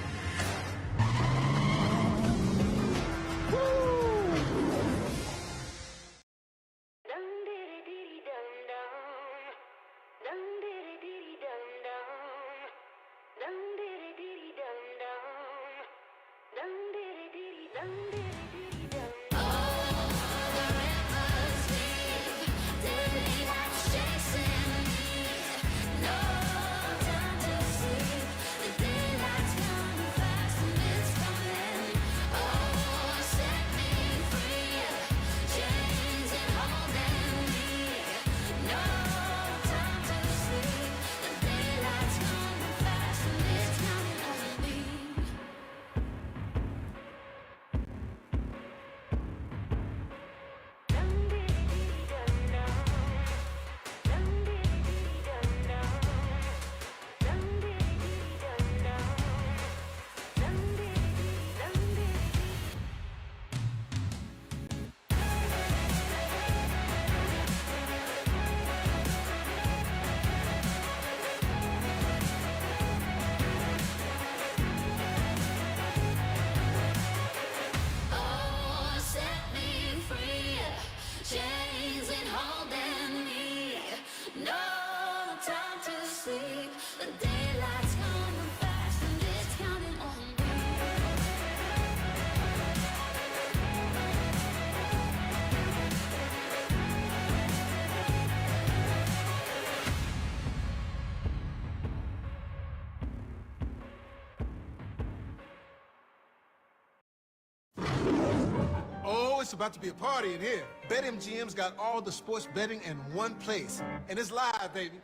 Oh, it's about to be a party in here. BetMGM's got all the sports betting in one place. And it's live, baby.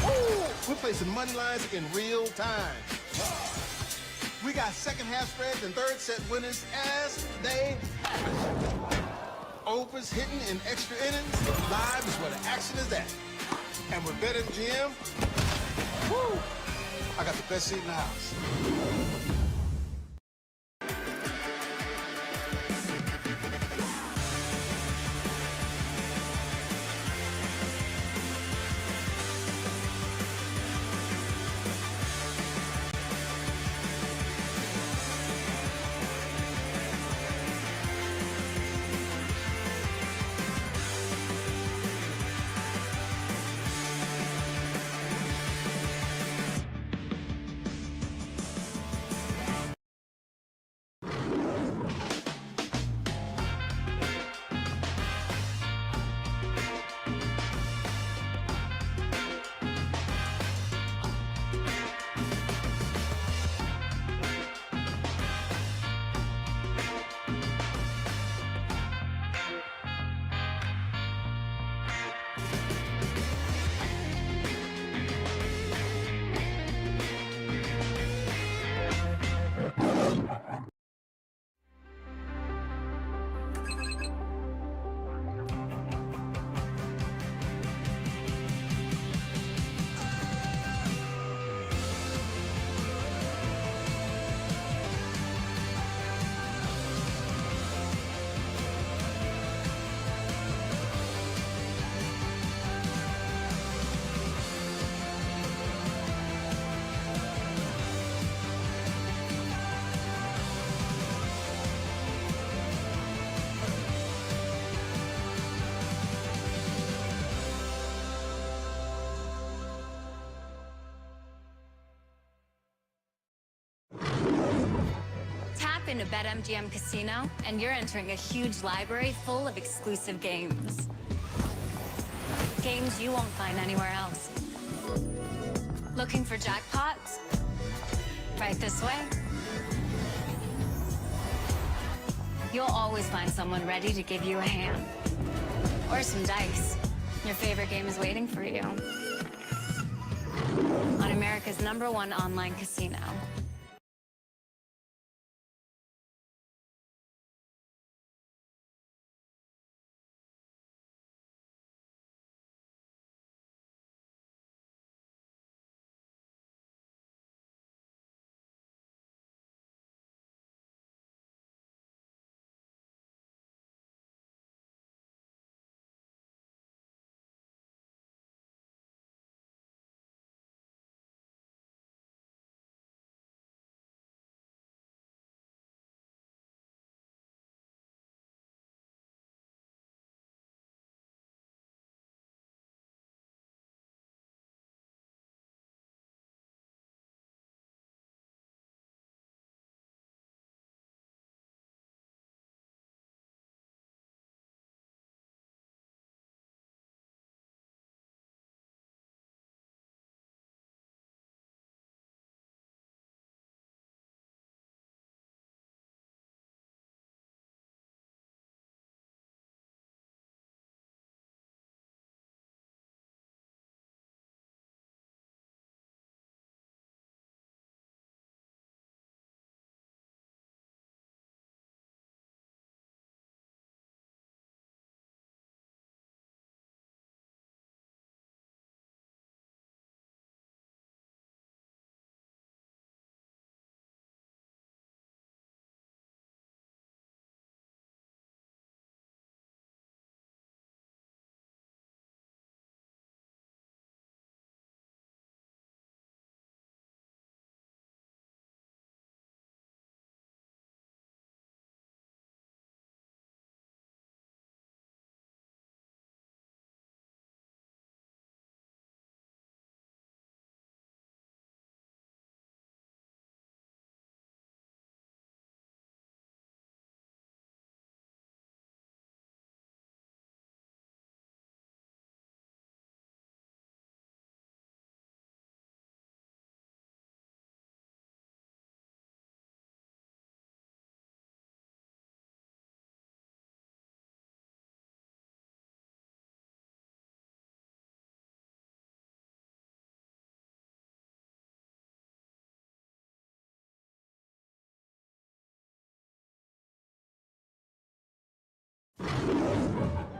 Ooh, we're placing money lines in real time. We got second half spreads and third set winners as they happen. Overs hitting in extra innings. Live is where the action is at. And with BetMGM, woo, I got the best seat in the house. into BetMGM Casino, and you're entering a huge library full of exclusive games. Games you won't find anywhere else. Looking for jackpots? Right this way. You'll always find someone ready to give you a hand. Or some dice. Your favorite game is waiting for you. On America's #1 online casino.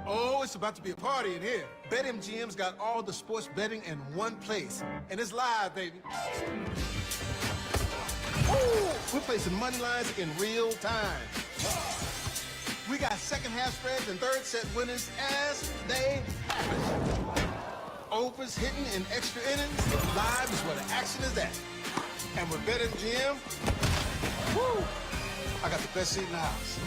Oh, it's about to be a party in here. BetMGM's got all the sports betting in one place. And it's live, baby. Ooh, we're placing money lines in real time. We got second half spreads and third set winners as they happen. Overs hitting in extra innings. Live is where the action is at. And with BetMGM, woo, I got the best seat in the house.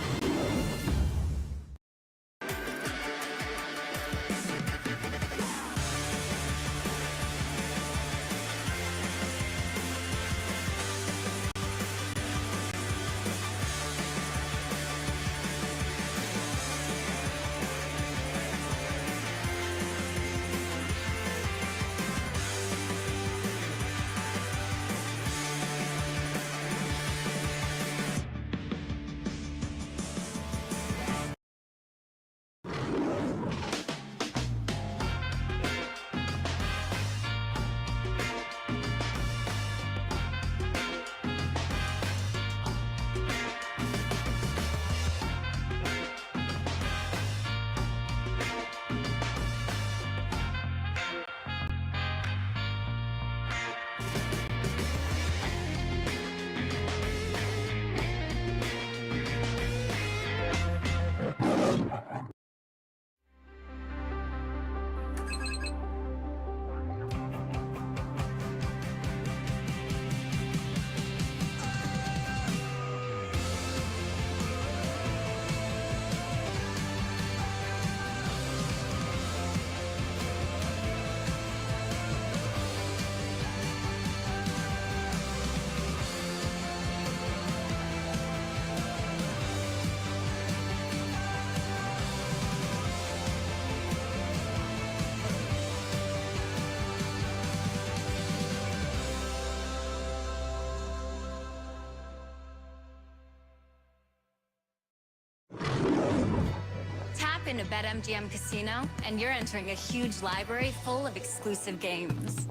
Step into BetMGM Casino, and you're entering a huge library full of exclusive games.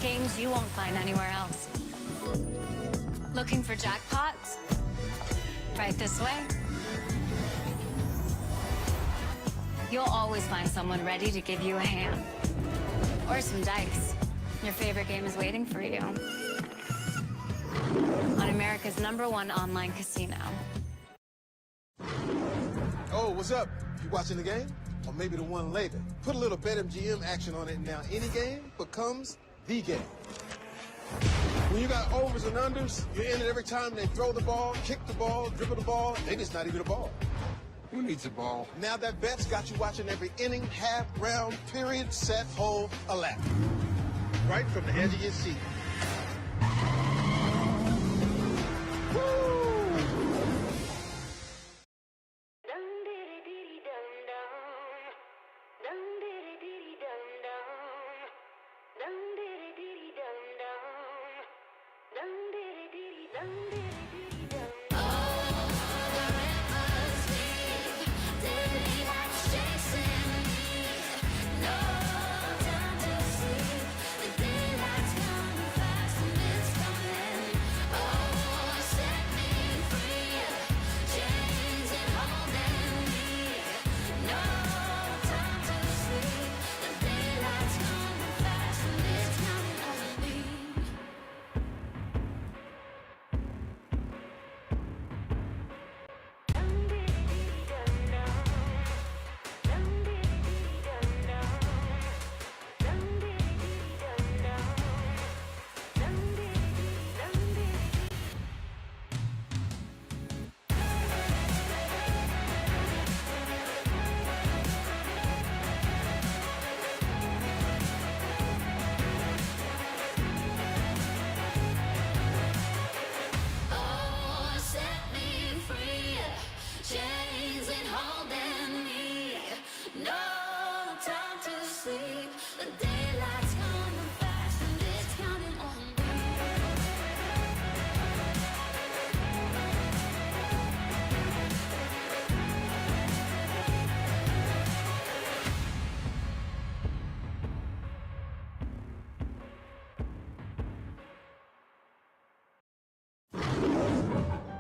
Games you won't find anywhere else. Looking for jackpots? Right this way. You'll always find someone ready to give you a hand. Or some dice. Your favorite game is waiting for you. On America's #1 online casino. Oh, what's up? You watching the game? Or maybe the one later. Put a little BetMGM action on it, and now any game becomes the game. When you got overs and unders, you're in it every time they throw the ball, kick the ball, dribble the ball. They just not even a ball. Who needs a ball? Now that bet's got you watching every inning, half, round, period, set, hole, a lap. Right from the edge of your seat.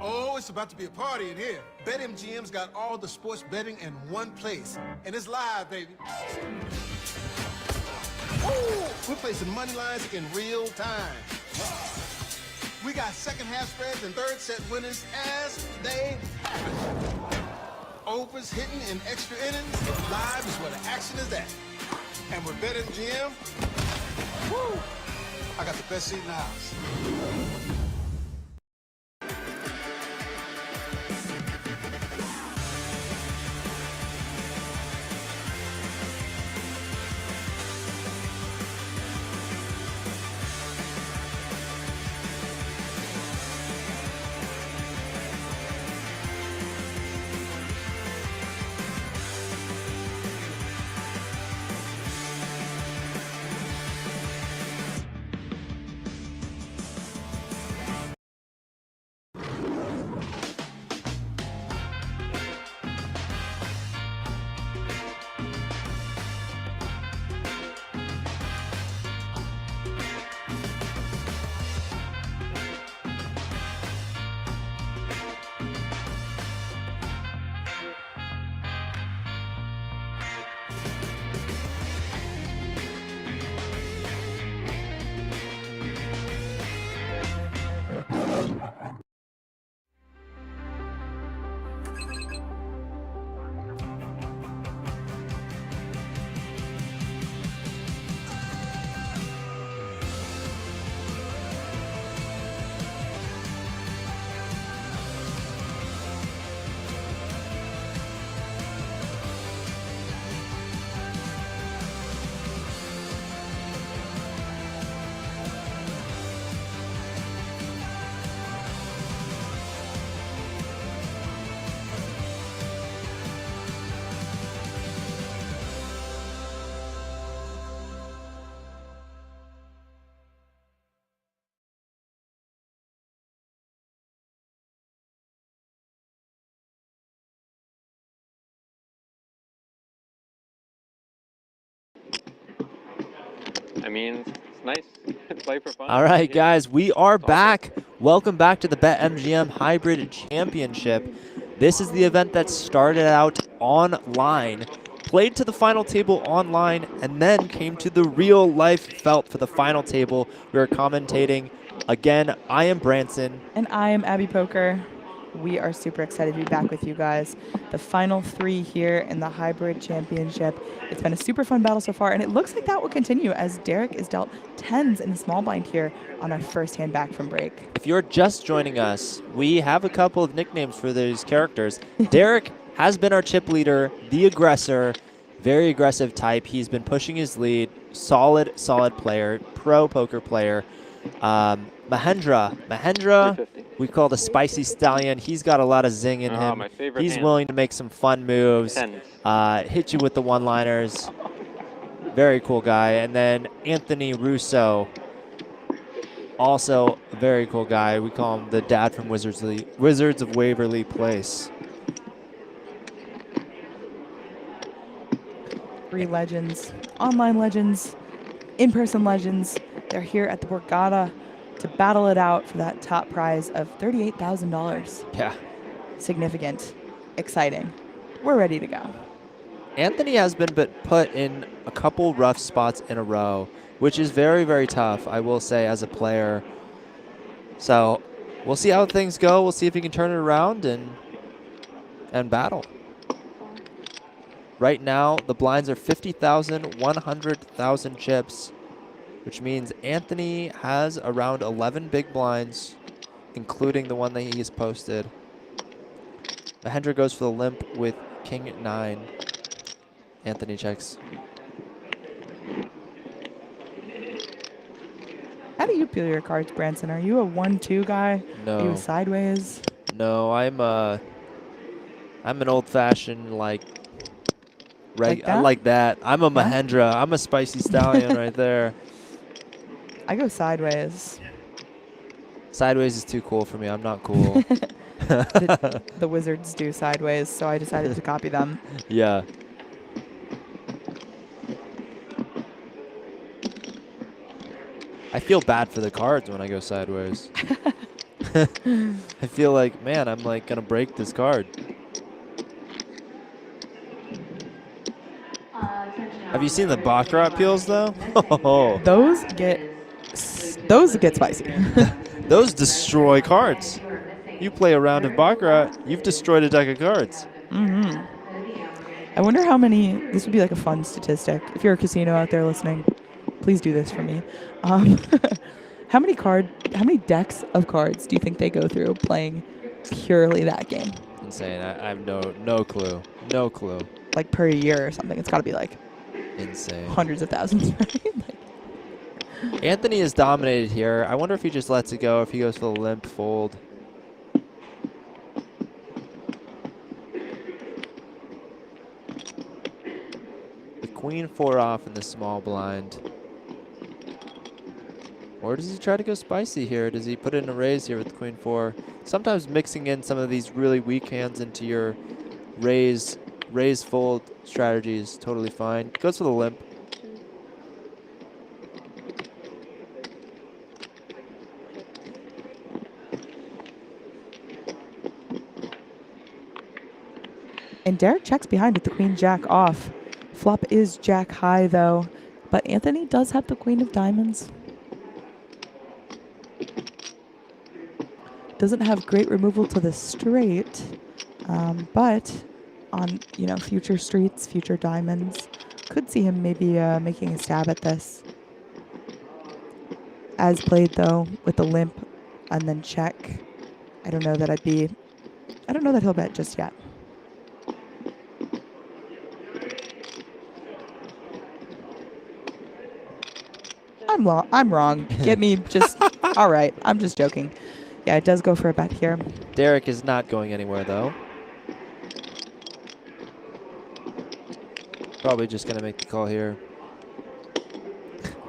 Oh, it's about to be a party in here. BetMGM's got all the sports betting in one place. And it's live, baby. Ooh, we're placing money lines in real time. We got second half spreads and third set winners as they happen. Overs hitting in extra innings. Live is where the action is at. And with BetMGM, woo, I got the best seat in the house. I mean, it's nice. Play for fun. All right, Yeah. guys, we are back. Welcome back to the BetMGM Hybrid Championship. This is the event that started out online, played to the final table online, and then came to the real life felt for the final table. We are commentating. Again, I am Branson. And I am Abby Poker. We are super excited to be back with you guys. The final 3 here in the Hybrid Championship. It's been a super fun battle so far, and it looks like that will continue as Derek is dealt 10s in the small blind here on our first hand back from break. If you're just joining us, we have a couple of nicknames for these characters. Derek has been our chip leader, the aggressor, very aggressive type. He's been pushing his lead, solid player, pro poker player. Mahendra, we call the spicy stallion. He's got a lot of zing in him. My favorite He's hand. willing to make some fun moves, hit you with the one-liners. Very cool guy. And then Anthony Russo, also a very cool guy. We call him the dad from Wizards of Waverly Place. 3 legends, online legends, in-person legends. They're here at the Borgata to battle it out for that top prize of $38,000. Yeah. Significant, exciting. We're ready to go. Anthony has been put in a couple rough spots in a row, which is very, very tough, I will say, as a player. So we'll see how things go. We'll see if he can turn it around and battle. Right now, the blinds are 50,000, 100,000 chips, which means Anthony has around 11 big blinds, including the one that he has posted. Mahendra goes for the limp with King 9. Anthony checks. How do you peel your cards, Branson? Are you a 1-2 guy? No. Are you a sideways? No, I'm an old-fashioned like that. I'm a Mahendra. I'm a spicy stallion right there. I go sideways. Sideways is too cool for me. I'm not cool. The Wizards do sideways, so I decided to copy them. Yeah. I feel bad for the cards when I go sideways. I feel like, man, I'm like gonna break this card. Have you seen the Baccarat peels though? Those get spicy. Those destroy cards. You play a round of Baccarat, you've destroyed a deck of cards. Mm-hmm. I wonder how many. This would be like a fun statistic. If you're a casino out there listening, please do this for me. How many decks of cards do you think they go through playing purely that game? Insane. I have no clue. No clue. Like per year or something. It's got to be like insane. Hundreds of thousands, right? Anthony is dominated here. I wonder if he just lets it go, if he goes for the limp fold. The queen 4 off in the small blind. Or does he try to go spicy here? Does he put in a raise here with queen 4? Sometimes mixing in some of these really weak hands into your raise fold strategy is totally fine. Goes for the limp. And Derek checks behind with the queen jack off. Flop is jack high though, but Anthony does have the queen of diamonds. Doesn't have great removal to the straight, but on future streets, future diamonds, could see him maybe making a stab at this. As played though with the limp and then check. I don't know that he'll bet just yet. I'm wrong. Get me just all right. I'm just joking. Yeah, it does go for a bet here. Derek is not going anywhere though. Probably just gonna make the call here.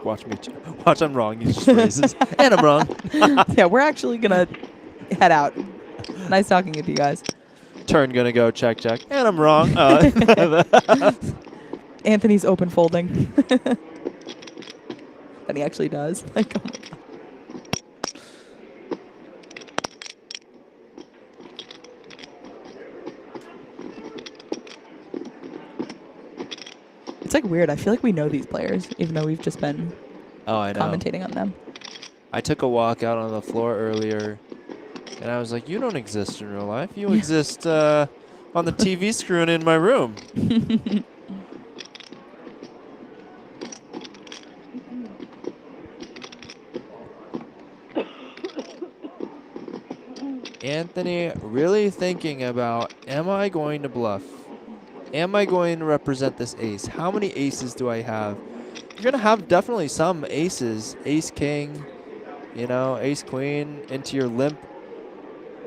Watch me. Watch, I'm wrong. He just raises, and I'm wrong. Yeah, we're actually gonna head out. Nice talking with you guys. Turn gonna go check, and I'm wrong. Anthony's open folding. than he actually does. Like, oh my God. It's like weird. I feel like we know these players, even though we've just been I know. commentating on them. I took a walk out on the floor earlier, and I was like, you don't exist in real life. You exist on the TV screen in my room. Anthony really thinking about, am I going to bluff? Am I going to represent this ace? How many aces do I have? You're going to have definitely some aces. Ace, king, you know, ace, queen into your limp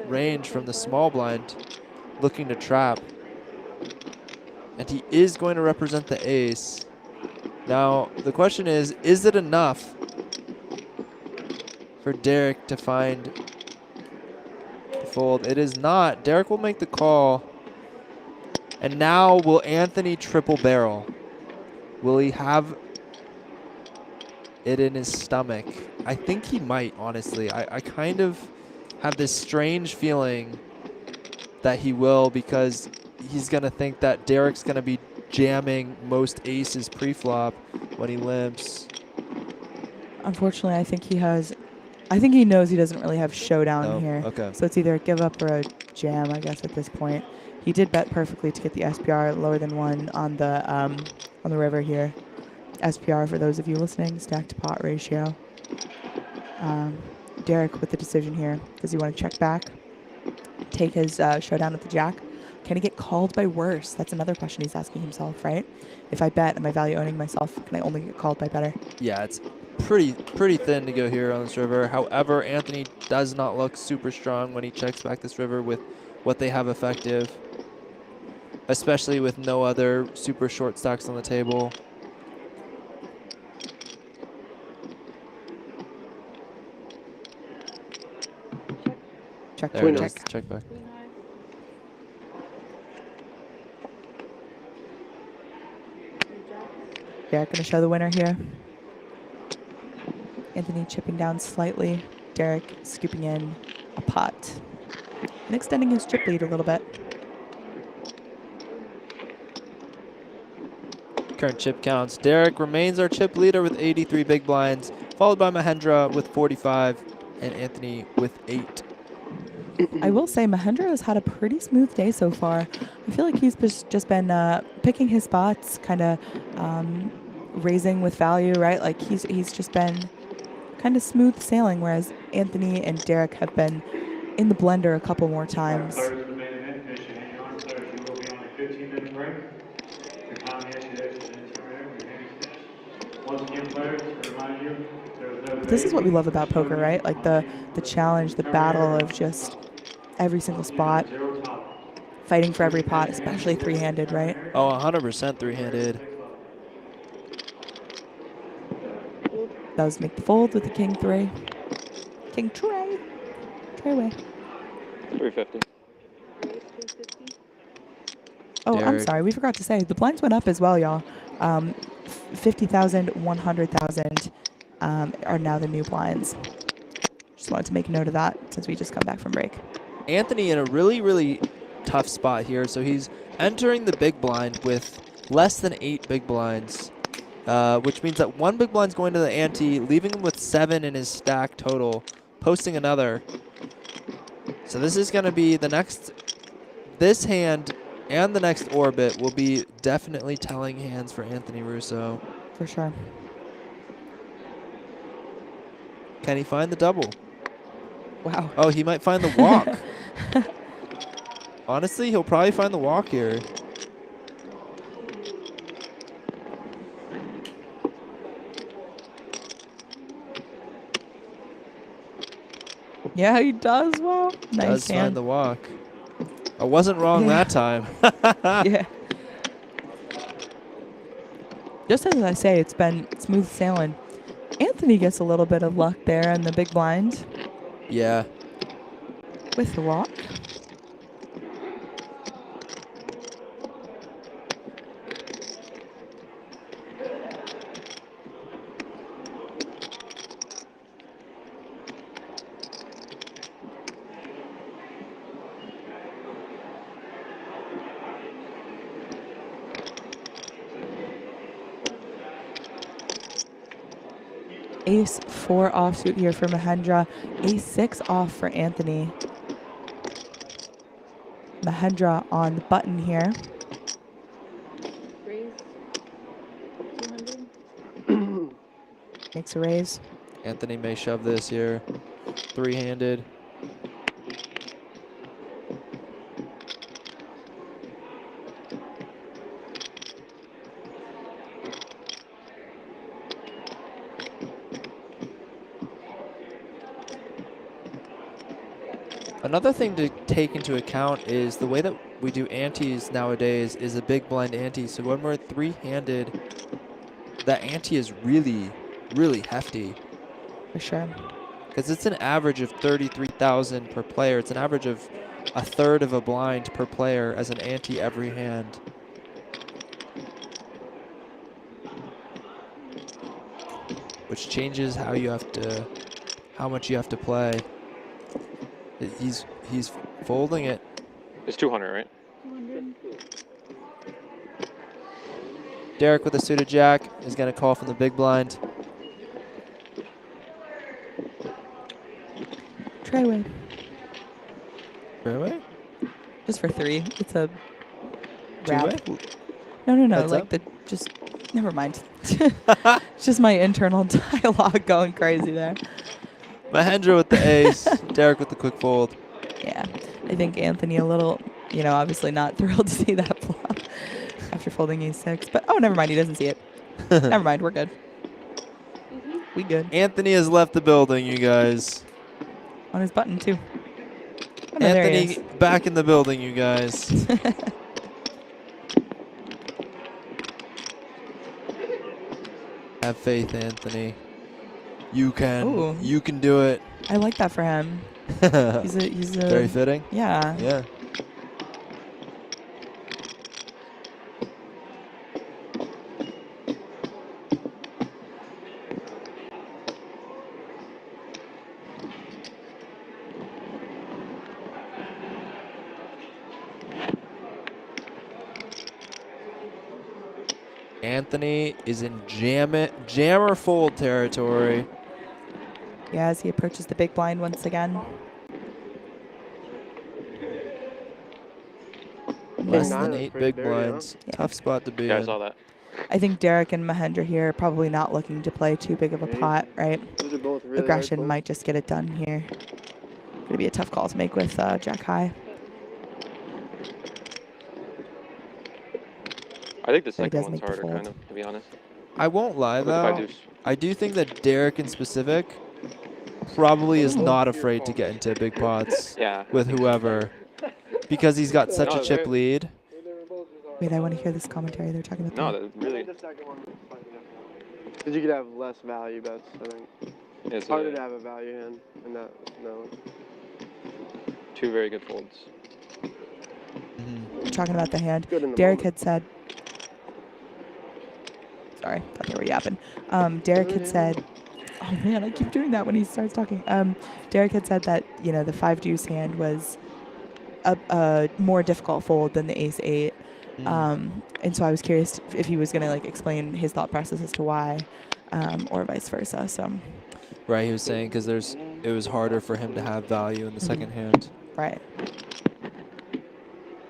range from the small blind looking to trap. And he is going to represent the ace. Now, the question is it enough for Derek to find the fold? It is not. Derek will make the call. And now will Anthony triple barrel? Will he have it in his stomach? I think he might, honestly. I kind of have this strange feeling that he will, because he's going to think that Derek's going to be jamming most aces pre-flop when he limps. Unfortunately, I think he knows he doesn't really have showdown here. Okay. So it's either a give up or a jam, I guess, at this point. He did bet perfectly to get the SPR lower than 1 on the river here. SPR, for those of you listening, stack to pot ratio. Derek with the decision here. Does he want to check back? Take his showdown with the jack? Can he get called by worse? That's another question he's asking himself, right? If I bet, am I value owning myself? Can I only get called by better? Yeah, it's pretty thin to go here on this river. However, Anthony does not look super strong when he checks back this river with what they have effective, especially with no other super short stacks on the table. Check, there it check. is. Check back. Derek going to show the winner here. Anthony chipping down slightly. Derek scooping in a pot and extending his chip lead a little bit. Current chip counts. Derek remains our chip leader with 83 big blinds, followed by Mahendra with 45 and Anthony with 8. I will say Mahendra has had a pretty smooth day so far. I feel like he's just been picking his spots, kind of raising with value, right? Like he's just been kind of smooth sailing, whereas Anthony and Derek have been in the blender a couple more times. Players in the main event finishing hanging on. Players, you will be on a 15-minute break. The time yesterday is in terminated. We may be finished. Once again, players, to remind you, there is no. This is what we love about poker, right? Like the challenge, the battle of just every single spot, fighting for every pot, especially three-handed, right? Oh, 100% three-handed. Does make the fold with the king 3. King tray. Tray away. 350. Oh, I'm Derek. sorry. We forgot to say the blinds went up as well, y'all. 50,000, 100,000 are now the new blinds. Just wanted to make note of that since we just come back from break. Anthony in a really, really tough spot here. So he's entering the big blind with less than 8 big blinds, which means that 1 big blind's going to the ante, leaving him with 7 in his stack total, posting another. So this is going to be the next, this hand and the next orbit will be definitely telling hands for Anthony Russo. For sure. Can he find the double? Wow. Oh, he might find the walk. Honestly, he'll probably find the walk here. Yeah, he does. Wow. Nice Does hand. find the walk. I wasn't wrong that time. Yeah. Just as I say, it's been smooth sailing. Anthony gets a little bit of luck there in the big blind. Yeah. With the walk. Ace-4 offsuit here for Mahendra. Ace-6 off for Anthony. Mahendra on the button here. Raise 200. Makes a raise. Anthony may shove this here. Three-handed. Another thing to take into account is the way that we do antes nowadays is a big blind ante. So when we're three-handed, that ante is really, really hefty. For sure. Because it's an average of 33,000 per player. It's an average of a third of a blind per player as an ante every hand. Which changes how you have to, how much you have to play. He's folding it. It's 200, right? 200. Derek with a suited jack is going to call from the big blind. Try away. Fairway? Just for 3. It's a Two-way? No. Heads Like up? the just. Never mind. It's just my internal dialogue going crazy there. Mahendra with the ace. Derek with the quick fold. Yeah, I think Anthony a little, obviously not thrilled to see that flop after folding Ace-6. But, oh, never mind. He doesn't see it. Never mind. We're good. We good. Anthony has left the building, you guys. On his button, too. Oh, no, there he Anthony is. back in the building, you guys. Have faith, Anthony. You can. Ooh. You can do it. I like that for him. He's a Very fitting. Yeah. Yeah. Anthony is in jammer fold territory. Yeah, as he approaches the big blind once again. Less nine than is 8 pretty big dirty, huh? blinds. Yeah. Tough spot to be Yeah, I in. saw that. I think Derek and Mahendra here probably not looking to play too big of a pot, right? Those are both really Aggression hard might just get it done here. Gonna be a tough call to make with Jack High. I think the So he second does one's make the harder, fold. kind of, to be honest. I won't lie, With the five though. deuce. I do think that Derek in specific probably is not afraid to get into big pots Yeah. with whoever because he's got such a No, chip lead. Wait, I want to hear this commentary. They're talking about No, that. that really. The second one was slightly different. Because you could have less value bets, I think. It's Harder to have a value hand and not, no. two very good folds. Mhm. Talking about the hand. Good in the Derek moment. had said. Sorry, thought they were yapping. Derek had said. Oh man, I keep doing that when he starts talking. Derek had said that the 5 deuce hand was a more difficult fold than the Ace-8. And so I was curious if he was going to explain his thought process as to why, or vice versa. So Right, he was saying because it was harder for him to have value in the second hand. right,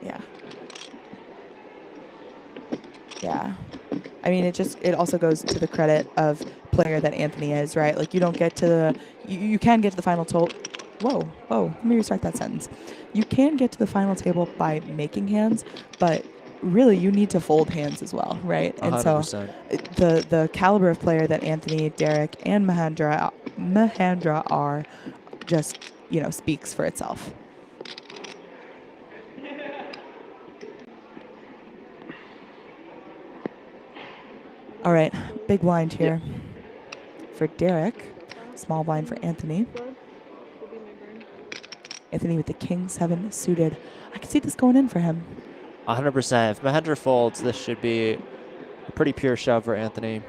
yeah, yeah. I mean, it also goes to the credit of player that Anthony is, right? Like you don't get to the you can get to the final table. Whoa, let me restart that sentence. You can get to the final table by making hands, but really you need to fold hands as well, right? And 100%. so the caliber of player that Anthony, Derek, and Mahendra are just, speaks for itself. All right, big blind here for Derek, small blind for Anthony. Anthony with the King-7 suited. I can see this going in for him. 100%. If Mahendra folds, this should be a pretty pure shove for Anthony.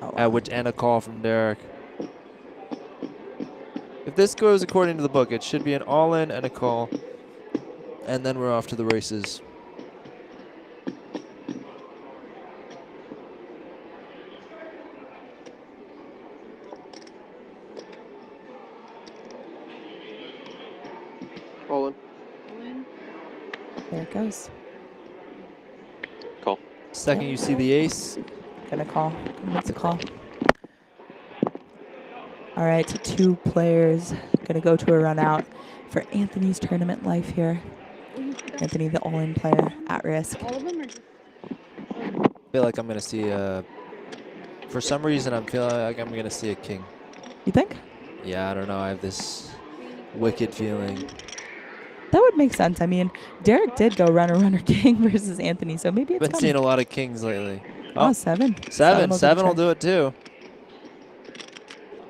Oh, And a call from Derek. If this goes according to the book, it should be an all-in and a call. And then we're off to the races. There it goes. Call. Second you see the ace. Gonna call. Gonna make the call. All right, so 2 players gonna go to a run out for Anthony's tournament life here. Anthony, the all-in player, at risk. All of them are just. I feel like I'm going to see for some reason, I'm feeling like I'm going to see a king. You think? Yeah, I don't know. I have this wicked feeling. That would make sense. I mean, Derek did go runner king versus Anthony, so maybe it's Been coming. seeing a lot of kings lately. Oh, 7. 7 will do do it too.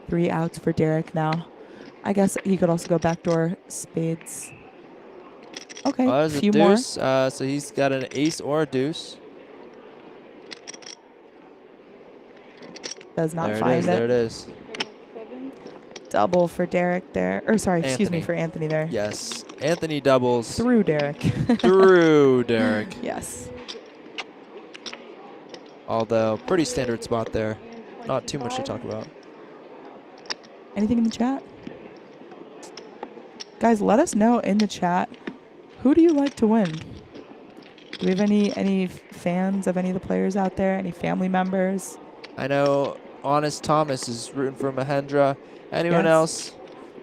3 outs for Derek now. I guess he could also go backdoor spades. Okay, Oh, there's a few more. deuce. So he's got an ace or a deuce. Does not There find it. There it is. Double for Derek there. Or sorry, excuse me, Anthony. for Anthony there. Yes. Anthony doubles. Through Derek. Through Derek. Yes. Although, pretty standard spot there. Not too much to talk about. Anything in the chat? Guys, let us know in the chat. Who do you like to win? Do we have any fans of any of the players out there? Any family members? I know Honest Thomas is rooting for Mahendra. Anyone Yes. else?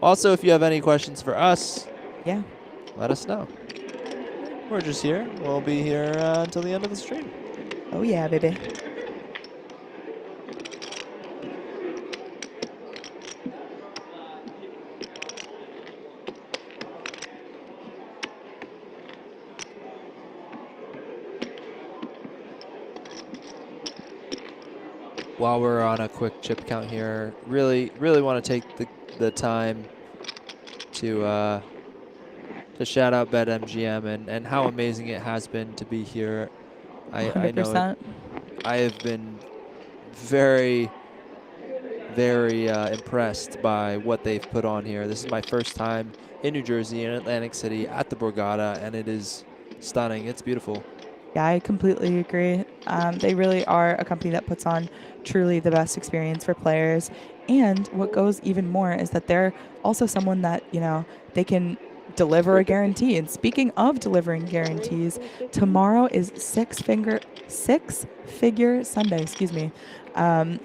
Also, if you have any questions for us, yeah, let us know. We're just here. We'll be here until the end of the stream. Oh yeah, baby. While we're on a quick chip count here, really want to take the time to shout out BetMGM and how amazing it has been to be here. I know 100%. I have been very impressed by what they've put on here. This is my first time in New Jersey, in Atlantic City, at the Borgata, and it is stunning. It's beautiful. Yeah, I completely agree. They really are a company that puts on truly the best experience for players. And what goes even more is that they're also someone that, you know, they can deliver a guarantee. And speaking of delivering guarantees, tomorrow is six-figure Sunday, on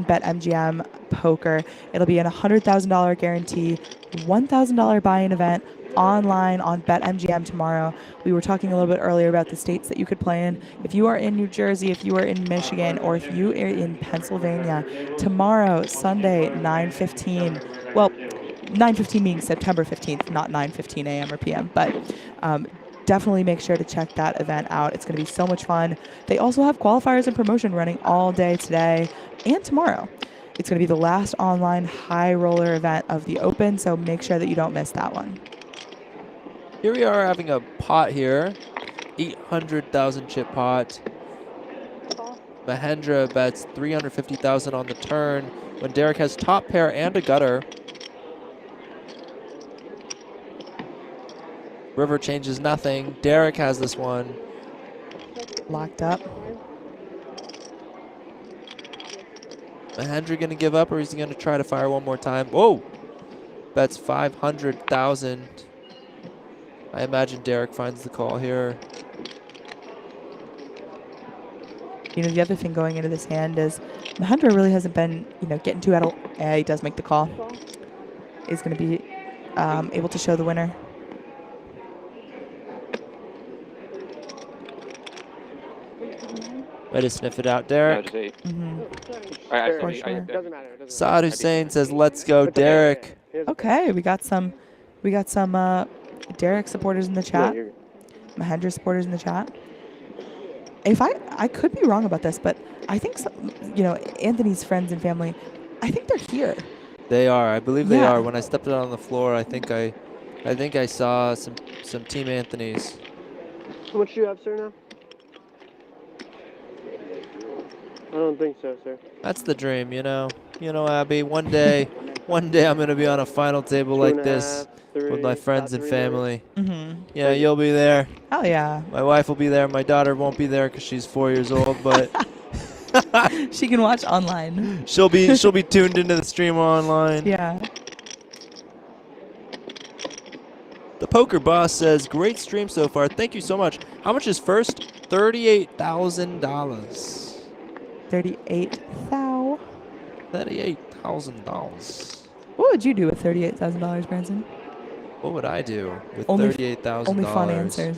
BetMGM Poker. It'll be a $100,000 guarantee, $1,000 buy-in event online on BetMGM tomorrow. We were talking a little bit earlier about the states that you could play in. If you are in New Jersey, if you are in Michigan, or if you are in Pennsylvania, tomorrow, Sunday, 9:15. Well, 9:15 being September 15th, not 9:15 a.m. or p.m. But definitely make sure to check that event out. It's going to be so much fun. They also have qualifiers and promotion running all day today and tomorrow. It's going to be the last online high roller event of the Open, so make sure that you don't miss that one. Here we are having a pot here, 800,000 chip pot. Mahendra bets 350,000 on the turn when Derek has top pair and a gutter. River changes nothing. Derek has this one. Locked up. Mahendra gonna give up, or is he gonna try to fire one more time? Whoa! Bets 500,000. I imagine Derek finds the call here. You know, the other thing going into this hand is Mahendra really hasn't been, getting too out of. He does make the call. He's going to be able to show the winner. Way to sniff it out, Derek. Saad Hussein says, "Let's go, Derek." Okay, we got some Derek supporters in the chat. Mahendra supporters in the chat. If I could be wrong about this, but I think Anthony's friends and family, I think they're here. They are. I believe they are. When I stepped out on the floor, I think I saw some Team Anthony's. How much do you have, sir, now? I don't think so, sir. That's the dream, Abby. One day I'm gonna be on a final table like this with my friends and family. Mm-hmm. Yeah, you'll be there. Hell yeah. My wife will be there. My daughter won't be there because she's 4 years old, but she can watch online. She'll be tuned into the stream online. Yeah. The Poker Boss says, great stream so far. Thank you so much. How much is first? $38,000. 38 thou. $38,000. What would you do with $38,000, Branson? What would I do with Only $38,000? only fun answers.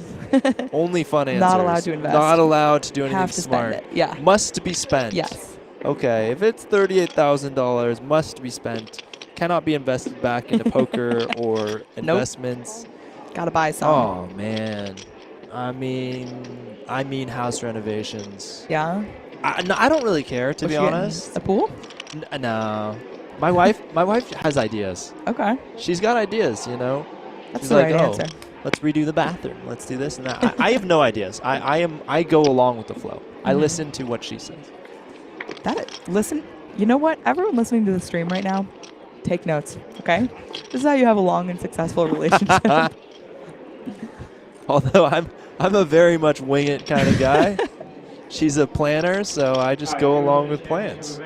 Only fun answers. Not allowed to invest. Not allowed to do anything Have to smart. spend it. Yeah. Must be spent. Yes. Okay, if it's $38,000, must be spent. Cannot be invested back into poker or investments. Gotta buy some. Oh man, I mean house renovations. Yeah. I don't really care, to be honest. A pool? No, my wife has ideas. Okay. She's got ideas, you know. That's She's the like, right answer. Let's redo the bathroom. Let's do this and that. I have no ideas. I go along with the flow. I listen to what she says. Listen. You know what? Everyone listening to the stream right now, take notes. Okay. This is how you have a long and successful relationship. Although I'm a very much wing it kind of guy. She's a planner, so I just go along with plans.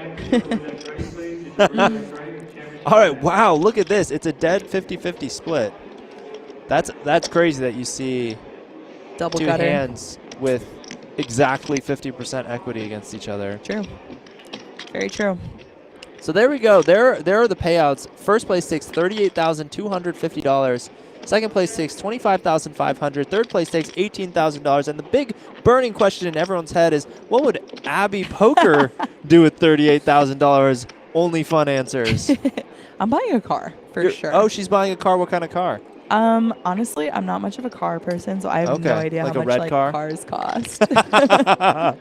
All right, wow, look at this. It's a dead 50-50 split. That's crazy that you see Double two gutter. hands with exactly 50% equity against each other. True. Very true. So there we go. There are the payouts. First place takes $38,250. Second place takes $25,500. Third place takes $18,000. And the big burning question in everyone's head is, what would Abby Poker do with $38,000? Only fun answers. I'm buying a car for sure. Oh, she's buying a car. What kind of car? Honestly, I'm not much of a car person, so I have no idea Like how a much red car? cars cost. I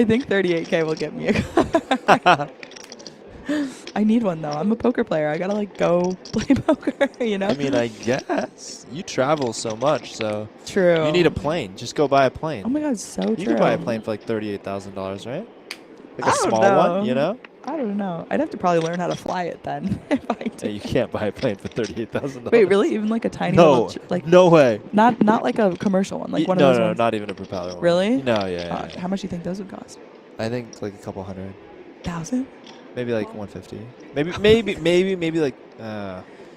think 38K will get me a car. I need one though. I'm a poker player. I gotta go play poker, you know? I mean, I guess. You travel so much, so. True. You need a plane. Just go buy a plane. Oh my god, so true. You can buy a plane for like $38,000, right? Like I a don't small know. one, you know? I don't know. I'd have to probably learn how to fly it then. If I did. Yeah, you can't buy a plane for $38,000. Wait, really? Even like a tiny No, little, no way. Not like a commercial one, like one of those No, ones. not even a propeller one. Really? No, yeah. How much do you think those would cost? I think like a couple hundred. $1,000? Maybe like 150. Maybe like.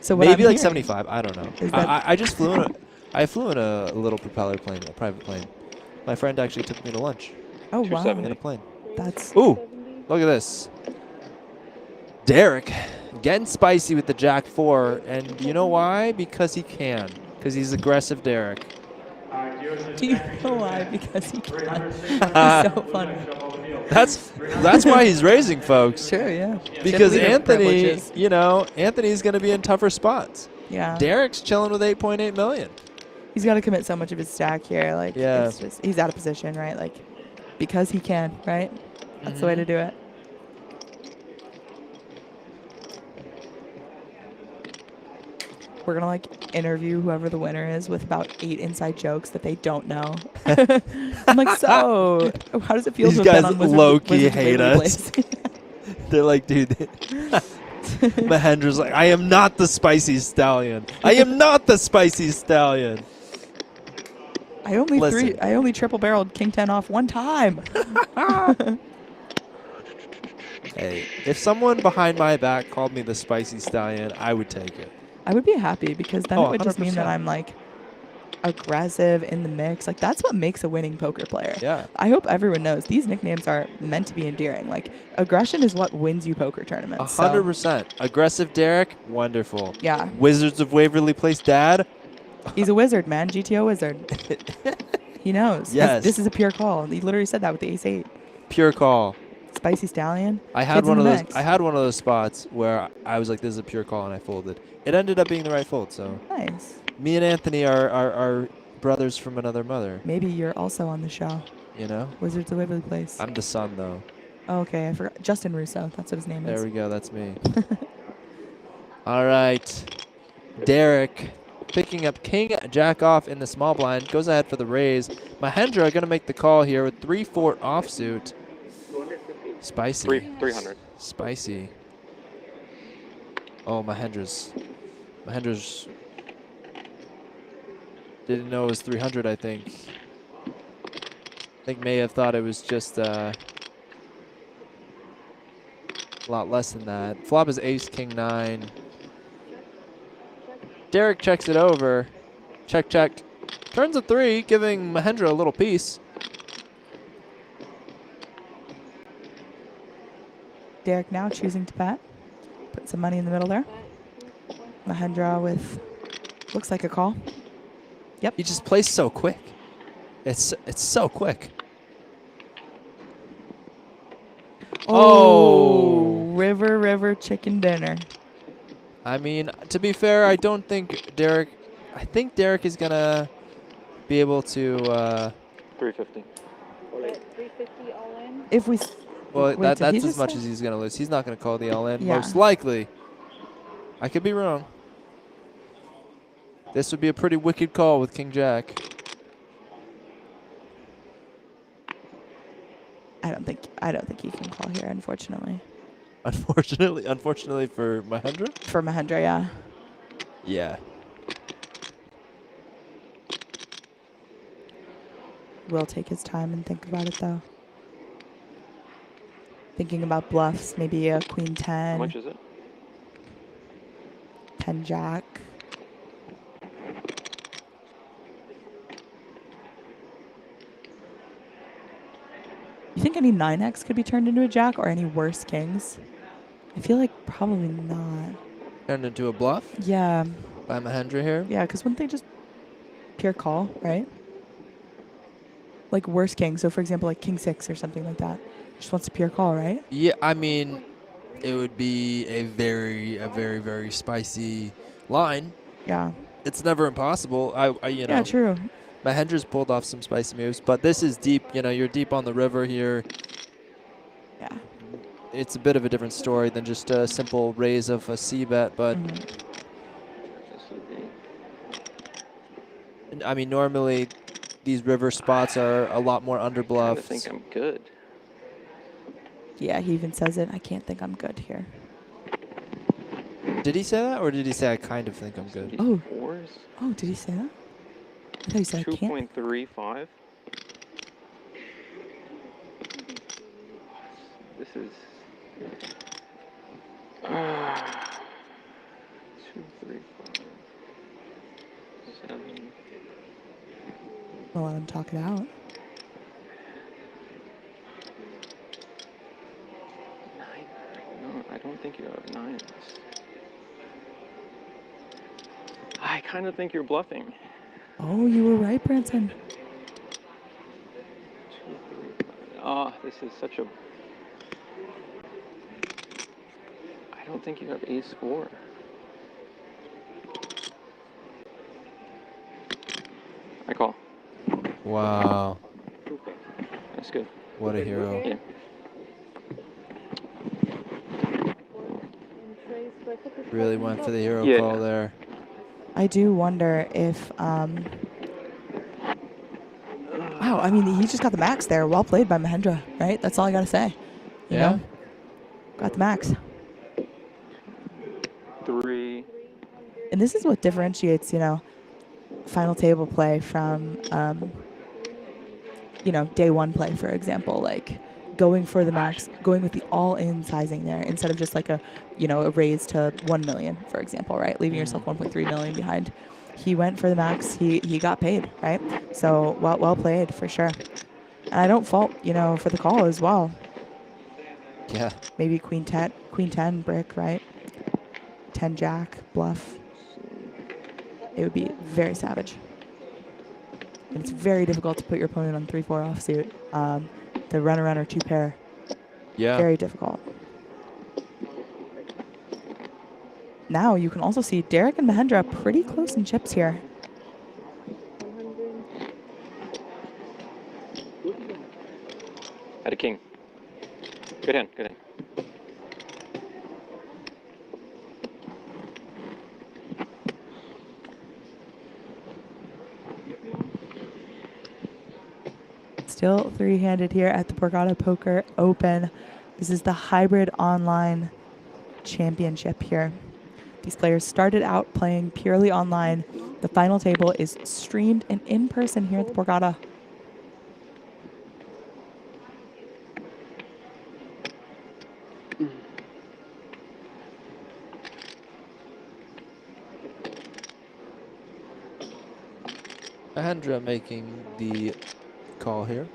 So what maybe I'm like hearing 75. I don't know. is that- I just flew in. I flew in a little propeller plane, a private plane. My friend actually took me to lunch. Oh wow. In a plane. That's. Ooh, look at this. Derek getting spicy with the Jack 4, and you know why? Because he can. Because he's aggressive, Derek. Do you know why? Because he can. It's so funny. That's why he's raising, folks. Sure, yeah. Because Chip leader Anthony, privileges. Anthony's going to be in tougher spots. Yeah. Derek's chilling with 8.8 million. He's got to commit so much of his stack here. Like, Yeah. it's just, he's out of position, right? Like, because he can, right? That's the way to do it. We're going to interview whoever the winner is with about 8 inside jokes that they don't know. I'm like, so how does it feel These to have guys been on low-key Wizards of hate Waverly us. Place? They're like, dude. Mahendra's like, I am not the spicy stallion. I am not the spicy stallion. I only Listen. I only triple barreled King 10 off one time. Hey, if someone behind my back called me the spicy stallion, I would take it. I would be happy because then Oh, it would just mean that 100%. I'm like aggressive in the mix. Like that's what makes a winning poker player. Yeah. I hope everyone knows these nicknames are meant to be endearing. Like aggression is what wins you poker tournaments. So, 100%. Aggressive Derek, wonderful. yeah. Wizards of Waverly Place dad. He's a wizard, man. GTO wizard. He knows. Yes. This is a pure call. He literally said that with the ace-8. Pure call. Spicy stallion. I had Kids one in of the those. mix. I had one of those spots where I was like, "This is a pure call," and I folded. It ended up being the right fold. So Nice. me and Anthony are brothers from another mother. Maybe you're also on the show. You know. Wizards of Waverly Place. I'm the son, though. Oh, okay, I forgot. Justin Russo. That's what his name There is. we go. That's me. All right. Derek picking up King Jack off in the small blind. Goes ahead for the raise. Mahendra going to make the call here with 3-4 offsuit. Spicy. 300. Spicy. Oh, Mahendra's didn't know it was 300, I think. I think may have thought it was just a lot less than that. Flop is ace, king 9. Derek checks it over. Check, check. Turns a 3, giving Mahendra a little piece. Derek now choosing to bet. Put some money in the middle there. Mahendra with, looks like a call. Yep. He just plays so quick. It's so quick. Oh, river chicken dinner. I mean, to be fair, I don't think Derek. I think Derek is gonna be able to. 350. 350 all in. If we. Well, wait, that's as much as he's gonna lose. He's not gonna call the all-in, Yeah. most likely. I could be wrong. This would be a pretty wicked call with King Jack. I don't think he can call here, unfortunately. Unfortunately for Mahendra. For Mahendra, yeah. Yeah. Will take his time and think about it though. Thinking about bluffs, maybe a queen 10. How much is it? 10 jack. You think any 9x could be turned into a jack or any worse kings? I feel like probably not. Turned into a bluff Yeah. by Mahendra here. Yeah, because wouldn't they just pure call, right? Like worse king. So for example, like king 6 or something like that. Just wants to pure call, right? Yeah, I mean, it would be a very, very spicy line. Yeah. It's never impossible. You know. Yeah, true. Mahendra's pulled off some spicy moves, but this is deep. You know, you're deep on the river here. Yeah. It's a bit of a different story than just a simple raise of a C bet, but I mean, normally these river spots are a lot more under bluffs. I think I'm good. Yeah, he even says it. I can't think I'm good here. Did he say that, or did he say I kind of think I'm good? Oh. Fours? Oh, did he say that? I thought he said I can't. 2.35. This is 2, 3, 5, 7. I'll let him talk it out. 9. No, I don't think you have 9s. I kind of think you're bluffing. Oh, you were right, Branson. 2, 3, 5. Oh, this is such a. I don't think you have ace 4. I call. Wow. That's good. What a hero. Yeah. Really went for the hero call there. I do wonder if, wow, I mean, he just got the max there. Well played by Mahendra, right? That's all I got to say. You know? Got the max. 3. And this is what differentiates, you know, final table play from, you know, day one play, for example. Like going for the max, going with the all-in sizing there instead of just like a, you know, a raise to 1 million, for example, right? Leaving yourself 1.3 million behind. He went for the max. He got paid, right? So well played for sure. And I don't fault, you know, for the call as well. Yeah. Maybe queen 10 brick, right? 10 jack bluff. It would be very savage. And it's very difficult to put your opponent on 3-4 offsuit. The runner or 2 pair. Yeah. Very difficult. Now you can also see Derek and Mahendra pretty close in chips here. Had a king. Good hand, good hand. Still three-handed here at the Borgata Poker Open. This is the hybrid online championship here. These players started out playing purely online. The final table is streamed and in person here at the Borgata. Mahendra making the call here.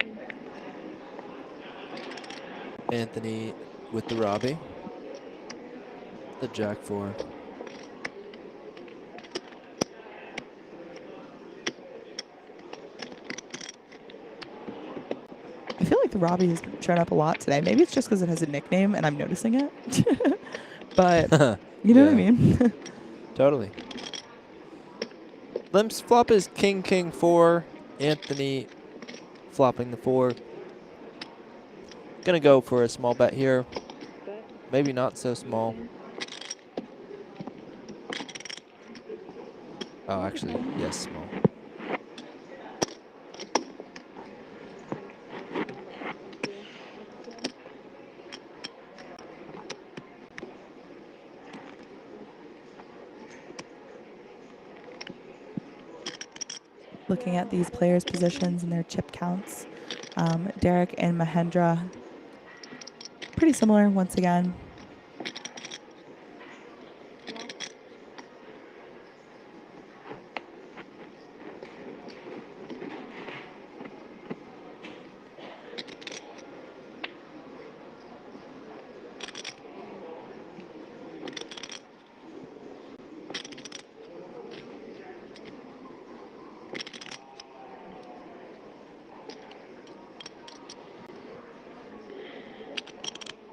Anthony with the Robbie. The Jack 4. I feel like the Robbie has shown up a lot today. Maybe it's just because it has a nickname and I'm noticing it. But you know what I mean? Totally. Limp's flop is King, King 4. Anthony flopping the 4. Gonna go for a small bet here. Maybe not so small. Oh, actually, yes, small. Looking at these players' positions and their chip counts, Derek and Mahendra, pretty similar once again.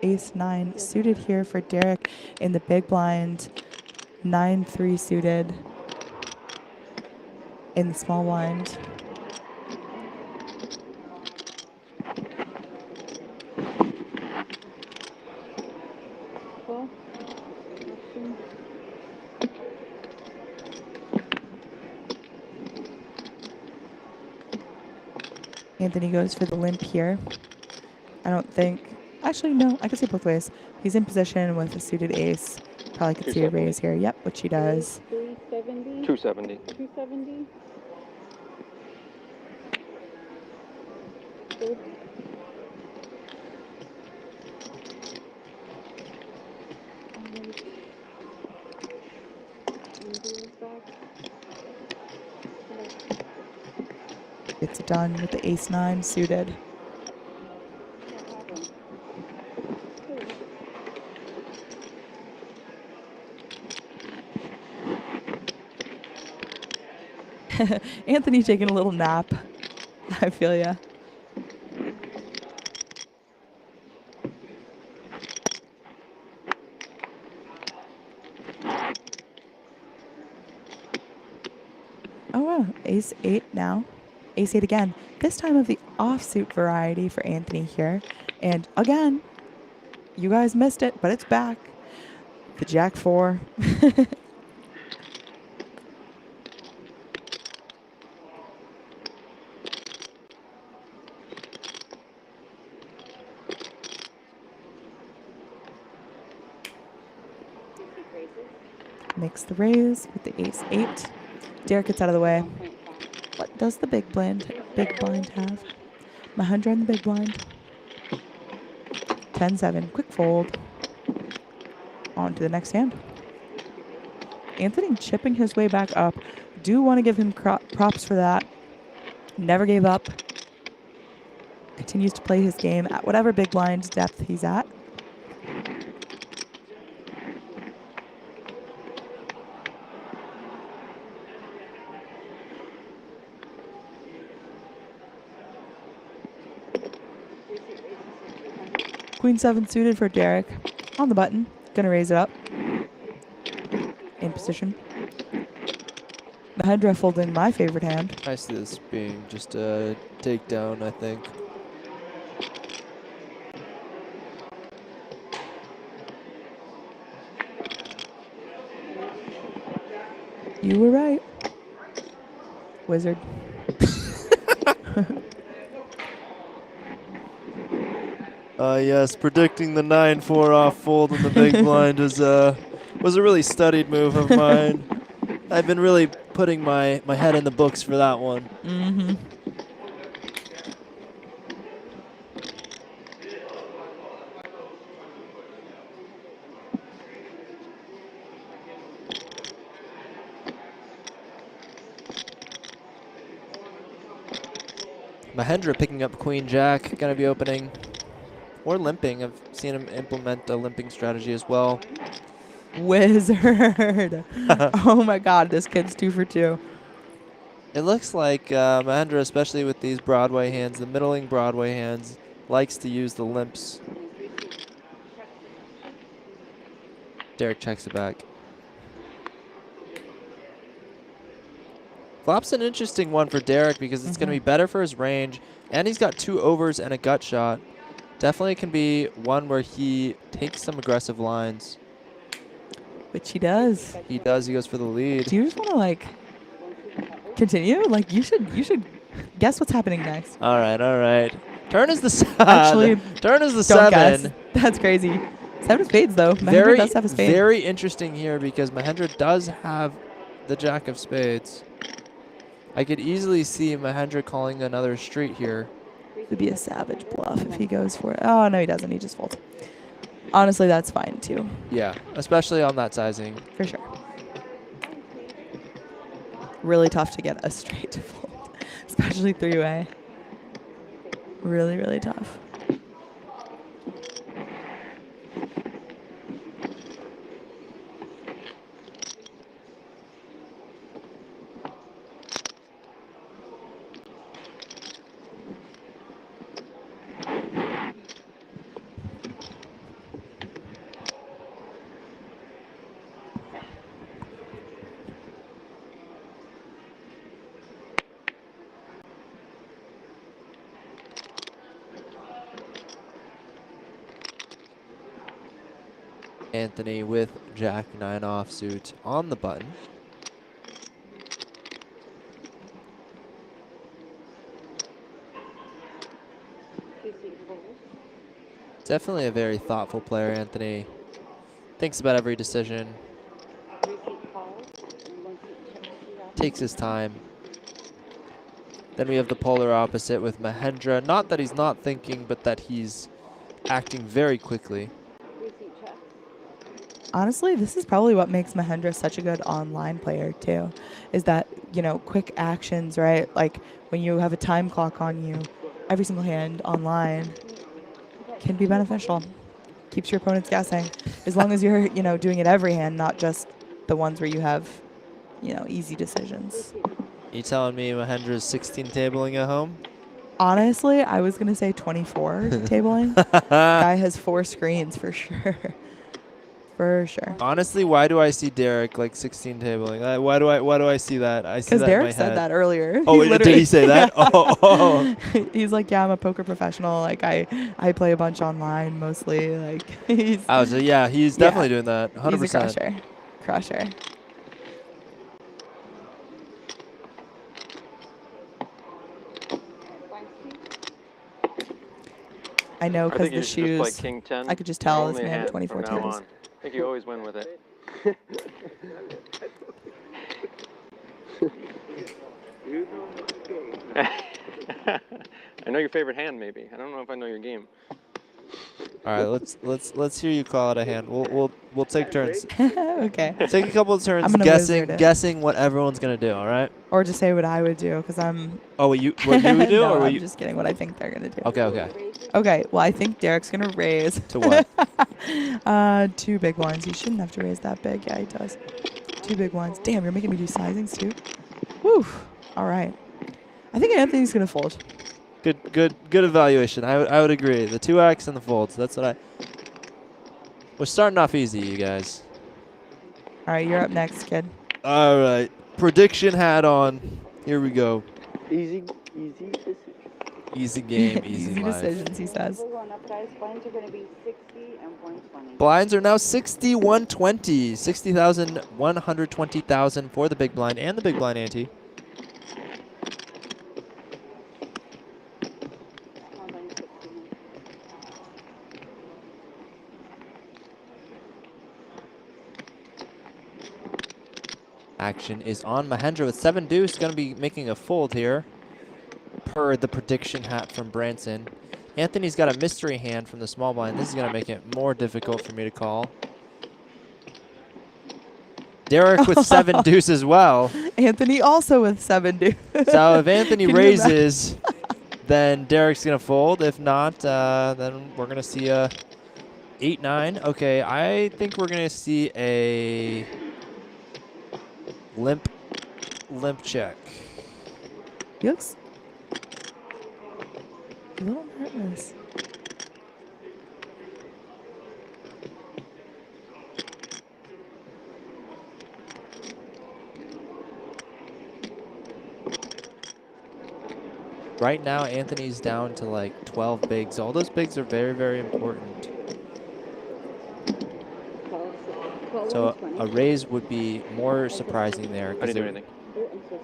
Ace-9 suited here for Derek in the big blind. 9-3 suited in the small blind. Anthony goes for the limp here. I don't think, actually no, I could see both ways. He's in position with a suited ace. Probably could see a raise here. Yep, which he does. 370. 270. 270. It's done with the ace-9 suited. Anthony taking a little nap. I feel ya. Oh wow, ace-8 now. Ace-8 again. This time of the offsuit variety for Anthony here. And again, you guys missed it, but it's back. The Jack-4. Makes the raise with the ace-8. Derek gets out of the way. What does the big blind have? Mahendra in the big blind. 10-7. Quick fold. On to the next hand. Anthony chipping his way back up. Do want to give him props for that. Never gave up. Continues to play his game at whatever big blind depth he's at. Queen-7 suited for Derek. On the button. Gonna raise it up. In position. Mahendra folding my favorite hand. I see this being just a takedown, I think. You were right. Wizard. Yes, predicting the 9-4 off fold in the big blind was a really studied move of mine. I've been really putting my head in the books for that one. Mm-hmm. Mahendra picking up Queen Jack, going to be opening. Or limping. I've seen him implement a limping strategy as well. Wizard. Oh my God, this kid's 2 for 2. It looks like Mahendra, especially with these Broadway hands, the middling Broadway hands, likes to use the limps. Derek checks it back. Flop's an interesting one for Derek because it's going to be better for his range, and he's got 2 overs and a gut shot. Definitely can be one where he takes some aggressive lines. Which he does. He does. He goes for the lead. Do you just want to, like, continue? Like, you should guess what's happening next. All right, all right. Turn is the 7. Actually, turn is the don't 7. Guess. That's crazy. 7 of spades, though. Mahendra does have a spade. Very interesting here because Mahendra does have the Jack of spades. I could easily see Mahendra calling another street here. Would be a savage bluff if he goes for it. Oh, no, he doesn't. He just folds. Honestly, that's fine, too. Yeah, especially on that sizing. For sure. Really tough to get a straight to fold, especially 3-way. Really, really tough. Anthony with Jack 9 offsuit on the button. Definitely a very thoughtful player, Anthony. Thinks about every decision. Takes his time. Then we have the polar opposite with Mahendra. Not that he's not thinking, but that he's acting very quickly. Honestly, this is probably what makes Mahendra such a good online player, too, is that, you know, quick actions, right? Like, when you have a time clock on you, every single hand online can be beneficial. Keeps your opponents guessing. As long as you're, you know, doing it every hand, not just the ones where you have, you know, easy decisions. You telling me Mahendra's 16 tabling at home? Honestly, I was going to say 24 tabling. Guy has 4 screens for sure. For sure. Honestly, why do I see Derek like 16 tabling? Why do I see that? I see that Because Derek in my said head. that earlier. Oh, did he say that? Oh. He's like, yeah, I'm a poker professional. Like, I play a bunch online mostly. Like, he's. Oh, so yeah, he's definitely doing that. 100%. He's a crusher. Crusher. I know because the shoes. Just play King 10. I could just tell this Only man hand 24 from now tables. on. I think you always win with it. I know your favorite hand, maybe. I don't know if I know your game. All right, let's hear you call it a hand. We'll take turns. Okay. Take a couple of turns I'm gonna guessing what everyone's gonna do. All right. Or just say what I would do because I'm. Oh, what you would do, no, or what I'm you? just kidding. What I think they're gonna do. Okay, okay. Okay. Well, I think Derek's gonna raise. To what? 2 big ones. He shouldn't have to raise that big. Yeah, he does. 2 big ones. Damn, you're making me do sizings too. Woo. All right. I think Anthony's gonna fold. Good evaluation. I would agree. The 2x and the folds. That's what we're starting off easy, you guys. All right, you're up next, kid. All right. Prediction hat on. Here we go. Easy decision. Easy game, easy life. decisions, he says. Going up, guys. Blinds are going to be 60 and 120. Blinds are now 60, 120. 60,000, 120,000 for the big blind and the big blind ante. Action is on. Mahendra with 7 deuce, going to be making a fold here, per the prediction hat from Branson. Anthony's got a mystery hand from the small blind. This is going to make it more difficult for me to call. Derek with 7 deuce as well. Anthony also with 7 deuce. So if Anthony raises, then Derek's going to fold. If not, then we're going to see a 8-9. Okay, I think we're going to see a limp check. He looks a little nervous. Right now, Anthony's down to like 12 bigs. All those bigs are very, very important. So a raise would be more surprising there. I didn't do anything. Oh, I'm so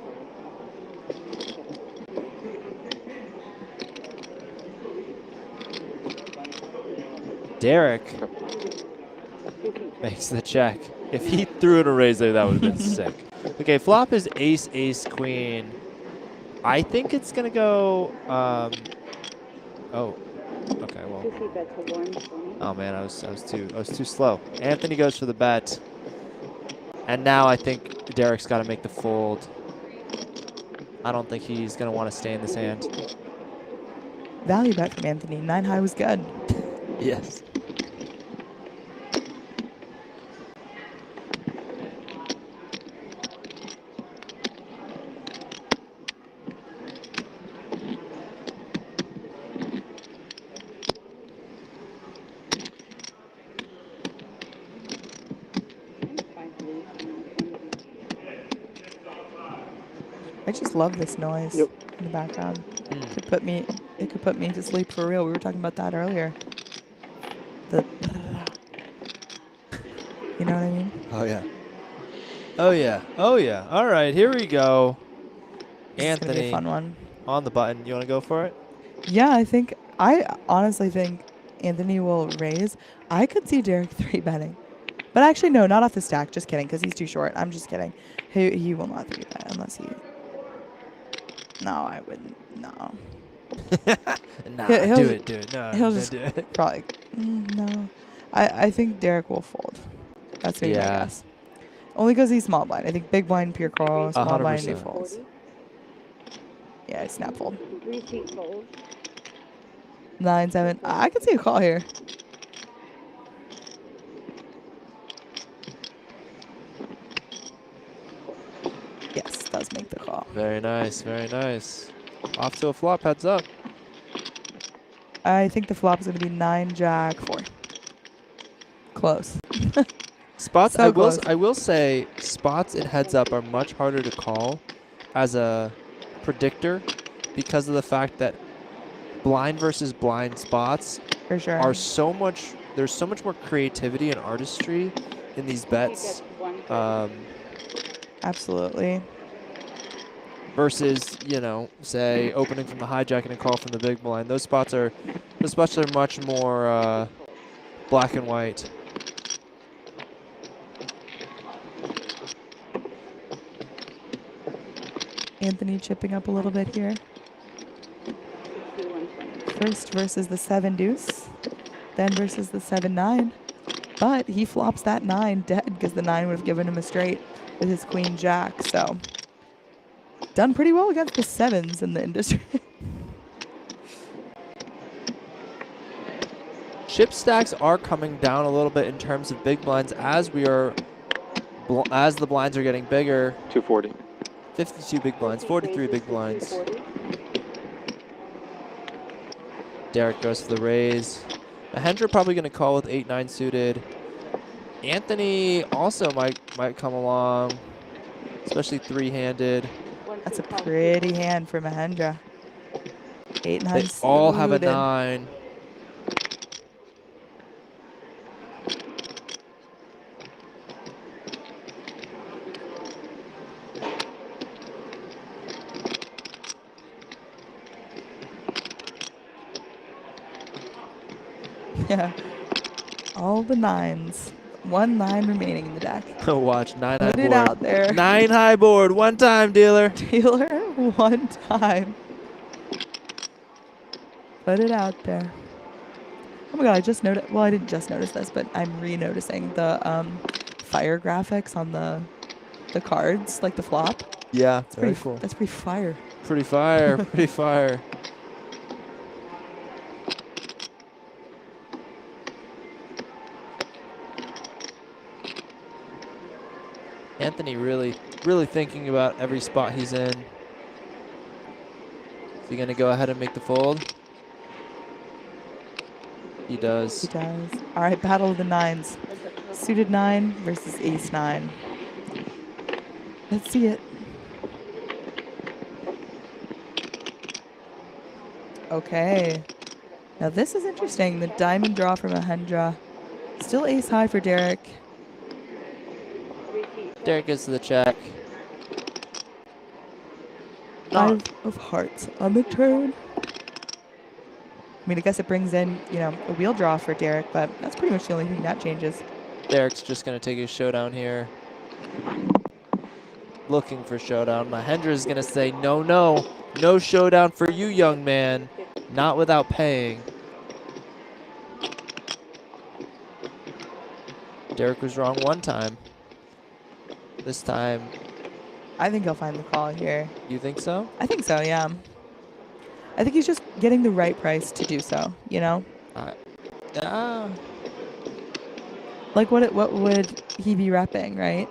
sorry. Derek makes the check. If he threw in a raise there, that would have been sick. Okay, flop is ace, ace, queen. I think it's gonna go. Oh, okay. Well. Oh man, I was too slow. Anthony goes for the bet, and now I think Derek's got to make the fold. I don't think he's gonna want to stay in this hand. Value bet from Anthony. 9 high was good. Yes. I just love this noise in the background. It could put me to sleep for real. We were talking about that earlier. The you know what I mean? Oh yeah. Oh yeah. Oh yeah. All right, here we go. This is gonna be Anthony a fun one. on the button. You want to go for it? Yeah, I honestly think Anthony will raise. I could see Derek 3-betting. But actually, no, not off the stack. Just kidding, because he's too short. I'm just kidding. He will not 3-bet unless he... No, I wouldn't. No. Nah, He'll do it. No, he'll don't just do it. probably... no. I think Derek will fold. That's what he guess. Only because he's small blind. I think big blind, pure call, small blind, he 100%. folds. Yeah, snap fold. 3 feet fold. 9, 7. I could see a call here. Yes, does make the call. Very nice, very nice. Off to a flop, heads up. I think the flop is going to be 9, jack, 4. Close. Spots, So close. I will say, spots and heads up are much harder to call as a predictor because of the fact that blind versus blind spots For sure. are there's so much more creativity and artistry in these bets. Absolutely. Versus, say opening from the hijack and a call from the big blind. Those spots are much more black and white. Anthony chipping up a little bit here. First versus the 7 deuce, then versus the 7-9. But he flops that 9 dead because the 9 would have given him a straight with his queen jack. So done pretty well against the 7s in the industry. Chip stacks are coming down a little bit in terms of big blinds as the blinds are getting bigger. 240. 52 big blinds, 43 big blinds. Derek goes for the raise. Mahendra probably going to call with 8-9 suited. Anthony also might come along, especially 3-handed. That's a pretty hand for Mahendra. 8-9 They all have a suited. 9. Yeah. All the 9s. 1 9 remaining in the deck. Watch, 9 high Put board. it out there. 9 high board. One time, dealer. Dealer, 1 time. Put it out there. Oh my god, I just noticed. Well, I didn't just notice this, but I'm re-noticing the fire graphics on the cards, like the flop. Yeah, It's very pretty cool. That's pretty fire. Pretty fire. Pretty fire. Anthony really thinking about every spot he's in. Is he going to go ahead and make the fold? He does. He does. All right, battle of the nines. Suited 9 versus ace 9. Let's see it. Okay. Now this is interesting. The diamond draw for Mahendra. Still ace high for Derek. Derek gets to the check. Five of hearts on the turn. I mean, I guess it brings in, a wheel draw for Derek, but that's pretty much the only thing that changes. Derek's just going to take his showdown here. Looking for showdown. Mahendra is going to say, no showdown for you, young man. Not without paying. Derek was wrong one time. This time. I think he'll find the call here. You think so? I think so, yeah. I think he's just getting the right price to do so, Like what would he be repping, right?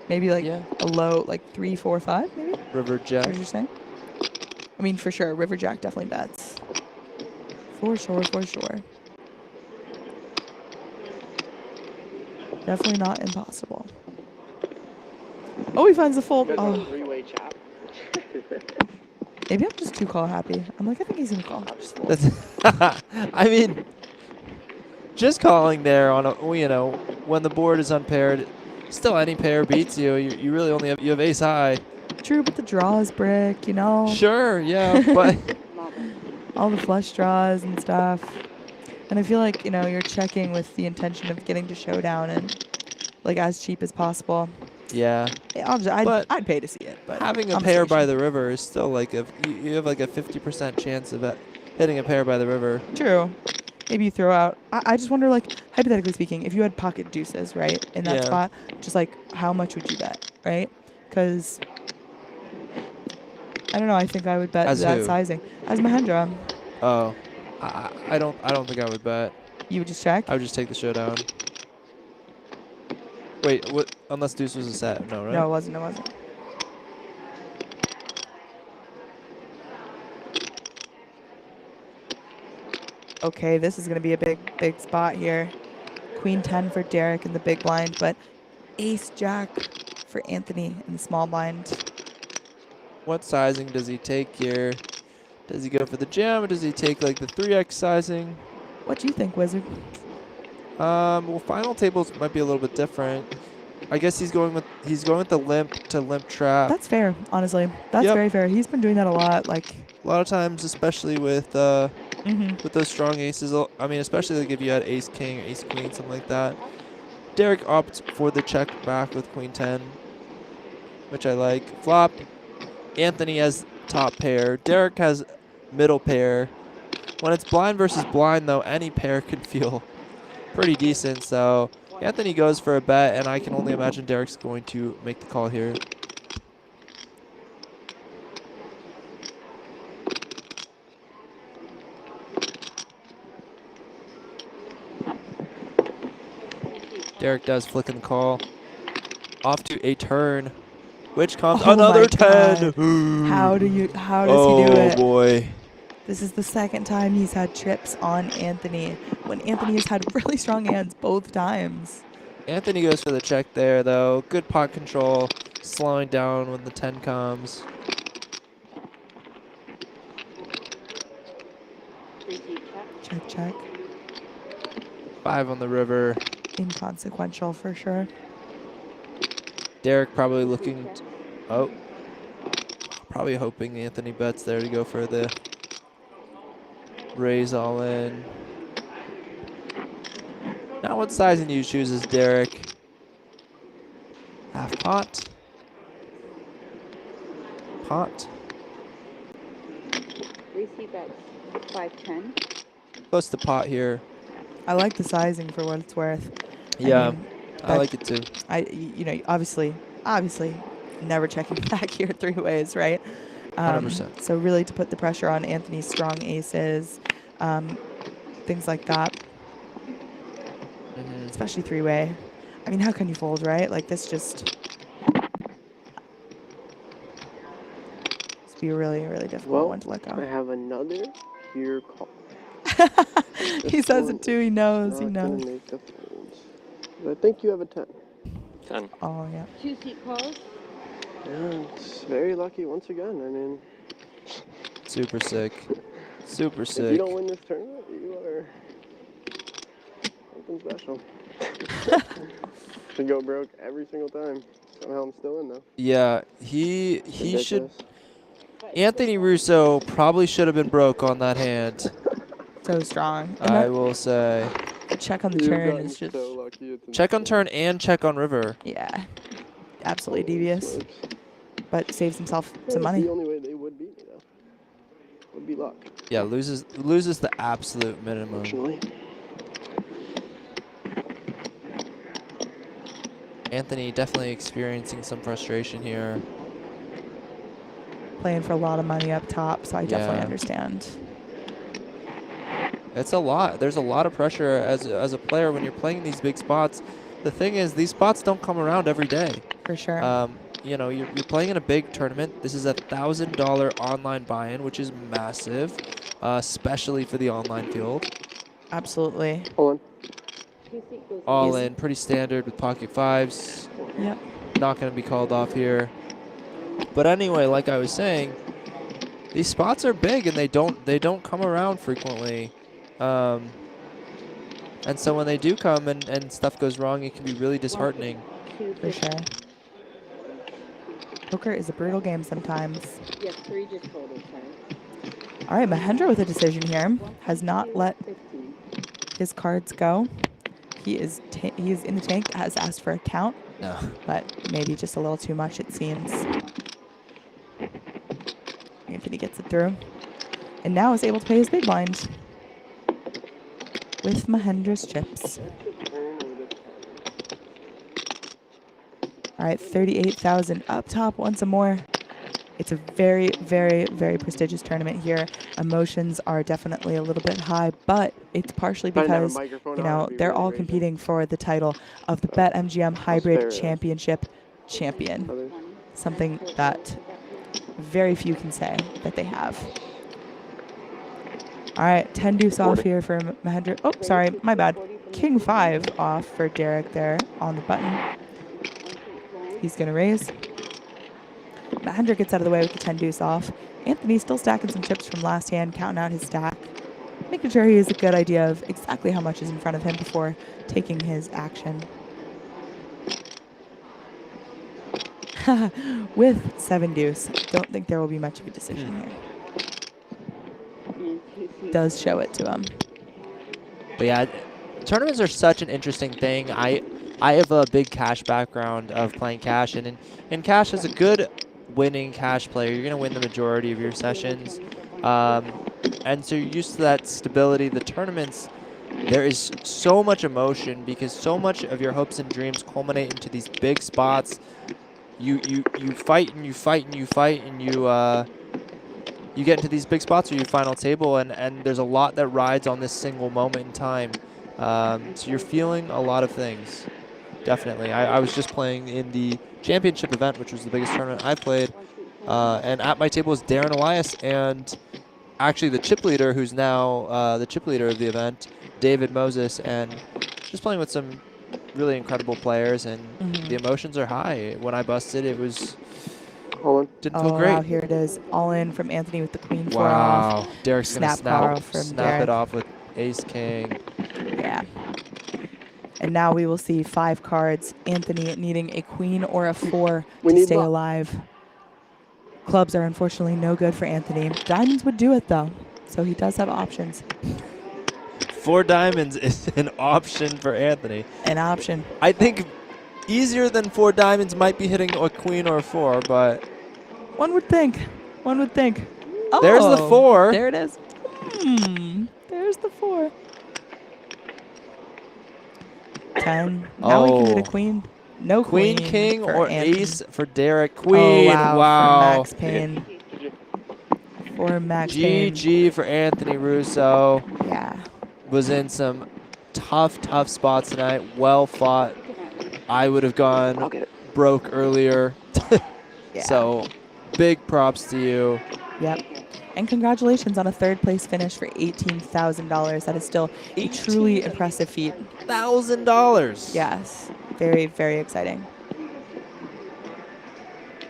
Maybe like a low, like 3, 4, 5, maybe? River Jack. What you're saying? I mean, for sure, River Jack definitely bets. For sure. Definitely not impossible. Oh, he finds the fold. Oh. Three-way chop. Maybe I'm just too call happy. I'm like, I think he's gonna call. I mean, just calling there on when the board is unpaired, still any pair beats you. You really only have ace high. True, but the draw is brick, Sure, yeah, but all the flush draws and stuff. And I feel like, you're checking with the intention of getting to showdown and like as cheap as possible. Yeah. I'd pay to see it. But having a pair by the river is still like you have like a 50% chance of hitting a pair by the river. True. Maybe you throw out. I just wonder, like, hypothetically speaking, if you had pocket deuces, right, in that spot, just like how much would you bet, right? Because I don't know. I think I would bet that sizing as Mahendra. Oh, I don't think I would bet. You would just check? I would just take the showdown. Wait, what? Unless deuce was a set, no, right? No, it wasn't. Okay, this is going to be a big spot here. Queen 10 for Derek in the big blind, but ace jack for Anthony in the small blind. What sizing does he take here? Does he go for the jam, or does he take like the 3x sizing? What do you think, Wizard? Well, final tables might be a little bit different. I guess he's going with the limp to limp trap. That's fair, honestly. That's very fair. He's been doing that a lot. Like a lot of times, especially with those strong aces. I mean, especially like if you had ace king or ace queen, something like that. Derek opts for the check back with queen 10, which I like. Flop. Anthony has top pair. Derek has middle pair. When it's blind versus blind, though, any pair can feel pretty decent. So Anthony goes for a bet, and I can only imagine Derek's going to make the call here. Derek does flick in the call. Off to a turn, which comes another 10. How does he do it? Oh boy. This is the second time he's had trips on Anthony, when Anthony has had really strong hands both times. Anthony goes for the check there, though. Good pot control, slowing down when the 10 comes. Check. 5 on the river. Inconsequential for sure. Derek probably looking. Probably hoping Anthony bets there to go for the raise all in. Now what sizing you chooses, Derek? Half pot. Pot. Receive bets 5-10. Close to pot here. I like the sizing for what it's worth. Yeah, I like it too. Obviously, never checking back here 3 ways, right? 100%. So really to put the pressure on Anthony's strong aces, things like that. Especially 3-way. I mean, how can you fold, right? Like, this just... This would be a really, really difficult one to let I go. have another here call. He says it too. He knows. He Not knows. gonna make the folds. I think you have a 10. 10. Oh, yeah. 2 seat calls. Yeah, it's very lucky once again. I mean, Super sick. Super if sick. you don't win this tournament, you are something special. To go broke every single time. Somehow I'm still in though. Yeah, he should. Ridiculous. Anthony Russo probably should have been broke on that hand. So strong. And I that will say. check on the You've turn gotten is just... so lucky. It's Check on insane. turn and check on river. Yeah. Absolutely devious. Smokes. But saves himself Yeah, some it's money. the only way they would beat me though. Would be luck. Yeah, loses the absolute minimum. Unfortunately. Anthony definitely experiencing some frustration here. Playing for a lot of money up top, so I definitely Yeah. understand. It's a lot. There's a lot of pressure as a player when you're playing these big spots. The thing is, these spots don't come around every day. For sure. You know, you're playing in a big tournament. This is a $1,000 online buy-in, which is massive, especially for the online field. Absolutely. Hold on. All in, pretty standard with pocket fives. Yep. Not going to be called off here. But anyway, like I was saying, these spots are big and they don't come around frequently. And so when they do come and stuff goes wrong, it can be really disheartening. For sure. Poker is a brutal game sometimes. Yes, 3 just totaled, sorry. All right, Mahendra with a decision here. Has not let his cards go. He is in the tank, has asked for a count. No. But maybe just a little too much, it seems. Anthony gets it through. And now is able to pay his big blind with Mahendra's chips. All right, 38,000 up top once more. It's a very, very, very prestigious tournament here. Emotions are definitely a little bit high, but it's partially because, you know, they're all competing for the title of the BetMGM Hybrid Championship champion. Something that very few can say that they have. All right, 10 deuce off here for Mahendra. Oh, sorry, my bad. King 5 off for Derek there on the button. He's going to raise. Mahendra gets out of the way with the 10 deuce off. Anthony's still stacking some chips from last hand, counting out his stack, making sure he has a good idea of exactly how much is in front of him before taking his action. With 7 deuce, don't think there will be much of a decision here. Does show it to him. But yeah, tournaments are such an interesting thing. I have a big cash background of playing cash, and in cash, as a good winning cash player, you're going to win the majority of your sessions. And so you're used to that stability. The tournaments, there is so much emotion because so much of your hopes and dreams culminate into these big spots. You fight and you fight and you fight and you get into these big spots or your final table, and there's a lot that rides on this single moment in time. So you're feeling a lot of things. Definitely. I was just playing in the championship event, which was the biggest tournament I played. And at my table was Darren Elias and actually the chip leader, who's now the chip leader of the event, David Moses, and just playing with some really incredible players, and the emotions are high. When I busted, it was didn't feel great. Wow, here it is. All in from Anthony with the queen 4 Wow. off. Derek's going to snap Derek. it off with ace king. Yeah. And now we will see 5 cards. Anthony needing a queen or a 4 to stay alive. Clubs are unfortunately no good for Anthony. Diamonds would do it, though. So he does have options. 4 diamonds is an option for Anthony. An option. I think easier than 4 diamonds might be hitting a queen or a 4, but... One would think. One would think. Oh, there's the 4. There it is. There's the 4. 10. Now we can hit a queen. No queen. King, for or Anthony. ace for Derek. Queen. Oh, wow. For Max Payne. For Max Payne. GG for Anthony Russo. Yeah. Was in some tough spots tonight. Well fought. I would have gone broke earlier. So big props to you. Yep. And congratulations on a third place finish for $18,000. That is still a truly impressive feat. $1,000. Yes. Very, very exciting.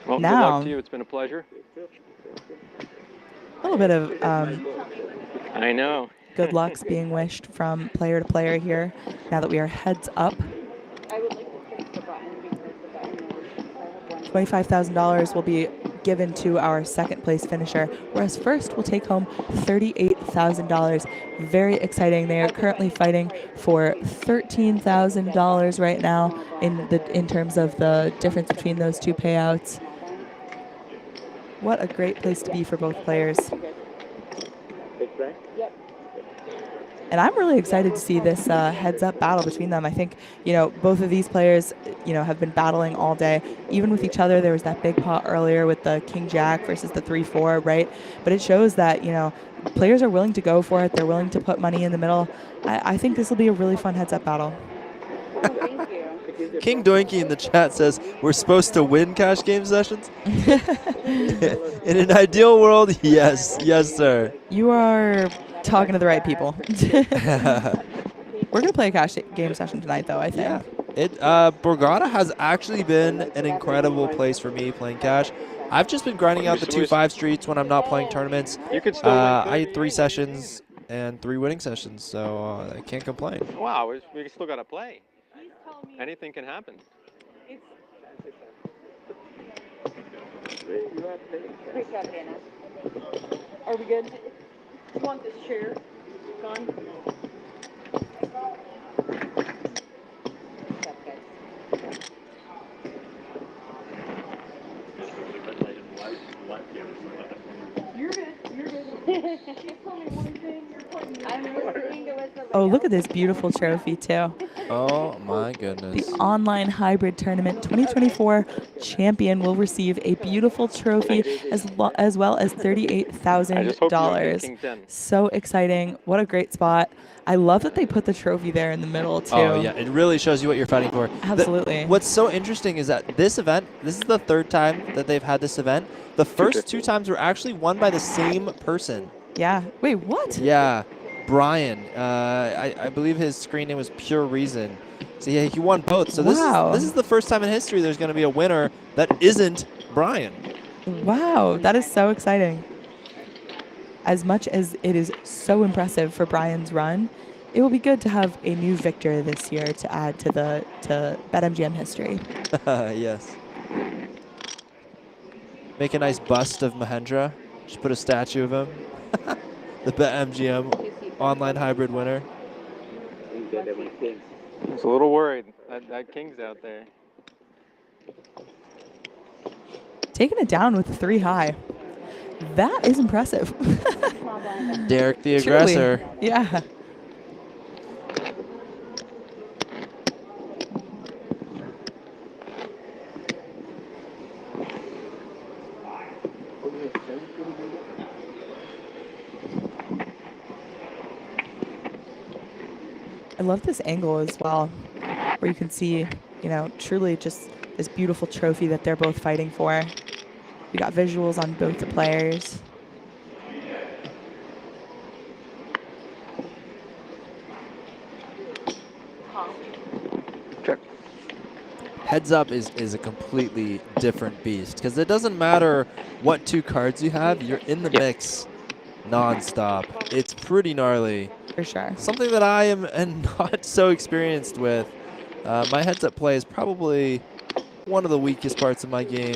Well, now, good luck to you. It's been a pleasure. A little bit of I know. good lucks being wished from player to player here now that we are heads up. I would like to fix the button because the button is, $25,000 will be given to our second place finisher, whereas first will take home $38,000. Very exciting. They are currently fighting for $13,000 right now in terms of the difference between those two payouts. What a great place to be for both players. Yep. And I'm really excited to see this heads-up battle between them. I think, both of these players, have been battling all day, even with each other. There was that big pot earlier with the King-Jack versus the 3-4, right? But it shows that, players are willing to go for it. They're willing to put money in the middle. I think this will be a really fun heads-up battle. Thank you. King Doinky in the chat says, we're supposed to win cash game sessions? In an ideal world, yes. Yes, sir. You are talking to the right people. We're going to play a cash game session tonight, though, I think. Yeah. Borgata has actually been an incredible place for me playing cash. I've just been grinding out the 2-5 streets when I'm not playing tournaments. You could still I had 3 sessions and 3 winning sessions, so I can't complain. Wow, we still got to play. Anything can happen. Great job, Hannah. Are we good? You want this chair gone? You're good. You're good. Just tell me one thing. I'm listening to what Oh, look at this beautiful trophy, too. Oh, my goodness. The online hybrid tournament 2024 champion will receive a beautiful trophy as well as $38,000. So exciting. What a great spot. I love that they put the trophy there in the middle, too. Oh, yeah. It really shows you what you're fighting for. Absolutely. What's so interesting is that this event, this is the 3rd time that they've had this event. The first 2 times were actually won by the same person. Yeah. Wait, what? Yeah. Brian. I believe his screen name was Pure Reason. So yeah, he won both. So this is the first time in history there's going to be a winner that isn't Brian. Wow, that is so exciting. As much as it is so impressive for Brian's run, it will be good to have a new victor this year to add to BetMGM history. Yes. Make a nice bust of Mahendra. Just put a statue of him. The BetMGM online hybrid winner. I was a little worried. That King's out there. Taking it down with 3 high. That is impressive. Derek the aggressor. Truly. Yeah. I love this angle as well, where you can see, truly just this beautiful trophy that they're both fighting for. We got visuals on both the players. Heads Up is a completely different beast because it doesn't matter what 2 cards you have, you're in the mix non-stop. It's pretty gnarly. For sure. Something that I am not so experienced with. My Heads Up play is probably one of the weakest parts of my game.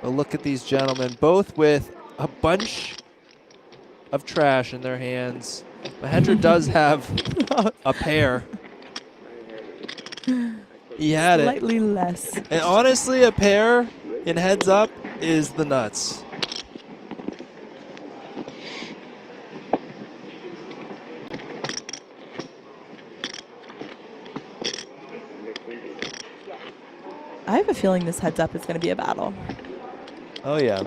But look at these gentlemen, both with a bunch of trash in their hands. Mahendra does have a pair. He had it. Slightly less. And honestly, a pair in Heads Up is the nuts. I have a feeling this Heads Up is going to be a battle. Oh, yeah.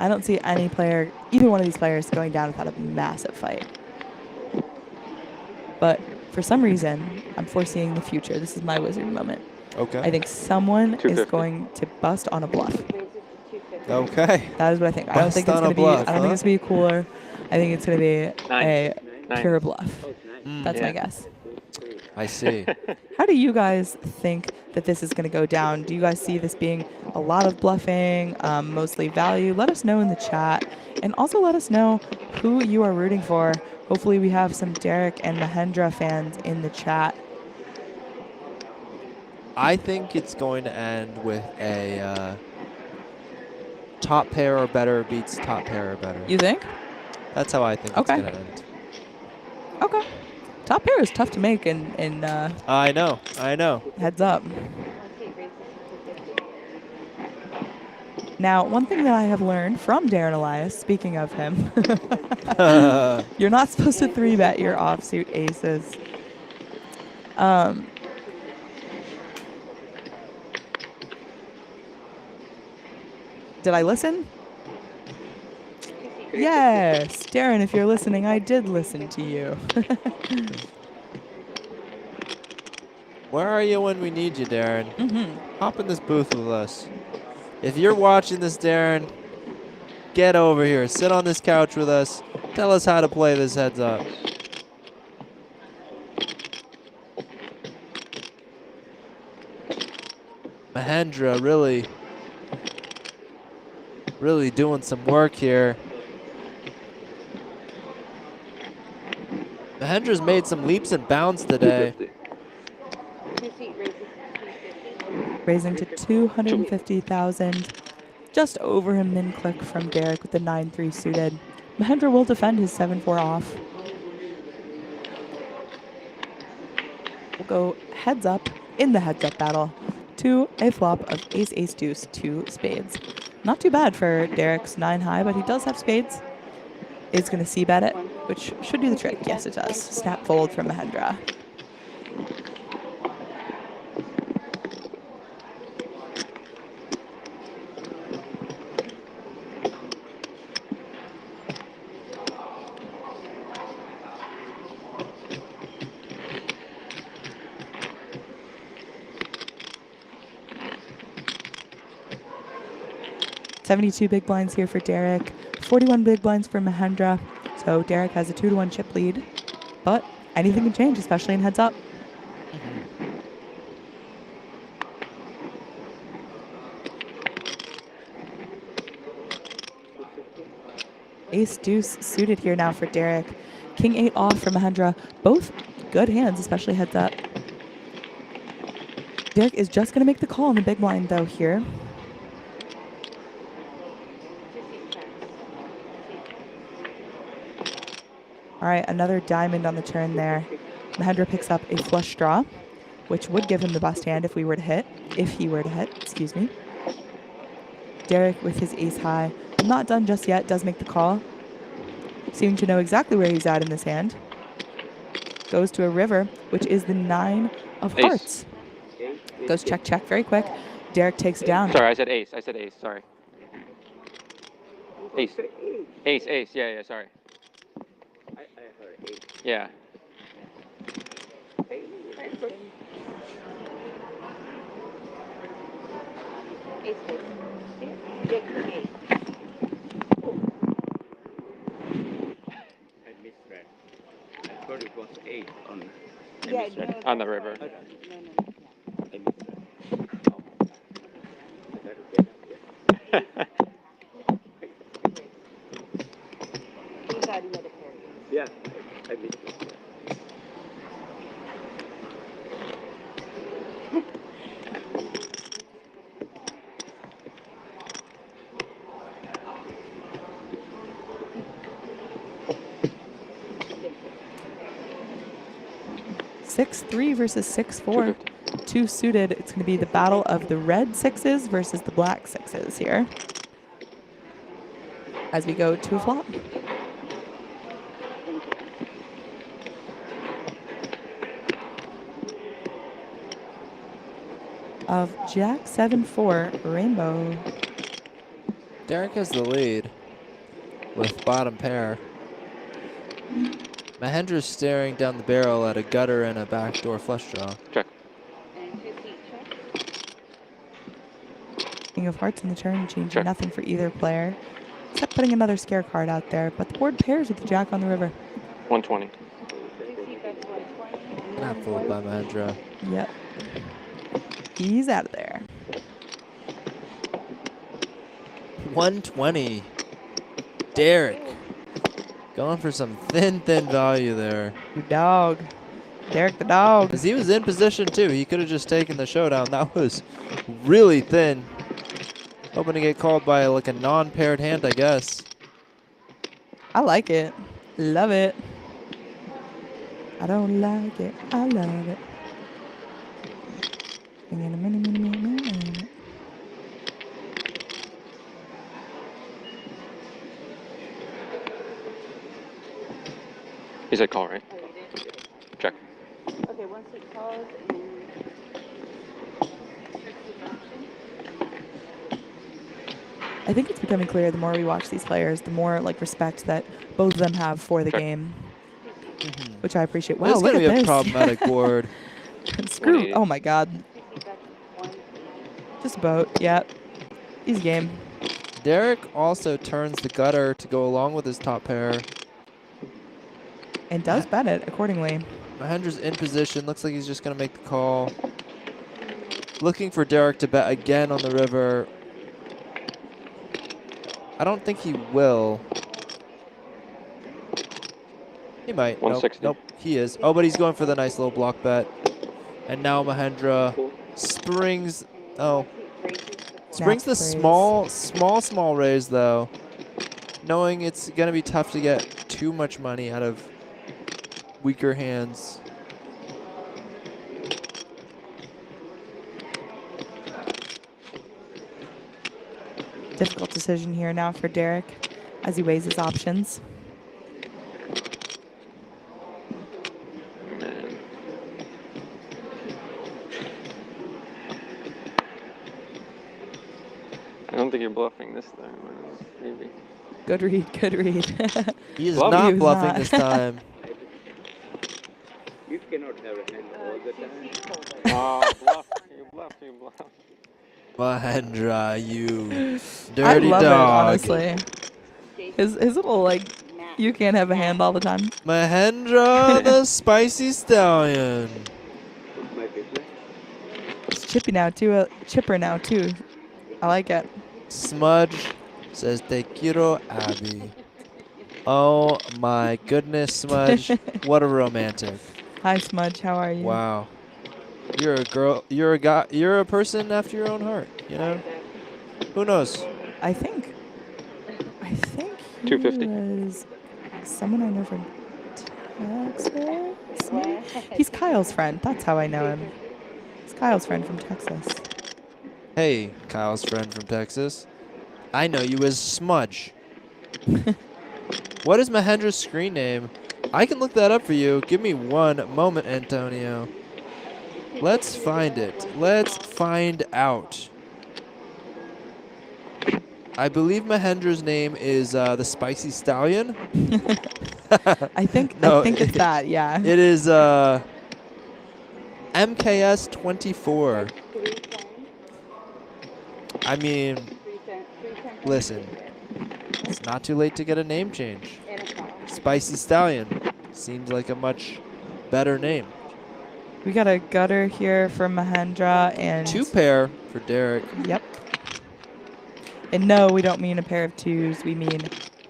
I don't see any player, either one of these players, going down without a massive fight. But for some reason, I'm foreseeing the future. This is my wizard moment. Okay. I think someone is 250. going to bust on a bluff. Okay. That is what I think. I don't Bust think it's on a going to be. bluff, I don't think huh? it's going to be cooler. I think it's going to be Nine. a pure bluff. That's my Yeah. guess. I see. How do you guys think that this is going to go down? Do you guys see this being a lot of bluffing, mostly value? Let us know in the chat. And also let us know who you are rooting for. Hopefully we have some Derek and Mahendra fans in the chat. I think it's going to end with a top pair or better beats top pair or better. You think? That's how I think it's Okay. going to end. Okay. Top pair is tough to make in I know. heads up. Now, one thing that I have learned from Darren Elias, speaking of him, you're not supposed to 3-bet your offsuit aces. Did I listen? Yes, Darren, if you're listening, I did listen to you. Where are you when we need you, Darren? Mm-hmm. Hop in this booth with us. If you're watching this, Darren, get over here. Sit on this couch with us. Tell us how to play this heads up. Mahendra really doing some work here. Mahendra's made some leaps and bounds today. Raising to 250,000. Just over a min click from Derek with the 9-3 suited. Mahendra will defend his 7-4 off. We'll go heads up in the heads up battle to a flop of ace, ace, deuce, 2 spades. Not too bad for Derek's 9 high, but he does have spades. Is going to c-bet it, which should do the trick. Yes, it does. Snap fold from Mahendra. $72 big blinds here for Derek, 41 big blinds for Mahendra. So Derek has a 2-1 chip lead, but anything can change, especially in heads up. Ace deuce suited here now for Derek. King 8 off for Mahendra. Both good hands, especially heads up. Derek is just going to make the call on the big blind though here. All right, another diamond on the turn there. Mahendra picks up a flush draw, which would give him the bust hand if he were to hit, excuse me. Derek with his ace high. Not done just yet, does make the call. Seeming to know exactly where he's at in this hand. Goes to a river, which is the 9 of hearts. Goes check, check very quick. Derek takes it down. Sorry, I said ace. Sorry. Ace. Ace. Yeah, sorry. I heard 8. Yeah. I misread. I thought it was 8 on. Yeah, misread. On the river. I misread. Oh. I gotta get up here. He thought he had a pair. Yeah, I misread. Yeah. 6-3 versus 6-4. 2 suited. It's going to be the battle of the red 6s versus the black 6s here. As we go to a flop. Of Jack 7-4 rainbow. Derek has the lead with bottom pair. Mahendra's staring down the barrel at a gutter and a backdoor flush draw. Check. King of Hearts in the turn, changing Check. nothing for either player, except putting another scare card out there. But the board pairs with the Jack on the river. 120. Not fooled by Mahendra. Yep. He's out of there. 120. Derek. Going for some thin value there. Your dog. Derek the dog. Because he was in position too. He could have just taken the showdown. That was really thin. Hoping to get called by like a non-paired hand, I guess. I like it. Love it. I don't like it. I love it. He said call, right? Check. Okay, once he calls, I think it's becoming clear the more we watch these players, the more like respect that both of them have for the game, which I appreciate. Wow, This is look going at to be a this. problematic board. Screw. Oh my God. Just about. Yep. Easy game. Derek also turns the gutter to go along with his top pair. And does bet it accordingly. Mahendra's in position. Looks like he's just going to make the call. Looking for Derek to bet again on the river. I don't think he will. He might. 160. Nope, he is. Oh, but he's going for the nice little block bet. And now Mahendra springs. Oh. Springs the small raise, though. Knowing it's going to be tough to get too much money out of weaker hands. Difficult decision here now for Derek as he weighs his options. I don't think you're bluffing this time. Maybe. Good read, good read. He is Bluffing. not He was bluffing not. this time. You cannot have a hand all the time. Oh, bluff. You bluff. You bluff. Mahendra, you I dirty love dog. it, honestly. His little, like, you can't have a hand all the time. Mahendra, the spicy stallion. It's chippy now, too. Chipper now, too. I like it. Smudge says, Te quiero, Abby. Oh my goodness, Smudge. What a romantic. Hi, Smudge. How are you? Wow. You're a girl. You're a guy. You're a person after your own heart. You know. Who knows? I think he 250. was someone I know from Texas. Maybe? He's Kyle's friend. That's how I know him. He's Kyle's friend from Texas. Hey, Kyle's friend from Texas. I know you as Smudge. What is Mahendra's screen name? I can look that up for you. Give me one moment, Antonio. Let's find it. Let's find out. I believe Mahendra's name is the Spicy Stallion. I think No, it's that. Yeah. It is MKS 24. I mean, listen, it's not too late to get a name change. Spicy Stallion seems like a much better name. We got a gutter here for Mahendra and 2 pair for Derek. Yep. And no, we don't mean a pair of twos. We mean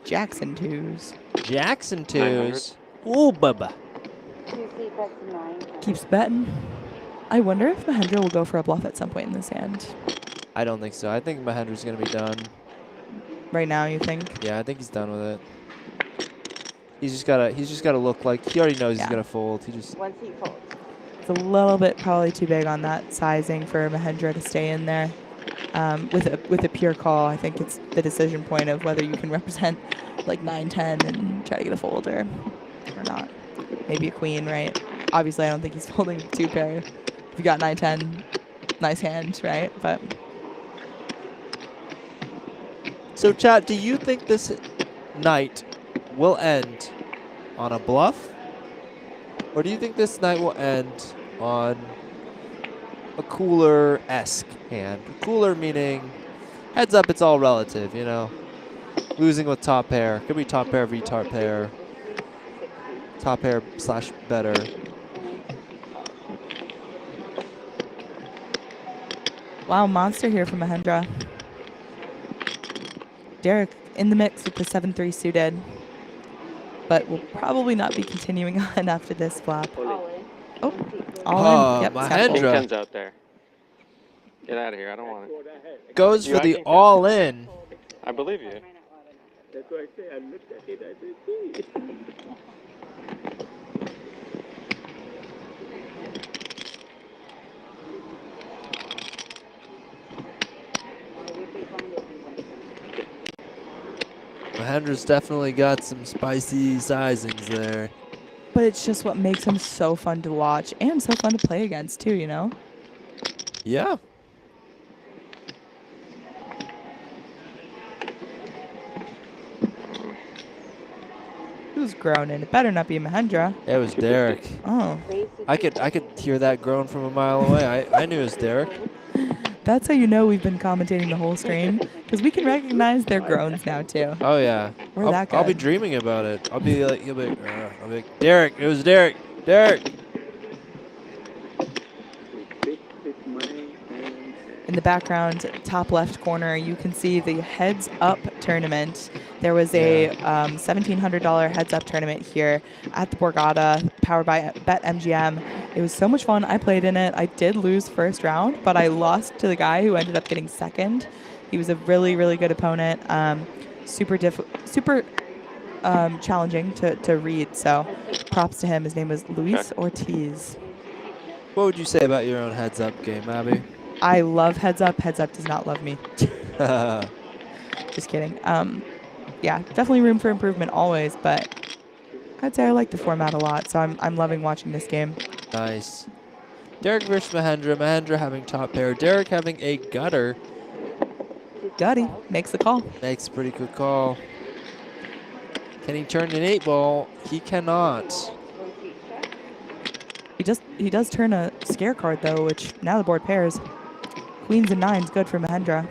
Jackson twos. Jackson twos. Ooh, bubba. Keeps betting. I wonder if Mahendra will go for a bluff at some point in this hand. I don't think so. I think Mahendra's gonna be done. Right now, you think? Yeah, I think he's done with it. He's just gotta look like he already knows he's gonna fold. He just once he folds. It's a little bit probably too big on that sizing for Mahendra to stay in there. With a pure call, I think it's the decision point of whether you can represent like 9-10 and try to get a fold or not. Maybe a queen, right? Obviously, I don't think he's folding 2 pair. If you got 9-10, nice hand, right? But so, chat, do you think this night will end on a bluff Or do you think this night will end on a cooler-esque hand? Cooler meaning, heads up, it's all relative, you know? Losing with top pair. Could be top pair v top pair. Top pair / better. Wow, monster here from Mahendra. Derek in the mix with the 7-3 suited, but will probably not be continuing on after this flop. Oh, all in. Yep, snap fold. King Mahendra 10's out there. Get out of here. I don't want it. goes for the all-in. I believe you. That's why I say I looked at it. I said, see. Mahendra's definitely got some spicy sizings there. But it's just what makes him so fun to watch and so fun to play against too, you know? Yeah. Who's groaning? It better not be Mahendra. It was Derek. Oh. I could hear that groan from a mile away. I knew it was Derek. That's how you know we've been commentating the whole stream, because we can recognize their groans now too. Oh yeah. We're that good. I'll be dreaming about it. I'll be like, Derek. It was Derek. Derek. In the background, top left corner, you can see the Heads Up tournament. There was a $1,700 Heads Up tournament here at the Borgata, powered by BetMGM. It was so much fun. I played in it. I did lose first round, but I lost to the guy who ended up getting second. He was a really, really good opponent. Super challenging to read. So props to him. His name was Luis Ortiz. What would you say about your own Heads Up game, Abby? I love Heads Up. Heads Up does not love me. Just kidding. Yeah, definitely room for improvement always, but I'd say I like the format a lot, so I'm loving watching this game. Nice. Derek versus Mahendra. Mahendra having top pair. Derek having a gutter. Gutty makes the call. Makes a pretty good call. Can he turn an 8-ball? He cannot. He does turn a scare card though, which now the board pairs. Queens and nines, good for Mahendra.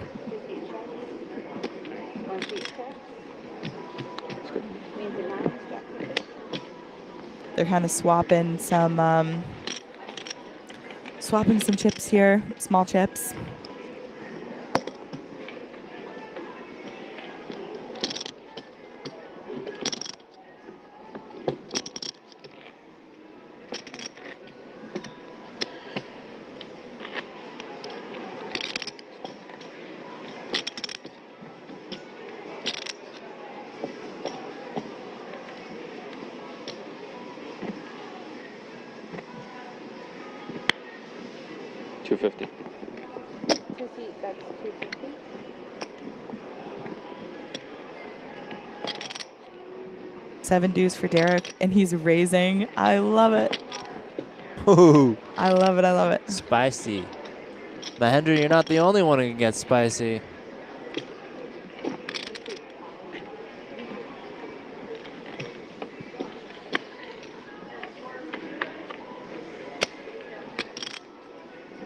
They're kind of swapping some chips here, small chips. $250. That's 250. Seven deuce for Derek, and he's raising. I love it. Ooh. I love it. I love it. Spicy. Mahendra, you're not the only one who can get spicy.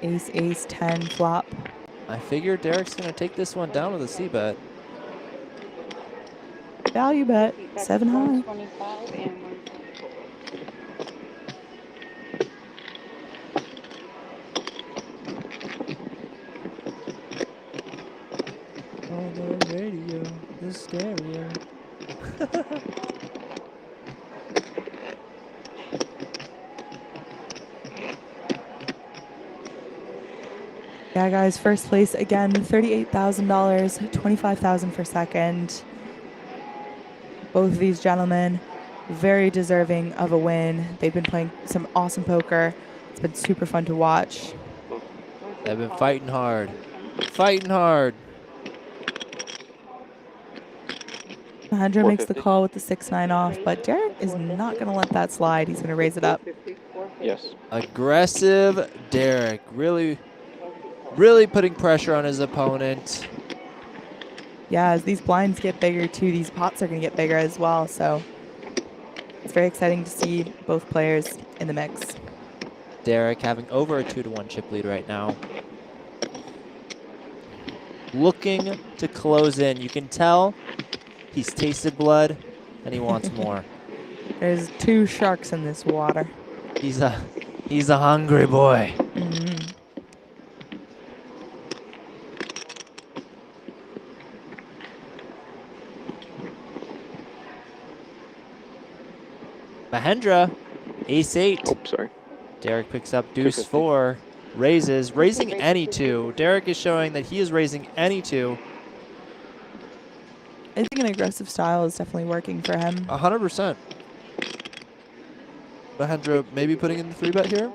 Ace, ace, 10 flop. I figure Derek's going to take this one down with a C-bet. Value bet, 7 high. 125 and 124. On the radio, the stereo. Yeah, guys, first place again, $38,000, $25,000 for second. Both of these gentlemen, very deserving of a win. They've been playing some awesome poker. It's been super fun to watch. They've been fighting hard. Fighting hard. Mahendra makes the call with the 6-9 off, but Derek is not going to let that slide. He's going to raise it up. Yes. Aggressive Derek. Really putting pressure on his opponent. Yeah, as these blinds get bigger too, these pots are going to get bigger as well. So It's very exciting to see both players in the mix. Derek having over a 2-1 chip lead right now. Looking to close in. You can tell he's tasted blood and he wants more. There's 2 sharks in this water. He's a hungry boy. Mm-hmm. Mahendra, ace-8. Oh, sorry. Derek picks up deuce-4. Raising any 2. Derek is showing that he is raising any 2. I think an aggressive style is definitely working for him. 100%. Mahendra maybe putting in the 3-bet here?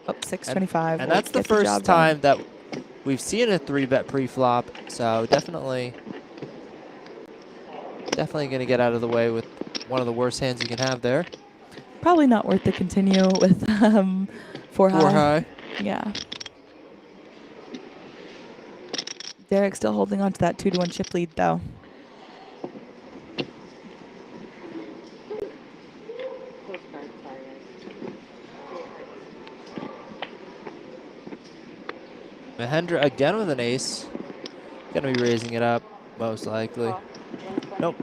Oh, 625. And that's the first time that we've seen a 3-bet pre-flop, so definitely going to get out of the way with one of the worst hands you can have there. Probably not worth to continue with 4 high. 4 high. Yeah. Derek still holding on to that 2-1 chip lead, though. Mahendra again with an ace. Gonna be raising it up, most likely. Nope.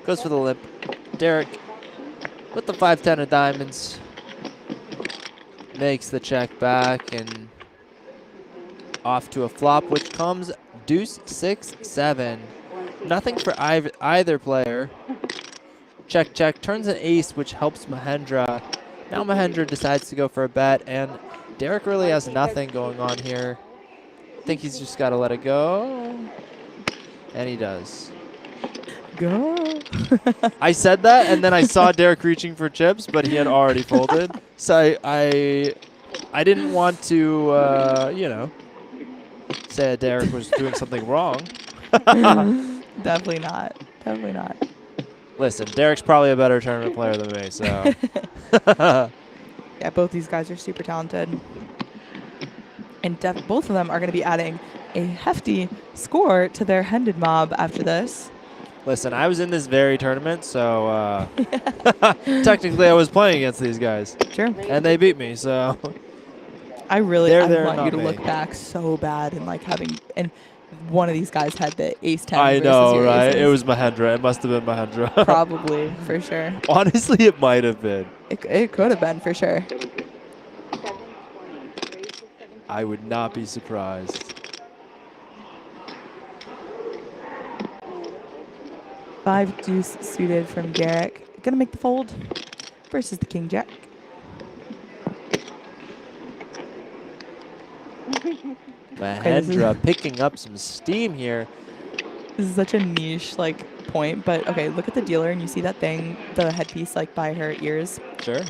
Goes for the limp. Derek with the 5-10 of diamonds. Makes the check back and off to a flop, which comes deuce 6-7. Nothing for either player. Check, check. Turns an ace, which helps Mahendra. Now Mahendra decides to go for a bet, and Derek really has nothing going on here. I think he's just got to let it go. And he does. Go. I said that, and then I saw Derek reaching for chips, but he had already folded. So I didn't want to, you know, say that Derek was doing something wrong. Definitely not. Definitely not. Listen, Derek's probably a better tournament player than me, so. Yeah, both these guys are super talented. And both of them are going to be adding a hefty score to their Hended mob after this. Listen, I was in this very tournament, so technically I was playing against these guys. Sure. And they beat me, so. I want you to me. look back so bad and like having, and one of these guys had the ace-10 I versus know, your right? aces. It was Mahendra. It must have been Mahendra. Probably, for sure. Honestly, it might have been. It could have been, for sure. I would not be surprised. 5 deuce suited from Derek. Gonna make the fold versus the king jack. Mahendra picking up some steam here. This is such a niche like point, but okay, look at the dealer and you see that thing, the headpiece like by her ears. Sure.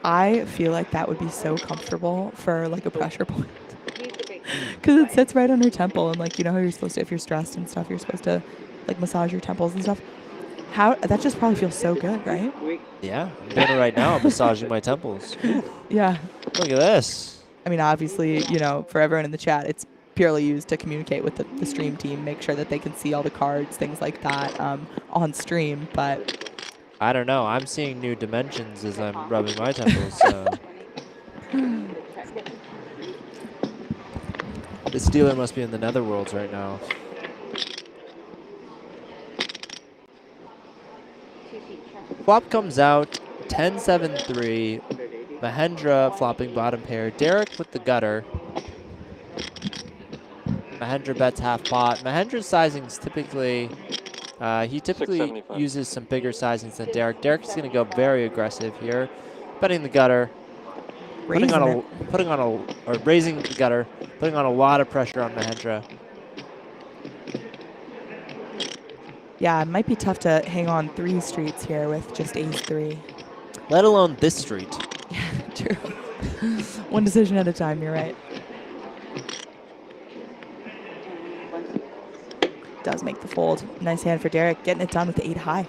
I feel like that would be so comfortable for like a pressure point. Because it sits right on her temple, and like, you know how you're supposed to, if you're stressed and stuff, you're supposed to like massage your temples and stuff. How that just probably feels so good, right? Yeah, I'm doing it right now. I'm massaging my temples. Yeah. Look at this. I mean, obviously, you know, for everyone in the chat, it's purely used to communicate with the stream team, make sure that they can see all the cards, things like that on stream. But I don't know. I'm seeing new dimensions as I'm rubbing my temples. So. This dealer must be in the netherworlds right now. Flop comes out 10-7-3. Mahendra flopping bottom pair. Derek with the gutter. Mahendra bets half pot. Mahendra's sizing's typically, he typically uses some bigger sizings than Derek. Derek's going to go very aggressive here, betting the gutter, raising the gutter, putting on a lot of pressure on Mahendra. yeah, it might be tough to hang on 3 streets here with just ace-3. Let alone this street. Yeah, true. One decision at a time, you're right. Does make the fold. Nice hand for Derek, getting it done with the 8 high.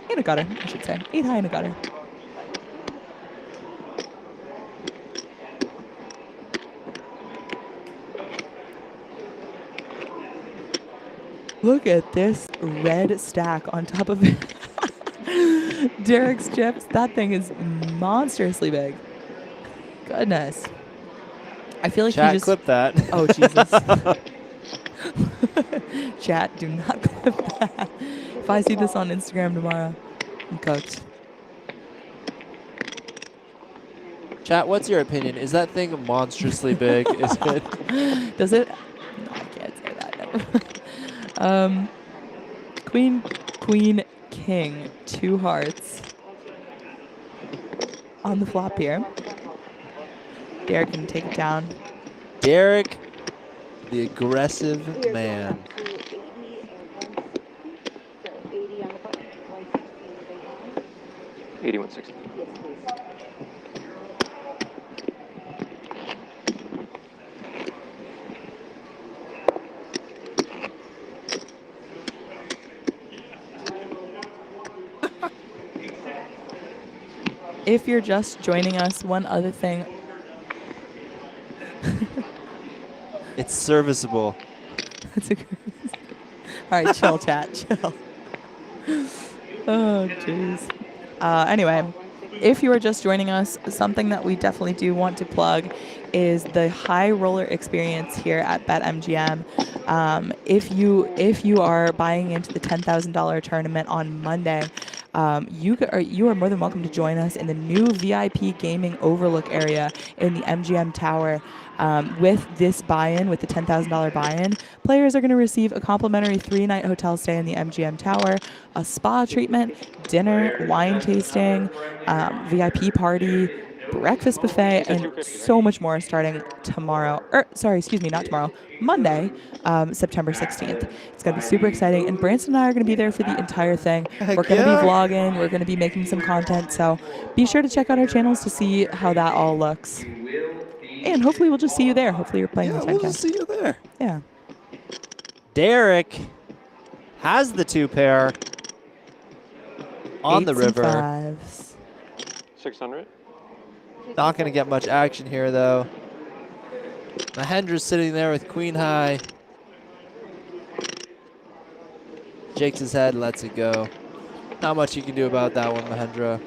And a gutter, I should say. 8 high and a gutter. Look at this red stack on top of Derek's chips. That thing is monstrously big. Goodness. I feel like Chat, he just clip that. Oh Jesus. Chat, do not clip that. If I see this on Instagram tomorrow, I'm cooked. Chat, what's your opinion? Is that thing monstrously big? Is it? Does it? No, I can't say that. Never. Queen, king, 2 hearts on the flop here. Derek can take it down. Derek, the aggressive man. 8160. If you're just joining us, one other thing. It's serviceable. That's a good. All right, chill, chat, chill. Oh, jeez. Anyway, if you are just joining us, something that we definitely do want to plug is the high roller experience here at BetMGM. If you are buying into the $10,000 tournament on Monday, you are more than welcome to join us in the new VIP gaming overlook area in the MGM Tower. With this buy-in, with the $10,000 buy-in, players are going to receive a complimentary 3-night hotel stay in the MGM Tower, a spa treatment, dinner, wine tasting, VIP party, breakfast buffet, and so much more starting tomorrow. Not tomorrow, Monday, September 16th. It's going to be super exciting, and Branson and I are going to be there for the entire thing. We're going to be vlogging. We're going to be making some content, so be sure to check out our channels to see how that all looks. And hopefully we'll just see you there. Hopefully you're playing the 10K. We'll just see you there. Yeah. Derek has the 2-pair on the river. 5s. 600. Not going to get much action here, though. Mahendra's sitting there with queen high. Shakes his head, lets it go. Not much you can do about that one, Mahendra.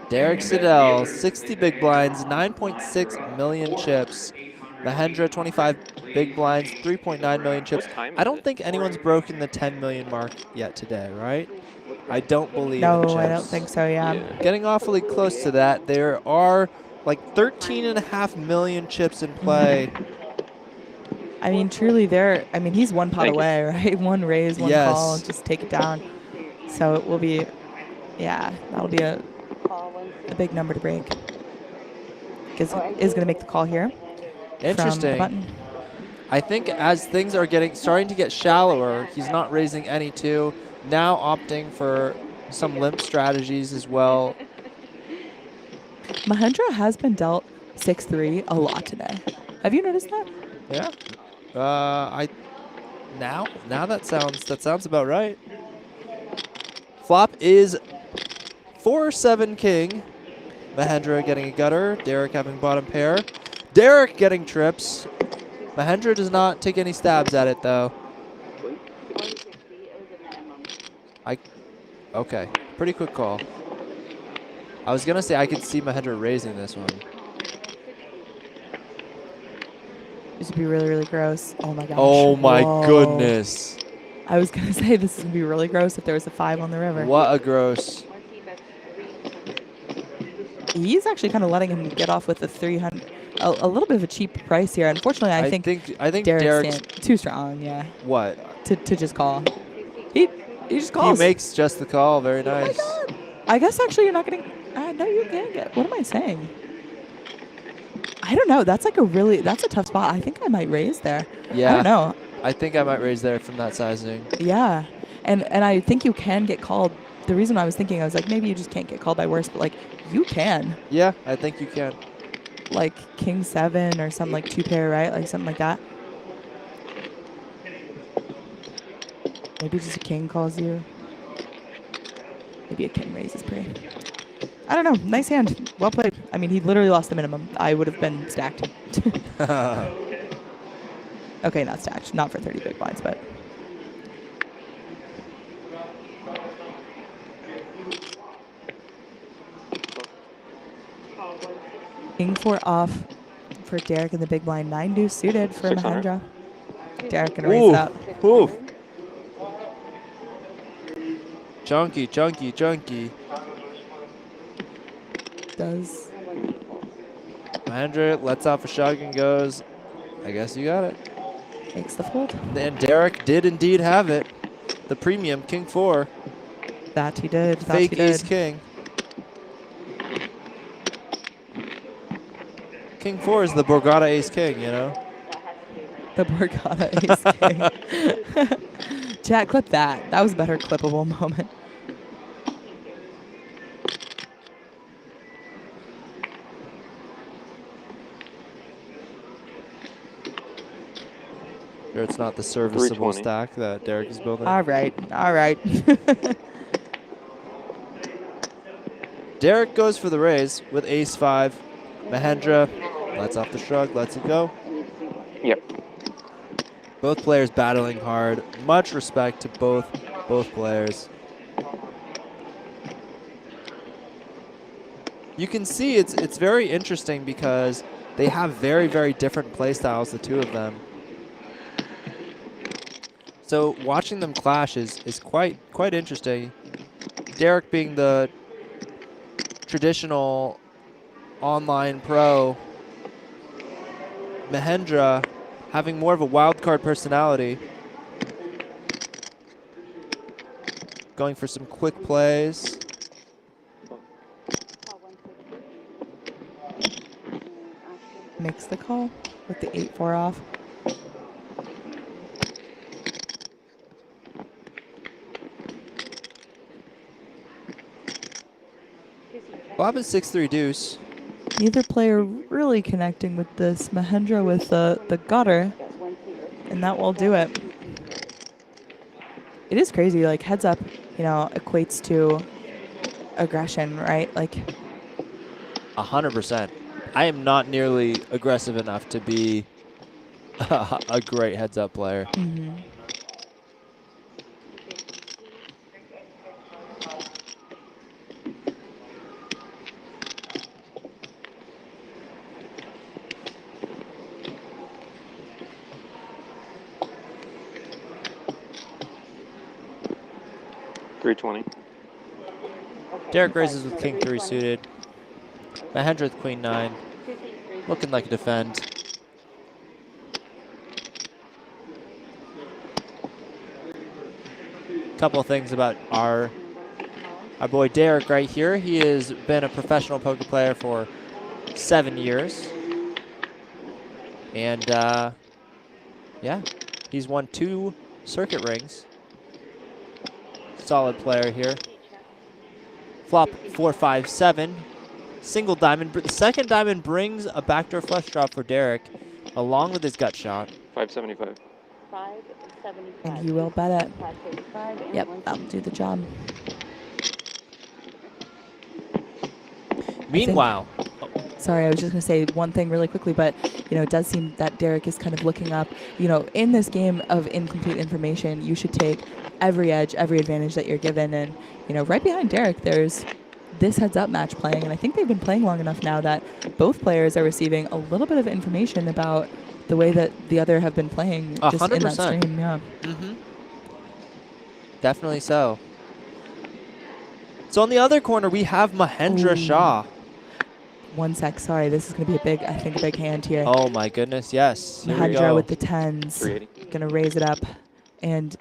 Derek Siddell, 60 big blinds, 9.6 million chips. Mahendra, 25 big blinds, 3.9 million chips. I don't think anyone's broken the 10 million mark yet today, right? I don't believe in chips. No, I don't think so, yeah. Getting awfully close to that. There are like 13.5 million chips in play. I mean, truly, he's one pot away, right? One raise, one call, just take it down. So it will be, that'll be a big number to break. Is going to make the call here. Interesting. I think as things are starting to get shallower, he's not raising any two. Now opting for some limp strategies as well. Mahendra has been dealt 6-3 a lot today. Have you noticed that? Yeah. Now that sounds about right. Flop is 4-7 king. Mahendra getting a gutter. Derek having bottom pair. Derek getting trips. Mahendra does not take any stabs at it, though. Okay, pretty quick call. I was going to say I could see Mahendra raising this one. This would be really, really gross. Oh, my gosh. Oh, my goodness. I was going to say this would be really gross if there was a 5 on the river. What a gross. He's actually kind of letting him get off with the 300. A little bit of a cheap price here. Unfortunately, I think Derek's too strong, yeah. What? To just call. He just calls. He makes just the call. Very nice. Oh my God. I guess actually you're not getting. No, you can get. What am I saying? I don't know. That's a tough spot. I think I might raise there. Yeah. I don't know. I think I might raise there from that sizing. Yeah. And I think you can get called. The reason I was thinking, I was like, maybe you just can't get called by worse, but like you can. Yeah, I think you can. Like king 7 or something, like 2-pair, right? Like something like that. Maybe just a king calls you. Maybe a king raises pre. I don't know. Nice hand. Well played. I mean, he literally lost the minimum. I would have been stacked. Okay, not stacked. Not for 30 big blinds, but. King 4 off for Derek in the big blind. 9 deuce suited for 600. Mahendra. Derek gonna raise it up. Ooh. Chunky, chunky, chunky. Does. Mahendra lets off a shotgun, goes, I guess you got it. Takes the fold. And Derek did indeed have it. The premium, King 4. That he did. That Fake he did. ace king. King 4 is the Borgata ace king, you know? The Borgata ace king. Chat, clip that. That was a better clippable moment. Sure, it's not the serviceable 320. stack that Derek is building. All right. All right. Derek goes for the raise with ace 5. Mahendra lets off the shrug, lets it go. Yep. Both players battling hard. Much respect to both players. You can see it's very interesting because they have very, very different play styles, the two of them. So watching them clash is quite interesting. Derek being the traditional online pro, Mahendra having more of a wild card personality, going for some quick plays. Makes the call with the 8-4 off. Bob is 6-3 deuce. Neither player really connecting with this. Mahendra with the gutter, and that will do it. It is crazy, like heads up, you know, equates to aggression, right? Like 100%. I am not nearly aggressive enough to be a great heads up player. Mm-hmm. Derek raises with King 3 suited. Mahendra with Queen 9. Looking like a defend. Couple of things about our boy Derek right here. He has been a professional poker player for 7 years. And yeah, he's won 2 circuit rings. Solid player here. Flop 4, 5, 7. Single diamond. The second diamond brings a backdoor flush draw for Derek, along with his gut shot. 575. 575. And he will bet it. 575 and Yep, that'll do the job. Meanwhile, sorry, I was just going to say one thing really quickly, but, you know, it does seem that Derek is kind of looking up, you know, in this game of incomplete information, you should take every edge, every advantage that you're given. And, you know, right behind Derek, there's this heads up match playing. And I think they've been playing long enough now that both players are receiving a little bit of information about the way that the other have been playing just 100%. in that stream. Yeah. Mm-hmm. Definitely so. So on the other corner, we have Mahendra Shah. 1 sec. Sorry, this is going to be a big hand here. Oh my goodness, yes. Here we Mahendra go. with the 10s. Going to raise it up. And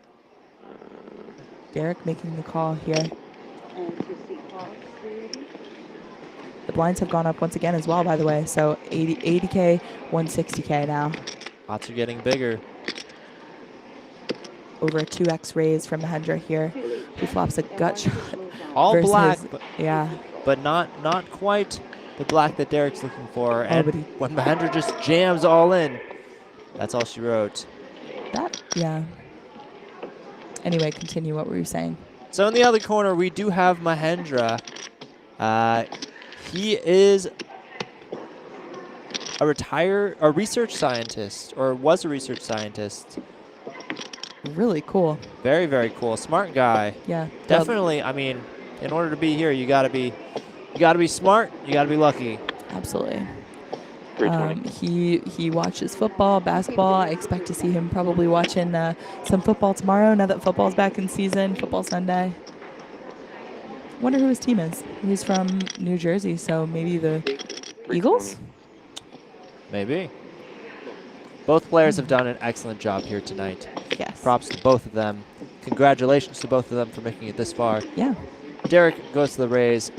Derek making the call here. The blinds have gone up once again as well, by the way. So 80K, 160K now. Pots are getting bigger. Over a 2x raise from Mahendra here. He flops a gut shot. All versus, black, yeah. but not quite the black that Derek's looking for. And but when Mahendra just jams all in, that's all she wrote. That, yeah. Anyway, continue. What were you saying? So in the other corner, we do have Mahendra He is a research scientist, or was a research scientist. Really cool. Very, very cool. Smart guy. Yeah. Definitely. I mean, in order to be here, you gotta be smart. You gotta be lucky. Absolutely. He watches football, basketball. I expect to see him probably watching some football tomorrow. Now that football's back in season, football Sunday. Wonder who his team is. He's from New Jersey, so maybe the Eagles. Maybe. Both players have done an excellent job here tonight. Yes. Props to both of them. Congratulations to both of them for making it this far. Yeah. Derek goes to the raise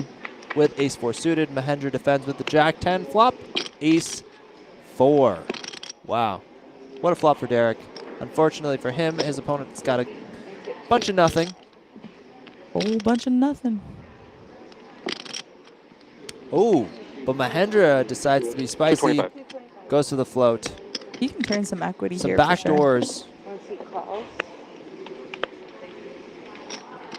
with ace-4 suited. Mahendra defends with the jack-10 flop. Ace-4. Wow. What a flop for Derek. Unfortunately for him, his opponent's got a bunch of nothing. Whole bunch of nothing. Oh, but Mahendra decides to be spicy. Goes to the float. He can turn some equity Some here. backdoors.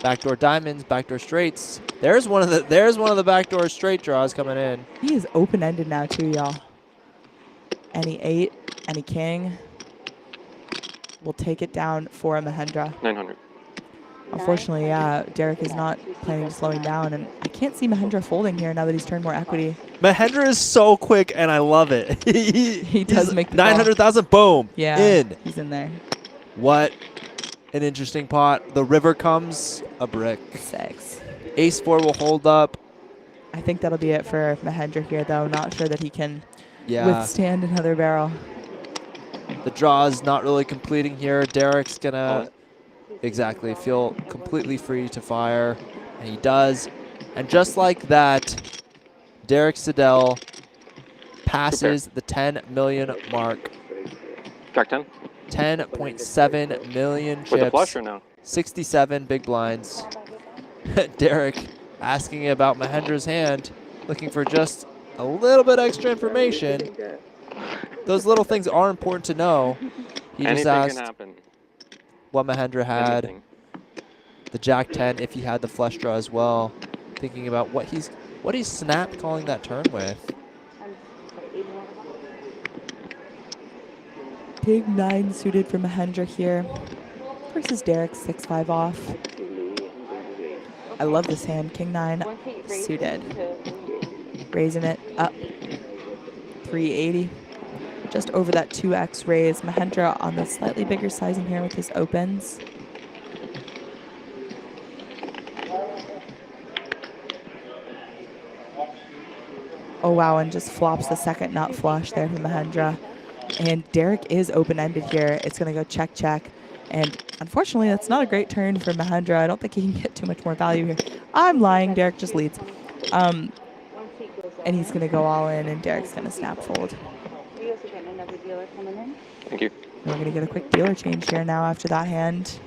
Backdoor diamonds, backdoor straights. There's one of the backdoor straight draws coming in. He is open-ended now too, y'all. Any 8, any king. We'll take it down for Mahendra. 900. Unfortunately, yeah, Derek is not planning to slowing down, and I can't see Mahendra folding here now that he's turned more equity. Mahendra is so quick, and I love it. He does make the 900,000. Boom. Yeah, in. He's in there. What an interesting pot. The river comes a brick. 6. Ace-4 will hold up. I think that'll be it for Mahendra here, though. Not sure that he can withstand another barrel. The draw is not really completing here. Derek's gonna feel completely free to fire, and he does. And just like that, Derek Siddell passes the 10 million mark. Jack 10. 10.7 million chips. With the flush or no? 67 big blinds. Derek asking about Mahendra's hand, looking for just a little bit extra information. Those little things are important to know. He just asked can happen. what Mahendra had. Anything. The Jack 10 if he had the flush draw as well. Thinking about what he's snap calling that turn with. Big 9 suited for Mahendra here versus Derek 6-5 off. I love this hand. King 9 suited. Raising it up. 380. Just over that 2x raise. Mahendra on the slightly bigger sizing here with his opens. Oh, wow, and just flops the second nut flush there from Mahendra. And Derek is open-ended here. It's going to go check, check. And unfortunately, that's not a great turn for Mahendra. I don't think he can get too much more value here. I'm lying. Derek just leads. And he's going to go all in, and Derek's going to snap fold. Thank you. We're going to get a quick dealer change here now after that hand.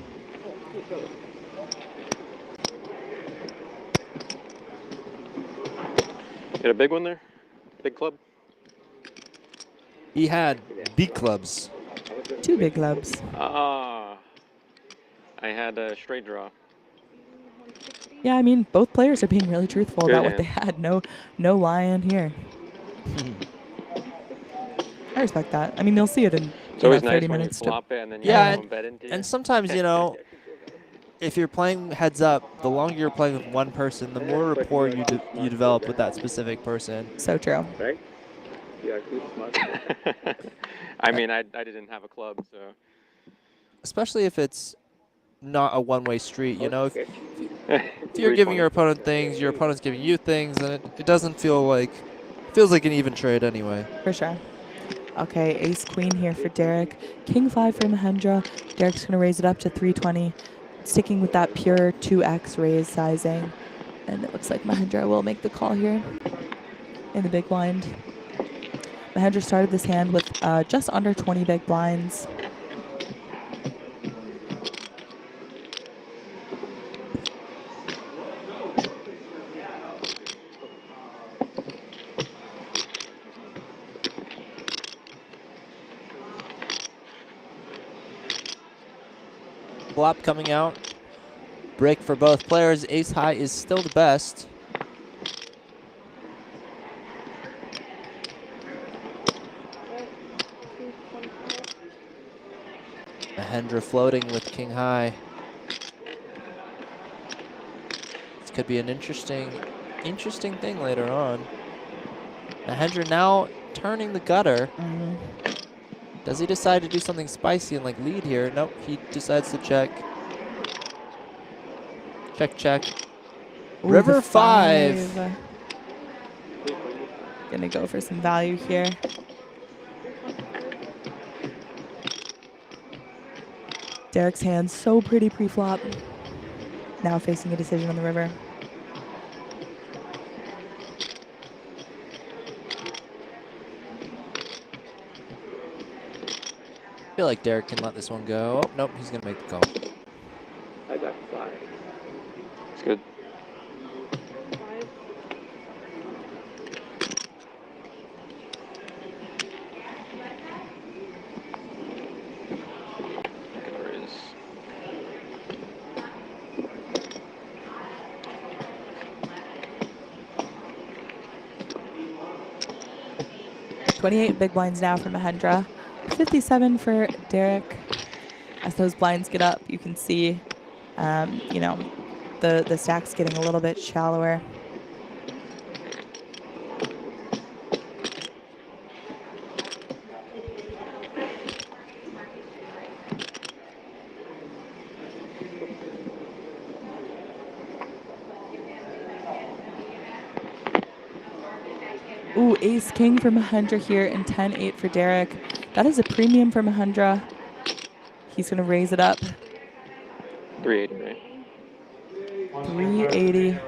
You had a big one there? Big club? He had big clubs. 2 big clubs. I had a straight draw. Yeah, I mean, both players are being really truthful Good about what hand. they had. No lying here. I respect that. I mean, you'll see it in It's always 30 nice when you minutes. flop it and then you Yeah, have them bet into you. And sometimes, if you're playing heads up, the longer you're playing with one person, the more rapport you develop with that specific person. So true. Right? Yeah, I mean, I didn't have a club, so. Especially if it's not a one-way street, If you're giving your opponent things, your opponent's giving you things, and it doesn't feel like, it feels like an even trade anyway. For sure. Okay, ace queen here for Derek. King 5 for Mahendra. Derek's going to raise it up to 320. Sticking with that pure 2x raise sizing. And it looks like Mahendra will make the call here in the big blind. Mahendra started this hand with just under 20 big blinds. Flop coming out. Break for both players. Ace high is still the best. Mahendra floating with king high. This could be an interesting thing later on. Mahendra now turning the gutter. Does he decide to do something spicy and like lead here? Nope, he decides to check. Check, check. Ooh, River 5. Gonna go for some value here. Derek's hand so pretty pre-flop. Now facing a decision on the river. I feel like Derek can let this one go. Oh, nope, he's gonna make the call. I got 5. It's good. There is. $28 big blinds now for Mahendra. 57 for Derek. As those blinds get up, you can see, you know, the stack's getting a little bit shallower. Ooh, ace king for Mahendra here and 10-8 for Derek. That is a premium for Mahendra. He's gonna raise it up. 380, right? 380.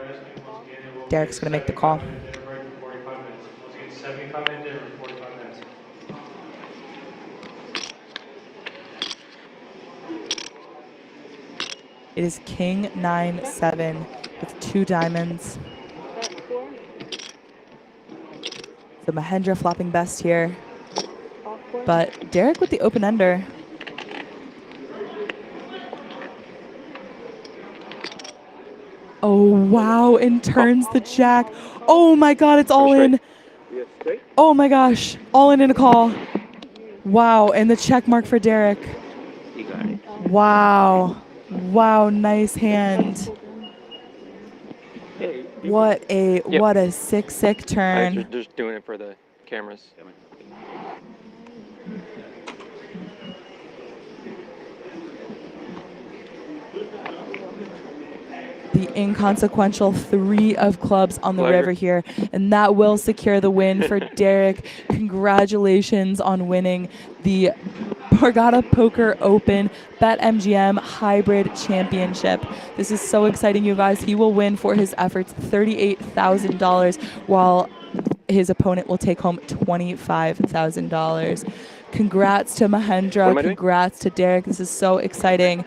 Derek's gonna make the call. 75 minute dinner, 45 minutes. It is king 9-7 with 2 diamonds. So Mahendra flopping best here. But Derek with the open ender. Oh, wow, and turns the jack. Oh my God, it's all in. Oh my gosh, all in a call. Wow, and the check mark for Derek. He got it. Wow. Wow, nice hand. What a sick turn. They're just doing it for the cameras. The inconsequential 3 of clubs on the river here, and that will secure the win for Derek. Congratulations on winning the Borgata Poker Open BetMGM Hybrid Championship. This is so exciting, you guys. He will win for his efforts $38,000, while his opponent will take home $25,000. Congrats to Mahendra. Congrats to Derek. This is so exciting.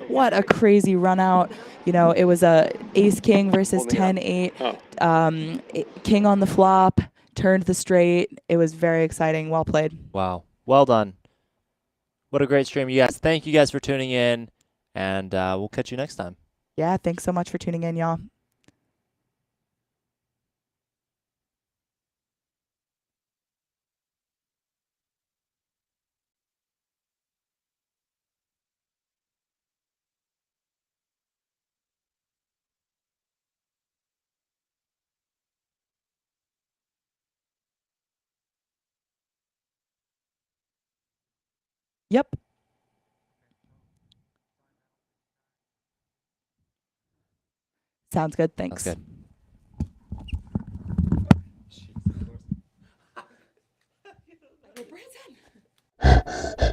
What a crazy run out. You know, it was a ace king versus 10-8. King on the flop, turned the straight. It was very exciting. Well played. Wow. Well done. What a great stream, you guys. Thank you guys for tuning in, and we'll catch you next time. Yeah, thanks so much for tuning in, y'all. Yep. Sounds good. Thanks. Sounds good.